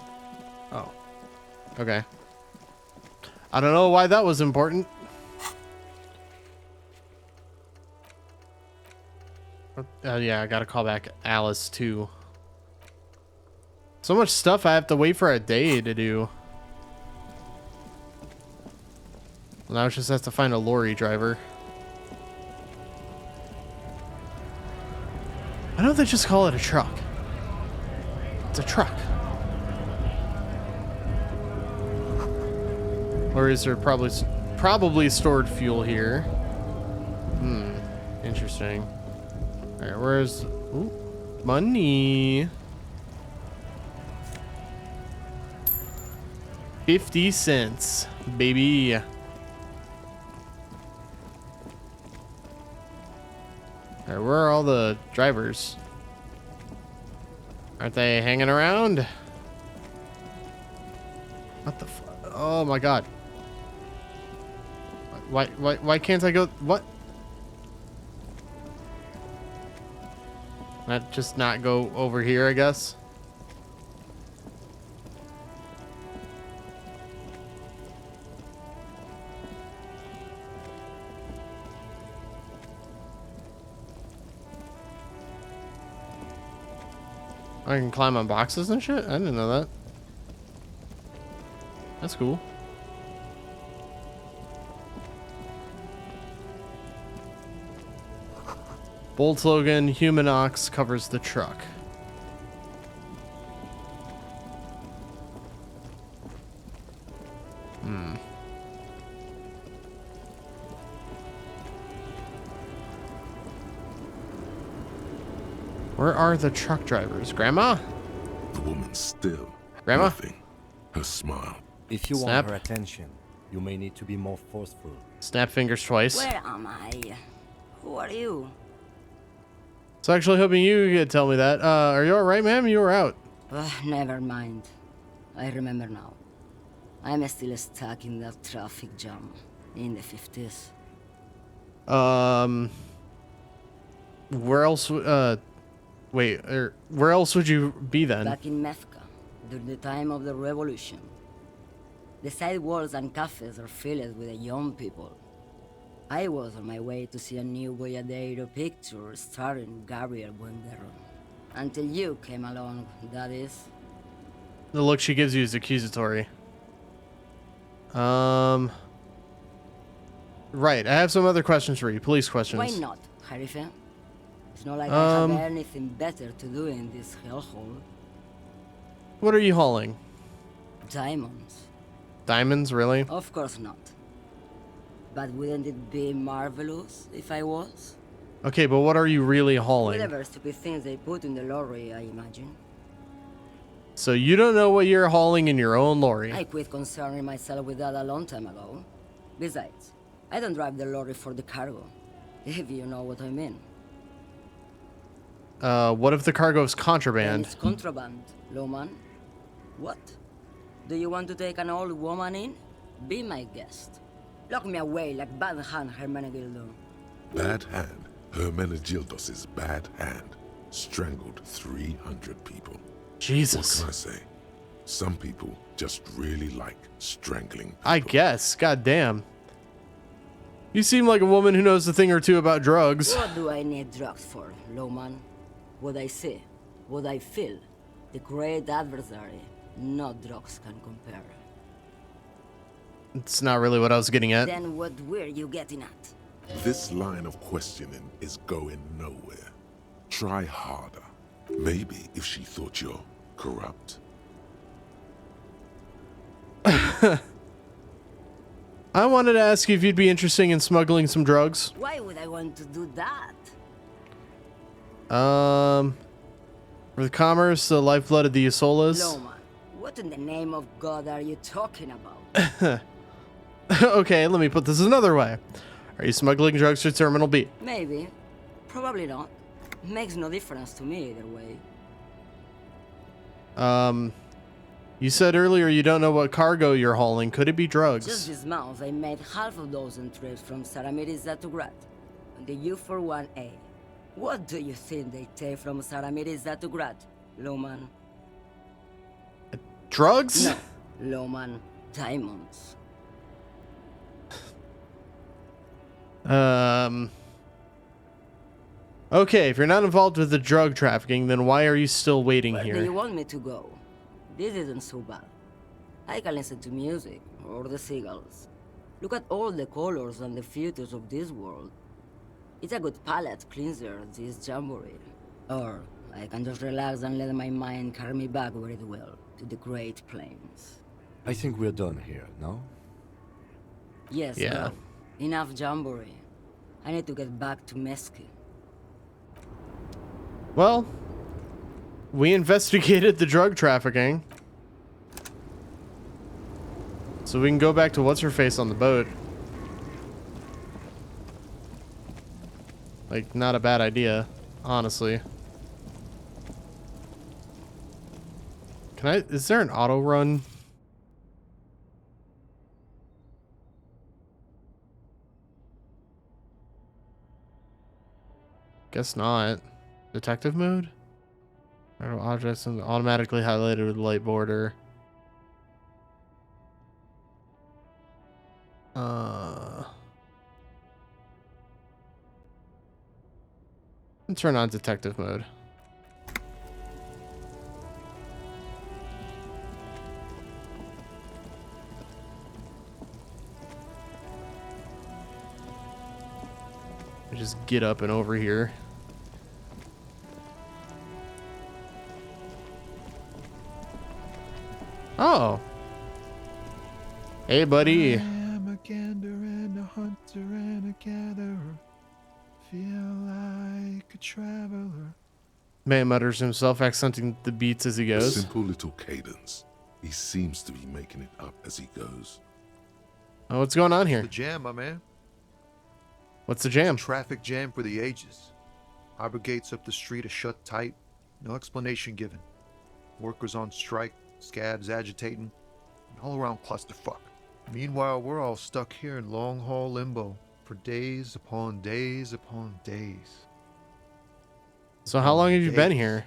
Oh. Okay. I don't know why that was important. Yeah, I gotta call back Alice too. So much stuff I have to wait for a day to do. Now I just have to find a lorry driver. Why don't they just call it a truck? It's a truck. Or is there probably stored fuel here? Interesting. Alright, where's... Ooh, money. 50 cents, baby. Alright, where are all the drivers? Aren't they hanging around? What the fuck? Oh my god. Why can't I go? What? Just not go over here, I guess. I can climb on boxes and shit? I didn't know that. That's cool. Bold slogan, Human Ox covers the truck. Where are the truck drivers? Grandma? The woman still. Grandma? Nothing. Her smile. If you Snap. want her attention, you may need to be more forceful. Snap fingers twice. Where am I? Who are you? So actually hoping you could tell me that. Are you alright, ma'am? You were out. Never mind. I remember now. I'm still stuck in that traffic jam in the 50s. Where else? Wait. Where else would you be then? Back in Methka, during the time of the revolution. The sidewalks and cafes are filled with the young people. I was on my way to see a new Boyadero picture starring Gabriel Buendero. Until you came along, that is. The look she gives you is accusatory. Right, I have some other questions for you. Police questions. Why not, Harife? It's not like I have anything better to do in this hellhole. What are you hauling? Diamonds. Diamonds, really? Of course not. But wouldn't it be marvelous if I was? Okay, but what are you really hauling? Whatever stupid things they put in the lorry, I imagine. So you don't know what you're hauling in your own lorry? I quit concerning myself with that a long time ago. Besides, I don't drive the lorry for the cargo, if you know what I mean. What if the cargo is contraband? Then it's contraband, Lowman. What? Do you want to take an old woman in? Be my guest. Lock me away like Bad Hand Hermenegildo. Bad Hand, Hermenegildos' bad hand, strangled 300 people. Jesus. What can I say? Some people just really like strangling people. I guess. God damn. You seem like a woman who knows a thing or two about drugs. What do I need drugs for, Lowman? What I see, what I feel, the great adversary, no drugs can compare. It's not really what I was getting at. Then what were you getting at? This line of questioning is going nowhere. Try harder. Maybe if she thought you're corrupt. I wanted to ask you if you'd be interested in smuggling some drugs. Why would I want to do that? For the commerce, the lifeblood of the Isolas. Loma, what in the name of God are you talking about? Okay, let me put this another way. Are you smuggling drugs to Terminal B? Maybe. Probably not. Makes no difference to me either way. You said earlier you don't know what cargo you're hauling. Could it be drugs? Just this month, I made half a dozen trips from Saramiris to Grad on the U41A. What do you think they take from Saramiris to Grad, Loman? Drugs? No, Loman. Diamonds. Okay, if you're not involved with the drug trafficking, then why are you still waiting Where here? do you want me to go? This isn't so bad. I can listen to music, or the seagulls. Look at all the colors and the futures of this world. It's a good palate cleanser, this jamboree. Or I can just relax and let my mind carry me back where it will, to the Great Plains. I think we're done here, no? Yes, Yeah. no. Enough jamboree. I need to get back to Mesky. Well, we investigated the drug trafficking. So we can go back to what's-her-face on the boat. Like, not a bad idea, honestly. Is there an auto run? Guess not. Detective mode? Objects automatically highlighted with a light border. And turn on detective mode. Just get up and over here. Oh. Hey, buddy. I am a gander and a hunter and a gatherer. Feel like a traveler. Man mutters to himself, accenting the beats as he A goes. simple little cadence. He seems to be making it up as he goes. Oh, what's going on here? The jam, my man. What's the jam? Traffic jam for the ages. Harbor gates up the street are shut tight. No explanation given. Workers on strike, scabs agitating, an all-around clusterfuck. Meanwhile, we're all stuck here in long-haul limbo for days upon days upon days. So how long have you been here?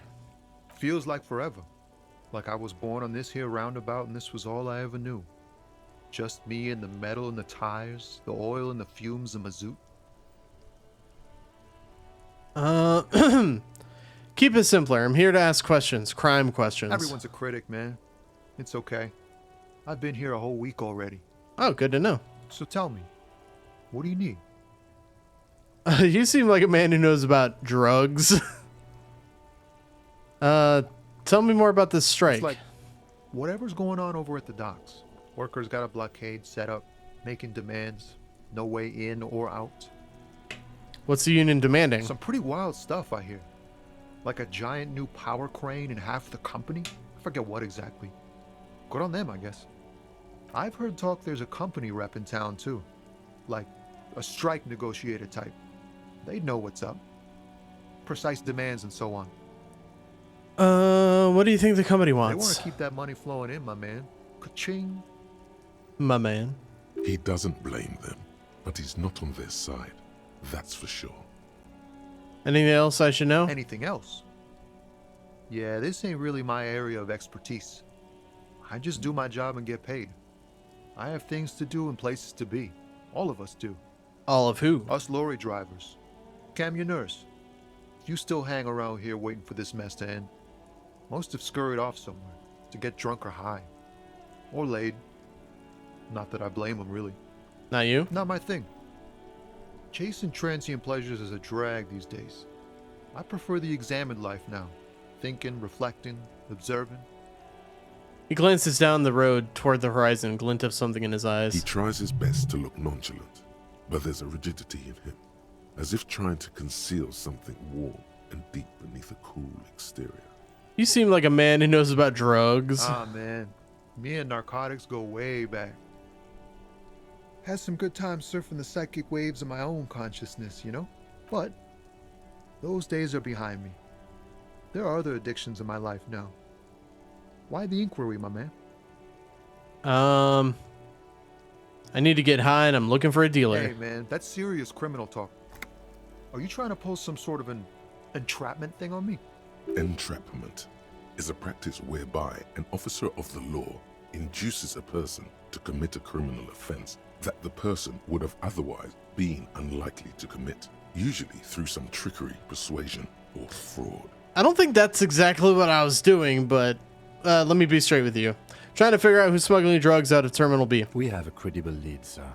Feels like forever. Like I was born on this here roundabout and this was all I ever knew. Just me and the metal and the tires, the oil and the fumes and mazout. Keep it simpler. I'm here to ask questions, crime questions. Everyone's a critic, man. It's okay. I've been here a whole week already. Oh, good to know. So tell me, what do you need? You seem like a man who knows about drugs. Tell me more about this strike. It's like whatever's going on over at the docks. Workers got a blockade set up, making demands. No way in or out. What's the union demanding? Some pretty wild stuff, I hear. Like a giant new power crane in half the company? I forget what exactly. Good on them, I guess. I've heard talk there's a company rep in town, too. Like a strike negotiator type. They'd know what's up. Precise demands and so on. What do you think the company They want wants? to keep that money flowing in, my man. Ka-ching. My man. He doesn't blame them, but he's not on their side. That's for sure. Anything else I should know? Anything else? Yeah, this ain't really my area of expertise. I just do my job and get paid. I have things to do and places to be. All of us do. All of who? Us lorry drivers. Camionneurs. You still hang around here waiting for this mess to end. Most have scurried off somewhere to get drunk or high. Or laid. Not that I blame them, really. Not you? Not my thing. Chasing transient pleasures is a drag these days. I prefer the examined life now. Thinking, reflecting, observing. He glances down the road toward the horizon, glint of something in his He eyes. tries his best to look nonchalant, but there's a rigidity in him, as if trying to conceal something warm and deep beneath a cool exterior. You seem like a man who knows about drugs. Ah, man. Me and narcotics go way back. Had some good times surfing the psychic waves of my own consciousness, you know? But those days are behind me. There are other addictions in my life now. Why the inquiry, my man? I need to get high and I'm looking for a dealer. Hey, man, that's serious criminal talk. Are you trying to pull some sort of an entrapment thing on me? Entrapment is a practice whereby an officer of the law induces a person to commit a criminal offense that the person would have otherwise been unlikely to commit, usually through some trickery, persuasion, or fraud. I don't think that's exactly what I was doing, but let me be straight with you. Trying to figure out who's smuggling drugs out of Terminal B. We have a credible lead, sir.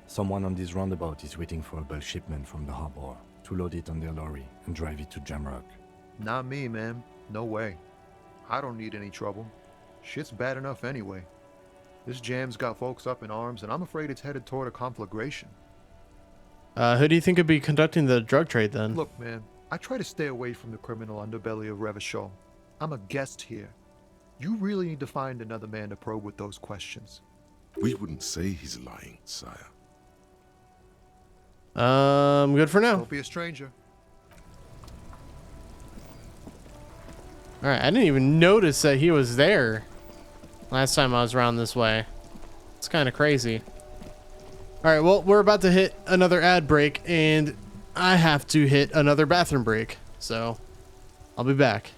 Someone on this roundabout is waiting for a bulk shipment from the harbor to load it on their lorry and drive it to Jamrock. Not me, man. No way. I don't need any trouble. Shit's bad enough anyway. This jam's got folks up in arms, and I'm afraid it's headed toward a conflagration. Who do you think could be conducting the drug trade then? Look, man, I try to stay away from the criminal underbelly of Revachol. I'm a guest here. You really need to find another man to probe with those questions. We wouldn't say he's lying, sire. Good for now. Don't be a stranger. Alright, I didn't even notice that he was there last time I was around this way. It's kind of crazy. Alright, well, we're about to hit another ad break, and I have to hit another bathroom break. So, I'll be back.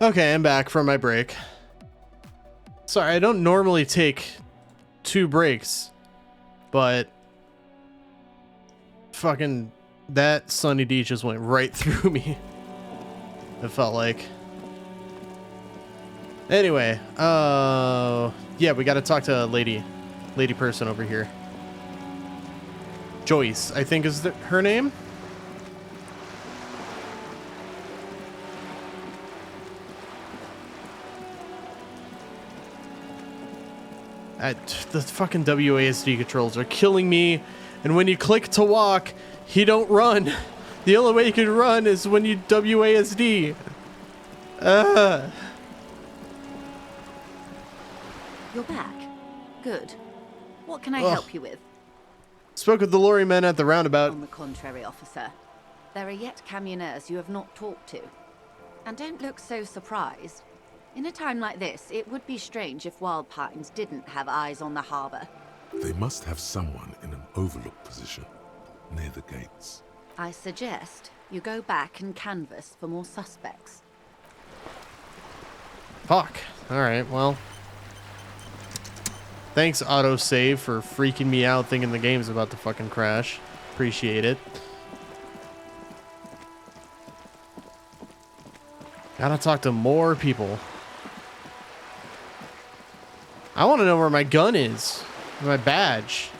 Okay, I'm back from my break. Sorry, I don't normally take 2 breaks, but fucking that Sunny D just went right through me. It felt like. Anyway, yeah, we got to talk to a lady person over here. Joyce, I think is her name. The fucking WASD controls are killing me, and when you click to walk, he don't run. The only way you can run is when you WASD. You're back. Good. What can I help you with? Spoke with the lorry men at the roundabout. On the contrary, officer. There are yet camionneurs you have not talked to. And don't look so surprised. In a time like this, it would be strange if Wild Pines didn't have eyes on the harbor. They must have someone in an overlook position, near the gates. I suggest you go back and canvass for more suspects. Fuck. Alright, well. Thanks, autosave, for freaking me out thinking the game's about to fucking crash. Appreciate it. Gotta talk to more people. I want to know where my gun is. My badge.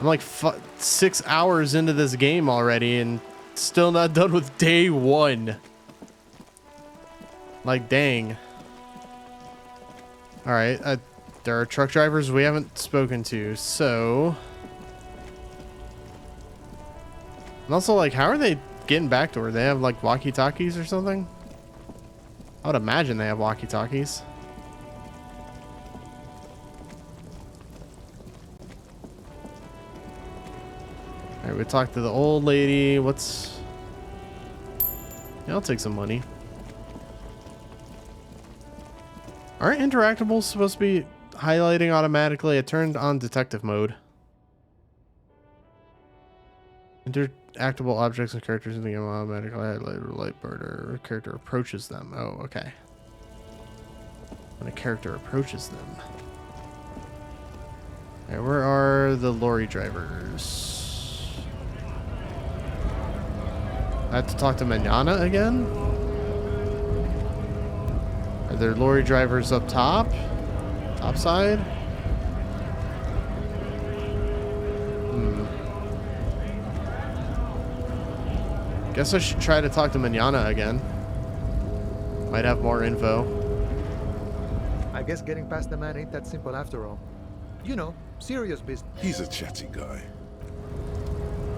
I'm like 6 hours into this game already and still not done with day 1. Like, dang. Alright, there are truck drivers we haven't spoken to, so... And also, like, how are they getting back to her? They have, like, walkie-talkies or something? I would imagine they have walkie-talkies. Alright, we talked to the old lady. What's... Yeah, I'll take some money. Aren't interactables supposed to be highlighting automatically? I turned on detective mode. Interactable objects and characters in the game automatically highlight light burner. A character approaches them. Oh, okay. When a character approaches them. Alright, where are the lorry drivers? I have to talk to Manana again? Are there lorry drivers up top? Top side? Guess I should try to talk to Manana again. Might have more info. I guess getting past the man ain't that simple after all. You know, serious business. He's a chatty guy.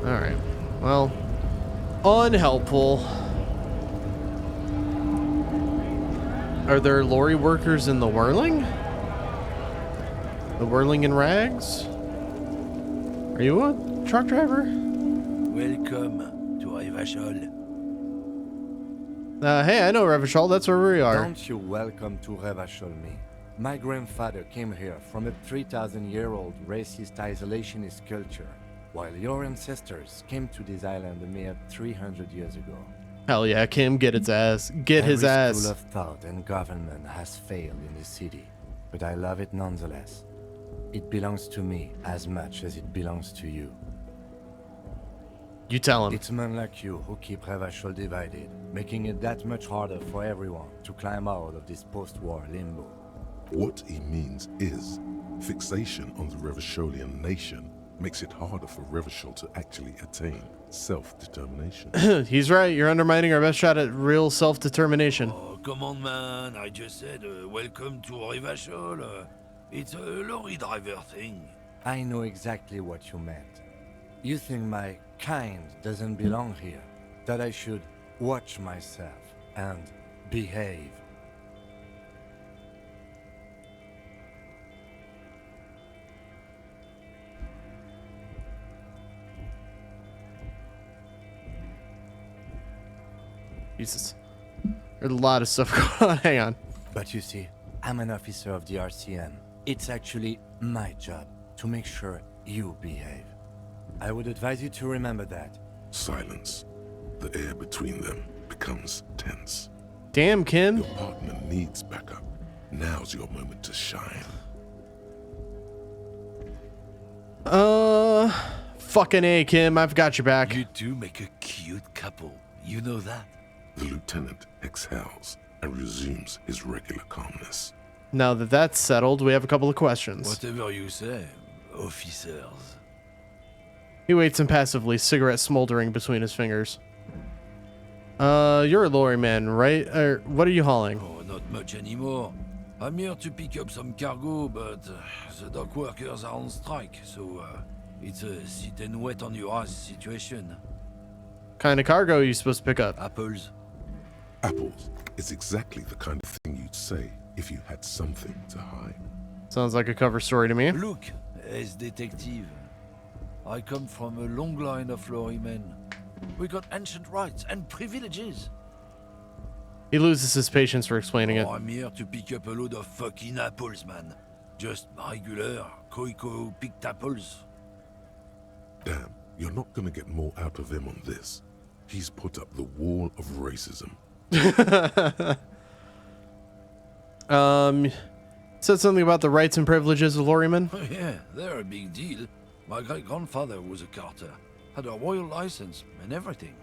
Alright. Well, unhelpful. Are there lorry workers in the Whirling? The Whirling in rags? Are you a truck driver? Welcome to Revachol. Hey, I know Revachol. That's where we are. Don't you welcome to Revachol me. My grandfather came here from a 3,000-year-old racist isolationist culture, while your ancestors came to this island a mere 300 years ago. Hell yeah, Kim, get his ass. Get his ass. Every school of thought and government has failed in this city, but I love it nonetheless. It belongs to me as much as it belongs to you. You tell him. It's men like you who keep Revachol divided, making it that much harder for everyone to climb out of this post-war limbo. What he means is, fixation on the Revacholian nation makes it harder for Revachol to actually attain self-determination. He's right. You're undermining our best shot at real self-determination. Oh, come on, man. I just said, welcome to Revachol. It's a lorry driver thing. I know exactly what you meant. You think my kind doesn't belong here, that I should watch myself and behave. Jesus. There's a lot of stuff going on. Hang on. But you see, I'm an officer of the RCM. It's actually my job to make sure you behave. I would advise you to remember that. Silence. The air between them becomes tense. Damn, Kim. Your partner needs backup. Now's your moment to shine. Fucking A, Kim. I've got your back. You two make a cute couple. You know that? The lieutenant exhales and resumes his regular calmness. Now that that's settled, we have a couple of questions. Whatever you say, officers. He waits impassively, cigarette smoldering between his fingers. You're a lorry man, right? What are you hauling? Oh, not much anymore. I'm here to pick up some cargo, but the dock workers are on strike, so it's a sit and wait on your ass situation. Kind of cargo are you supposed to pick up? Apples. Apples is exactly the kind of thing you'd say if you had something to hide. Sounds like a cover story to me. Look, as detective, I come from a long line of lorrymen. We got ancient rights and privileges. He loses his patience for explaining it. I'm here to pick up a load of fucking apples, man. Just regular Koiko picked apples. Damn, you're not gonna get more out of him on this. He's put up the wall of racism. Said something about the rights and privileges of lorrymen? Oh, yeah, they're a big deal. My great-grandfather was a carter, had a royal license and everything.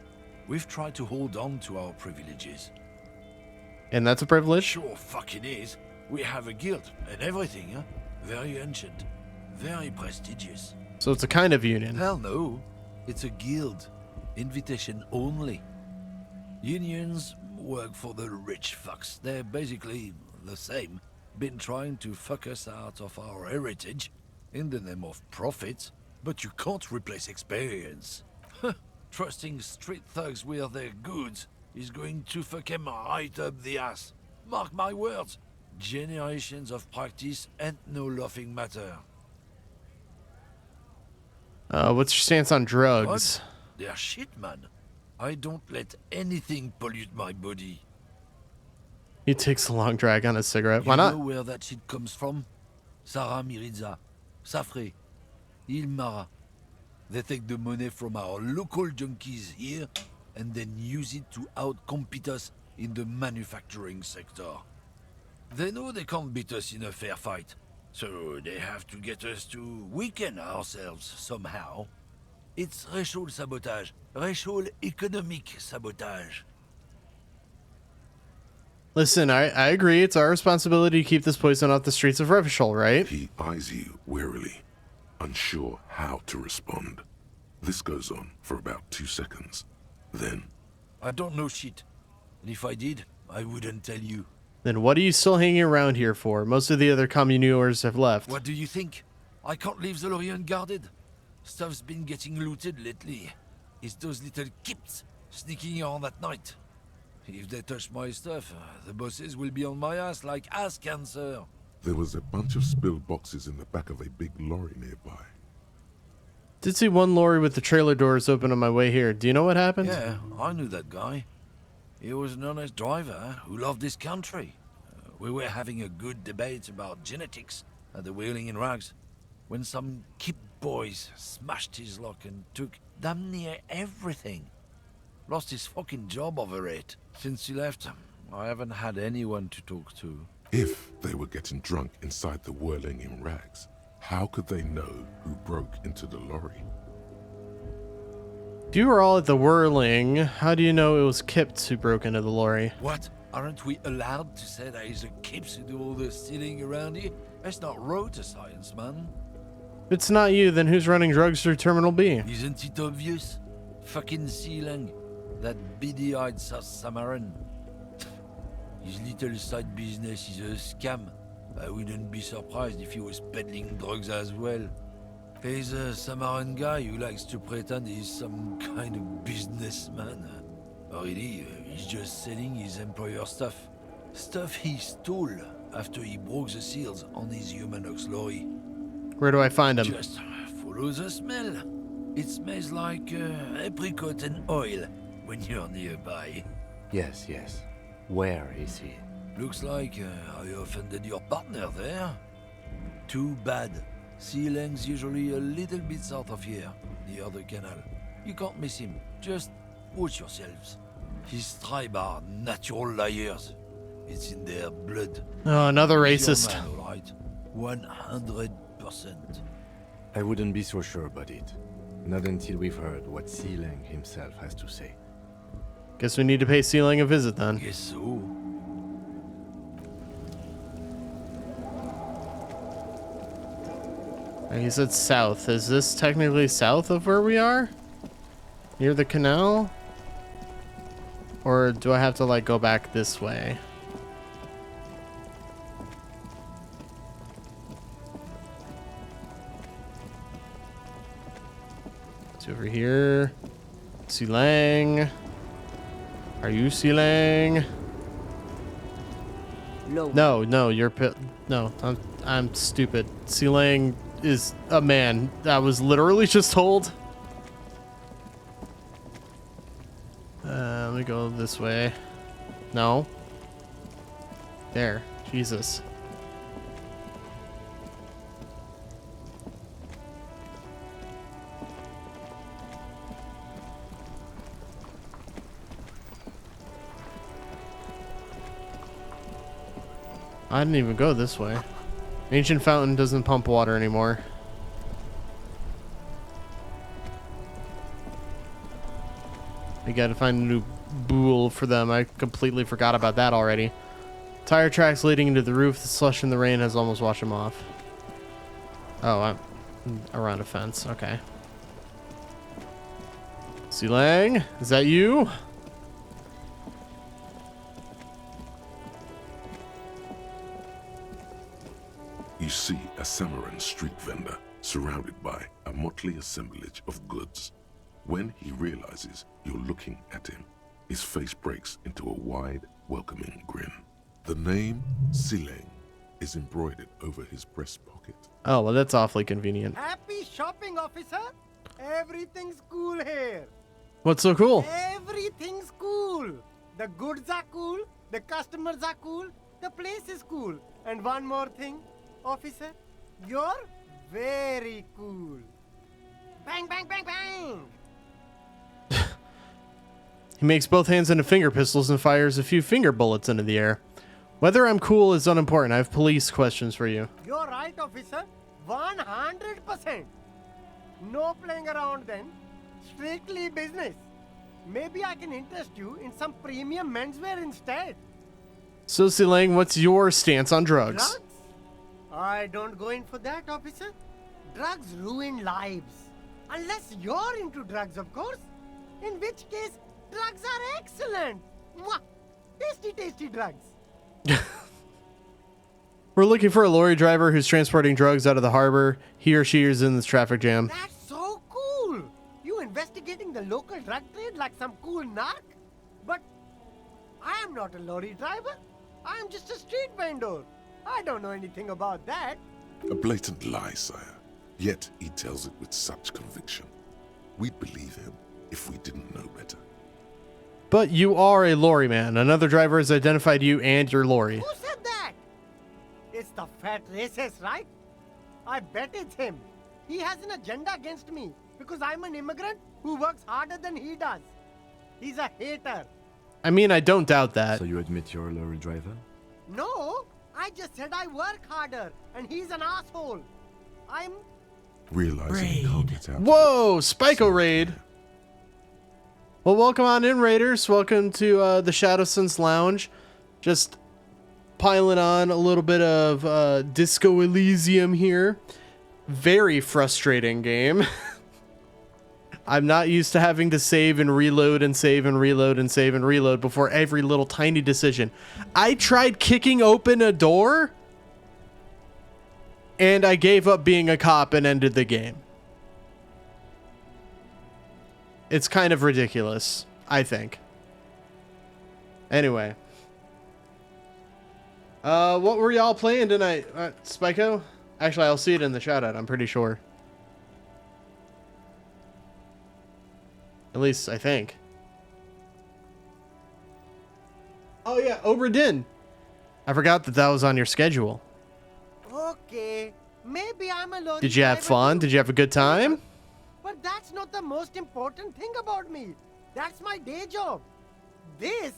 We've tried to hold on to our privileges. And that's a privilege? Sure fucking is. We have a guild and everything, huh? Very ancient, very prestigious. So it's a kind of union. Hell no. It's a guild. Invitation only. Unions work for the rich fucks. They're basically the same. Been trying to fuck us out of our heritage in the name of profit, but you can't replace experience. Trusting street thugs with their goods is going to fuck them right up the ass. Mark my words. Generations of practice and no laughing matter. What's your stance on drugs? What? They're shit, man. I don't let anything pollute my body. He takes a long drag on his cigarette. Why not? You know where that shit comes from? Sarah Miriza, Safre, Ilmara. They take the money from our local junkies here and then use it to outcompete us in the manufacturing sector. They know they can't beat us in a fair fight, so they have to get us to weaken ourselves somehow. It's racial sabotage, racial economic sabotage. Listen, I agree. It's our responsibility to keep this poison off the streets of Revachol, right? He eyes you warily, unsure how to respond. This goes on for about 2 seconds. Then... I don't know shit. And if I did, I wouldn't tell you. Then what are you still hanging around here for? Most of the other communeurs have left. What do you think? I can't leave the lorry unguarded. Stuff's been getting looted lately. It's those little kips sneaking around at night. If they touch my stuff, the bosses will be on my ass like ass cancer. There was a bunch of spilled boxes in the back of a big lorry nearby. Did see one lorry with the trailer doors open on my way here. Do you know what happened? Yeah, I knew that guy. He was an honest driver who loved his country. We were having a good debate about genetics at the Wheeling in Rags when some kip boys smashed his lock and took damn near everything. Lost his fucking job over it. Since he left, I haven't had anyone to talk to. If they were getting drunk inside the Whirling in Rags, how could they know who broke into the lorry? If you were all at the Whirling, how do you know it was Kips who broke into the lorry? What? Aren't we allowed to say that it's the Kips who do all the stealing around here? That's not road to science, man. If it's not you, then who's running drugs through Terminal B? Isn't it obvious? Fucking Sealang. That beady-eyed South Samaran. His little side business is a scam. I wouldn't be surprised if he was peddling drugs as well. He's a Samaran guy who likes to pretend he's some kind of businessman. Really, he's just selling his employer stuff. Stuff he stole after he broke the seals on his Humanox lorry. Where do I find him? Just follow the smell. It smells like apricot and oil when you're nearby. Yes, yes. Where is he? Looks like I offended your partner there. Too bad. Sealang's usually a little bit south of here, near the canal. You can't miss him. Just watch yourselves. His tribe are natural liars. It's in their blood. Oh, another He's your racist. man, all right? 100%. I wouldn't be so sure about it. Not until we've heard what Sealang himself has to say. Guess we need to pay Sealang a visit then. Guess so. He said south. Is this technically south of where we are? Near the canal? Or do I have to like go back this way? It's over here. Sealang. Are you Sealang? No, you're no, I'm stupid. Sealang is a man. I was literally just told. Let me go this way. No. There. Jesus. I didn't even go this way. Ancient fountain doesn't pump water anymore. We gotta find a new bool for them. I completely forgot about that already. Tire tracks leading into the roof. The slush in the rain has almost washed them off. Oh, I'm around a fence. Okay. Sealang, is that you? You see a Samaran street vendor surrounded by a motley assemblage of goods. When he realizes you're looking at him, his face breaks into a wide, welcoming grin. The name Sealang is embroidered over his breast pocket. Oh, well, that's awfully convenient. Happy shopping, officer. Everything's cool here. What's so cool? Everything's cool. The goods are cool. The customers are cool. The place is cool. And one more thing, officer, you're very cool. Bang, bang, bang, bang. He makes both hands into finger pistols and fires a few finger bullets into the air. Whether I'm cool is unimportant. I have police questions for you. You're right, officer. 100%. No playing around then. Strictly business. Maybe I can interest you in some premium menswear instead. So, Sealang, what's your stance on drugs? Drugs? I don't go in for that, officer. Drugs ruin lives. Unless you're into drugs, of course. In which case, drugs are excellent. Mwah! Tasty, tasty drugs. We're looking for a lorry driver who's transporting drugs out of the harbor. He or she is in this traffic jam. That's so cool. You investigating the local drug trade like some cool narc? But I am not a lorry driver. I am just a street vendor. I don't know anything about that. A blatant lie, sire. Yet he tells it with such conviction. We'd believe him if we didn't know better. But you are a lorry man. Another driver has identified you and your lorry. Who said that? It's the fat racist, right? I bet it's him. He has an agenda against me because I'm an immigrant who works harder than he does. He's a hater. I mean, I don't doubt that. So you admit you're a lorry driver? No, I just said I work harder and he's an asshole. I'm... Realizing he can't get out. Whoa, Spyco raid. Well, welcome on in, Raiders. Welcome to the Shadowsons Lounge. Just piling on a little bit of Disco Elysium here. Very frustrating game. I'm not used to having to save and reload and save and reload and save and reload before every little tiny decision. I tried kicking open a door, and I gave up being a cop and ended the game. It's kind of ridiculous, I think. Anyway. What were y'all playing tonight? Spyco? Actually, I'll see it in the shout out, I'm pretty sure. At least, I think. Oh yeah, Obra Dinn. I forgot that was on your schedule. Okay, maybe I'm a lorry Did you have driver fun? too. Did you have a good time? But that's not the most important thing about me. That's my day job. This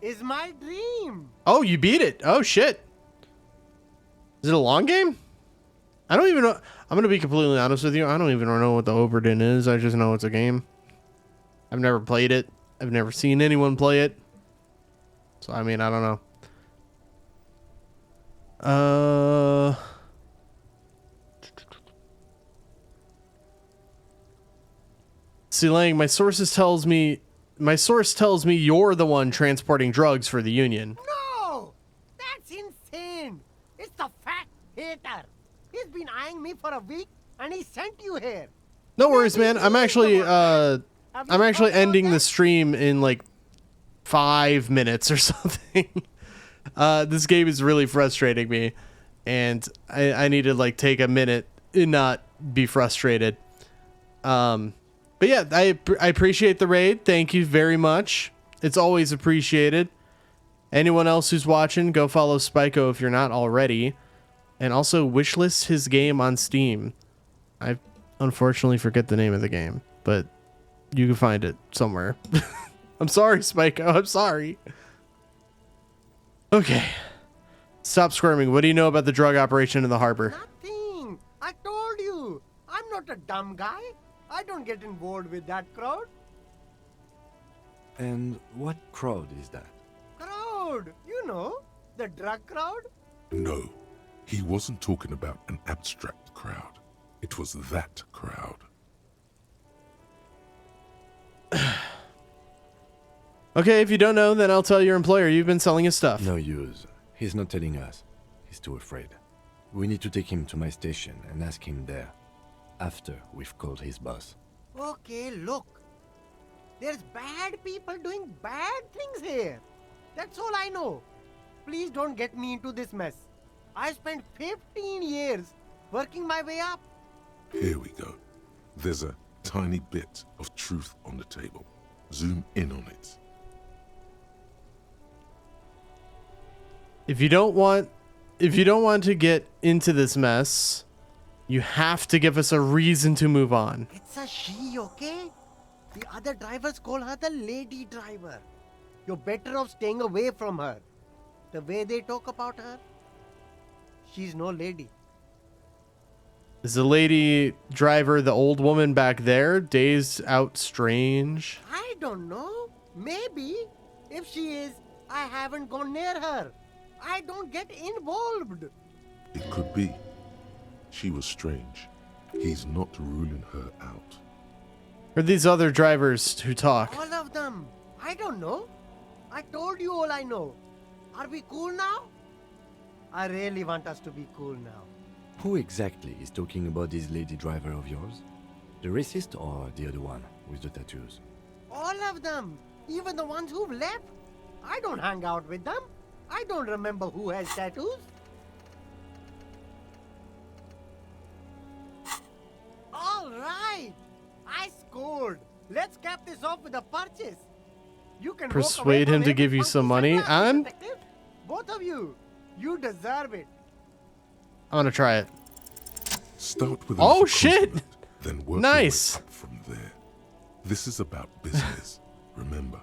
is my dream. Oh, you beat it. Oh, shit. Is it a long game? I don't even know. I'm going to be completely honest with you. I don't even know what the Oberdin is. I just know it's a game. I've never played it. I've never seen anyone play it. So, I mean, I don't know. See, Lang, my source tells me you're the one transporting drugs for the Union. No! That's insane! It's the fat hater. He's been eyeing me for a week and he sent you here. No worries, man. I'm actually ending the stream in like 5 minutes or something. This game is really frustrating me, and I need to like take a minute and not be frustrated. But yeah, I appreciate the raid. Thank you very much. It's always appreciated. Anyone else who's watching, go follow Spyco if you're not already, and also wishlist his game on Steam. I unfortunately forget the name of the game, but you can find it somewhere. I'm sorry, Spyco. I'm sorry. Okay. Stop squirming. What do you know about the drug operation in the harbor? Nothing. I told you. I'm not a dumb guy. I don't get involved with that crowd. And what crowd is that? Crowd. You know, the drug crowd. No, he wasn't talking about an abstract crowd. It was that crowd. Okay, if you don't know, then I'll tell your employer you've been selling his stuff. No use. He's not telling us. He's too afraid. We need to take him to my station and ask him there. After we've called his boss. Okay, look. There's bad people doing bad things here. That's all I know. Please don't get me into this mess. I spent 15 years working my way up. Here we go. There's a tiny bit of truth on the table. Zoom in on it. If you don't want to get into this mess, you have to give us a reason to move on. It's a she, okay? The other drivers call her the lady driver. You're better off staying away from her. The way they talk about her, she's no lady. Is the lady driver the old woman back there, dazed out strange? I don't know. Maybe. If she is, I haven't gone near her. I don't get involved. It could be. She was strange. He's not ruling her out. Or these other drivers who talk? All of them. I don't know. I told you all I know. Are we cool now? I really want us to be cool now. Who exactly is talking about this lady driver of yours? The racist or the other one with the tattoos? All of them. Even the ones who've left. I don't hang out with them. I don't remember who has tattoos. All right. I scored. Let's cap this off with a purchase. You can persuade him to give you some money. Both of you. You deserve it. I'm gonna try it. Start with oh shit! Then work nice. Your way up from there. This is about business. Remember.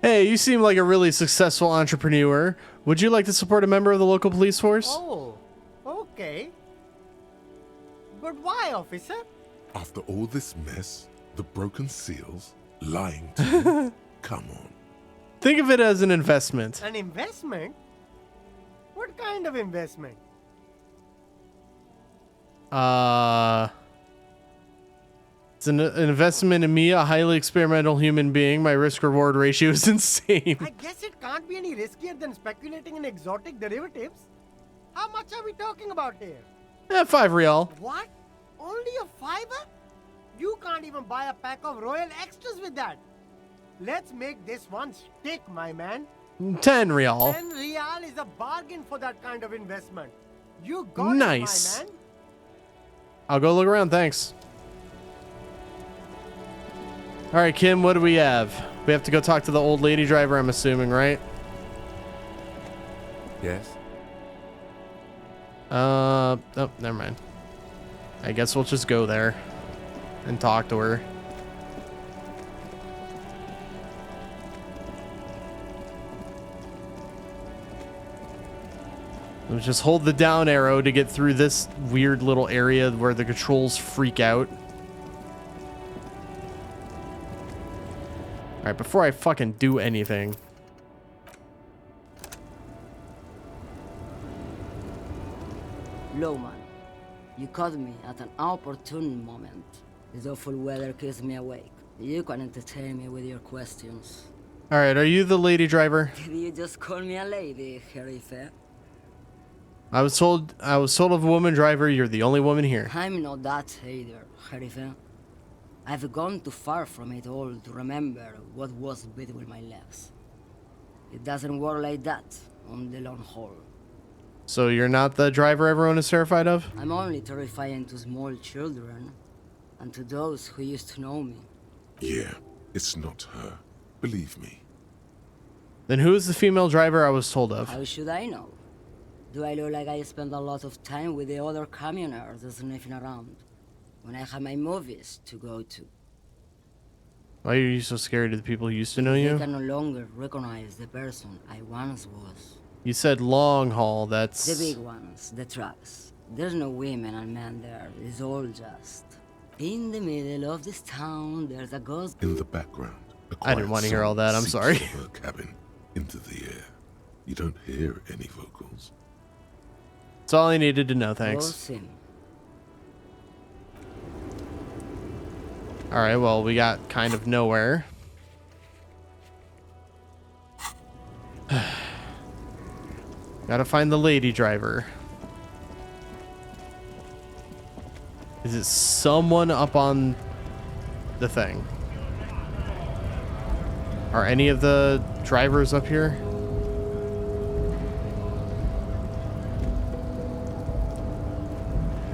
Hey, you seem like a really successful entrepreneur. Would you like to support a member of the local police force? Oh, okay. But why, officer? After all this mess, the broken seals, lying to you, come on. Think of it as an investment. An investment? What kind of investment? It's an investment in me, a highly experimental human being. My risk-reward ratio is insane. I guess it can't be any riskier than speculating in exotic derivatives. How much are we talking about here? 5 real. What? Only a $5? You can't even buy a pack of Royal Extras with that. Let's make this one stick, my man. 10 real. 10 real is a bargain for that kind of investment. You got nice. it, my man. I'll go look around, thanks. All right, Kim, what do we have? We have to go talk to the old lady driver, I'm assuming, right? Yes. Oh, never mind. I guess we'll just go there and talk to her. Just hold the down arrow to get through this weird little area where the controls freak out. Alright, before I fucking do anything. Lowman, you caught me at an opportune moment. This awful weather keeps me awake. You can entertain me with your questions. Alright, are you the lady driver? Did you just call me a lady, Herife? I was told of a woman driver. You're the only woman here. I'm not that either, Herife. I've gone too far from it all to remember what was between my legs. It doesn't work like that on the long haul. So you're not the driver everyone is terrified of? I'm only terrifying to small children and to those who used to know me. Yeah, it's not her. Believe me. Then who is the female driver I was told of? How should I know? Do I look like I spend a lot of time with the other communers sniffing around when I have my movies to go to? Why are you so scared of the people who used to know I you? can no longer recognize the person I once was. You said long haul, that's... The big ones, the trucks. There's no women and men there, it's all just... In the middle of this town, there's a ghost... In the background, I didn't want to hear all that, I'm sorry. Her cabin into the air. You don't hear any vocals. That's all I needed to know, thanks. Awesome. Alright, well, we got kind of nowhere. Gotta find the lady driver. Is it someone up on the thing? Are any of the drivers up here?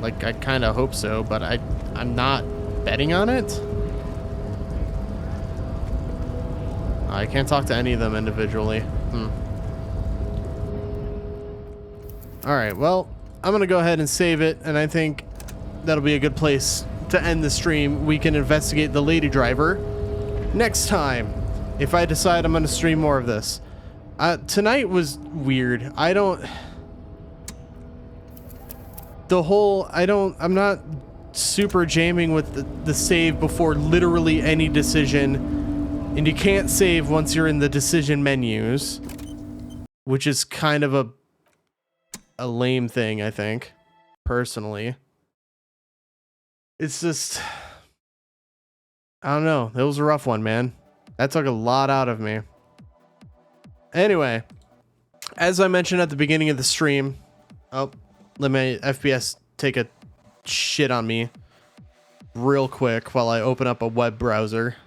Like, I kind of hope so, but I'm not betting on it. I can't talk to any of them individually. Alright, well, I'm going to go ahead and save it, and I think that'll be a good place to end the stream. We can investigate the lady driver next time, if I decide I'm going to stream more of this. Tonight was weird. I'm not super jamming with the save before literally any decision, and you can't save once you're in the decision menus, which is kind of a lame thing, I think, personally. It's just, I don't know. It was a rough one, man. That took a lot out of me. Anyway, as I mentioned at the beginning of the stream, oh, let my FPS take a shit on me real quick while I open up a web browser.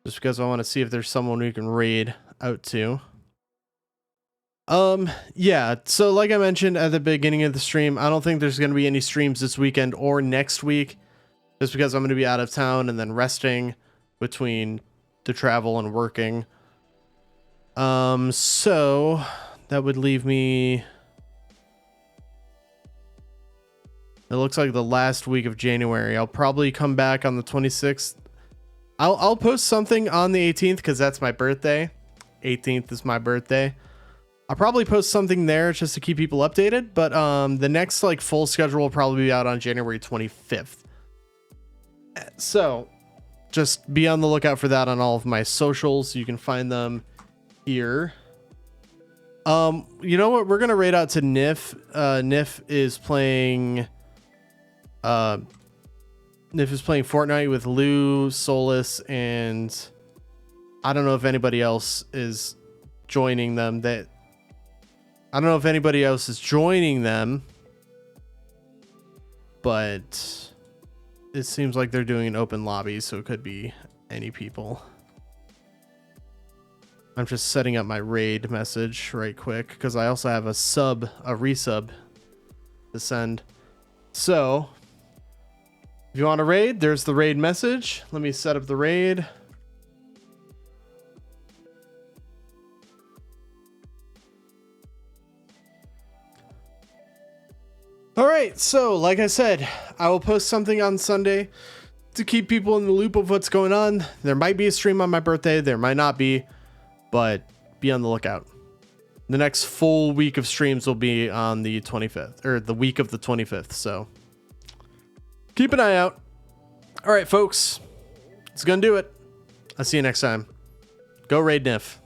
Just because I want to see if there's someone we can raid out to. Yeah, so like I mentioned at the beginning of the stream, I don't think there's going to be any streams this weekend or next week, just because I'm going to be out of town and then resting between the travel and working. So that would leave me, it looks like the last week of January. I'll probably come back on the 26th. I'll post something on the 18th because that's my birthday. 18th is my birthday. I'll probably post something there just to keep people updated, but the next like full schedule will probably be out on January 25th. So just be on the lookout for that on all of my socials. You can find them here. You know what? We're gonna raid out to Nif. Nif is playing Fortnite with Lou, Solus, and I don't know if anybody else is joining them. I don't know if anybody else is joining them, but it seems like they're doing an open lobby, so it could be any people. I'm just setting up my raid message right quick because I also have a resub to send. So if you want to raid, there's the raid message. Let me set up the raid. All right, so like I said, I will post something on Sunday to keep people in the loop of what's going on. There might be a stream on my birthday. There might not be, but be on the lookout. The next full week of streams will be on the 25th, or the week of the 25th. So keep an eye out. All right, folks. That's going to do it. I'll see you next time. Go raid Nif.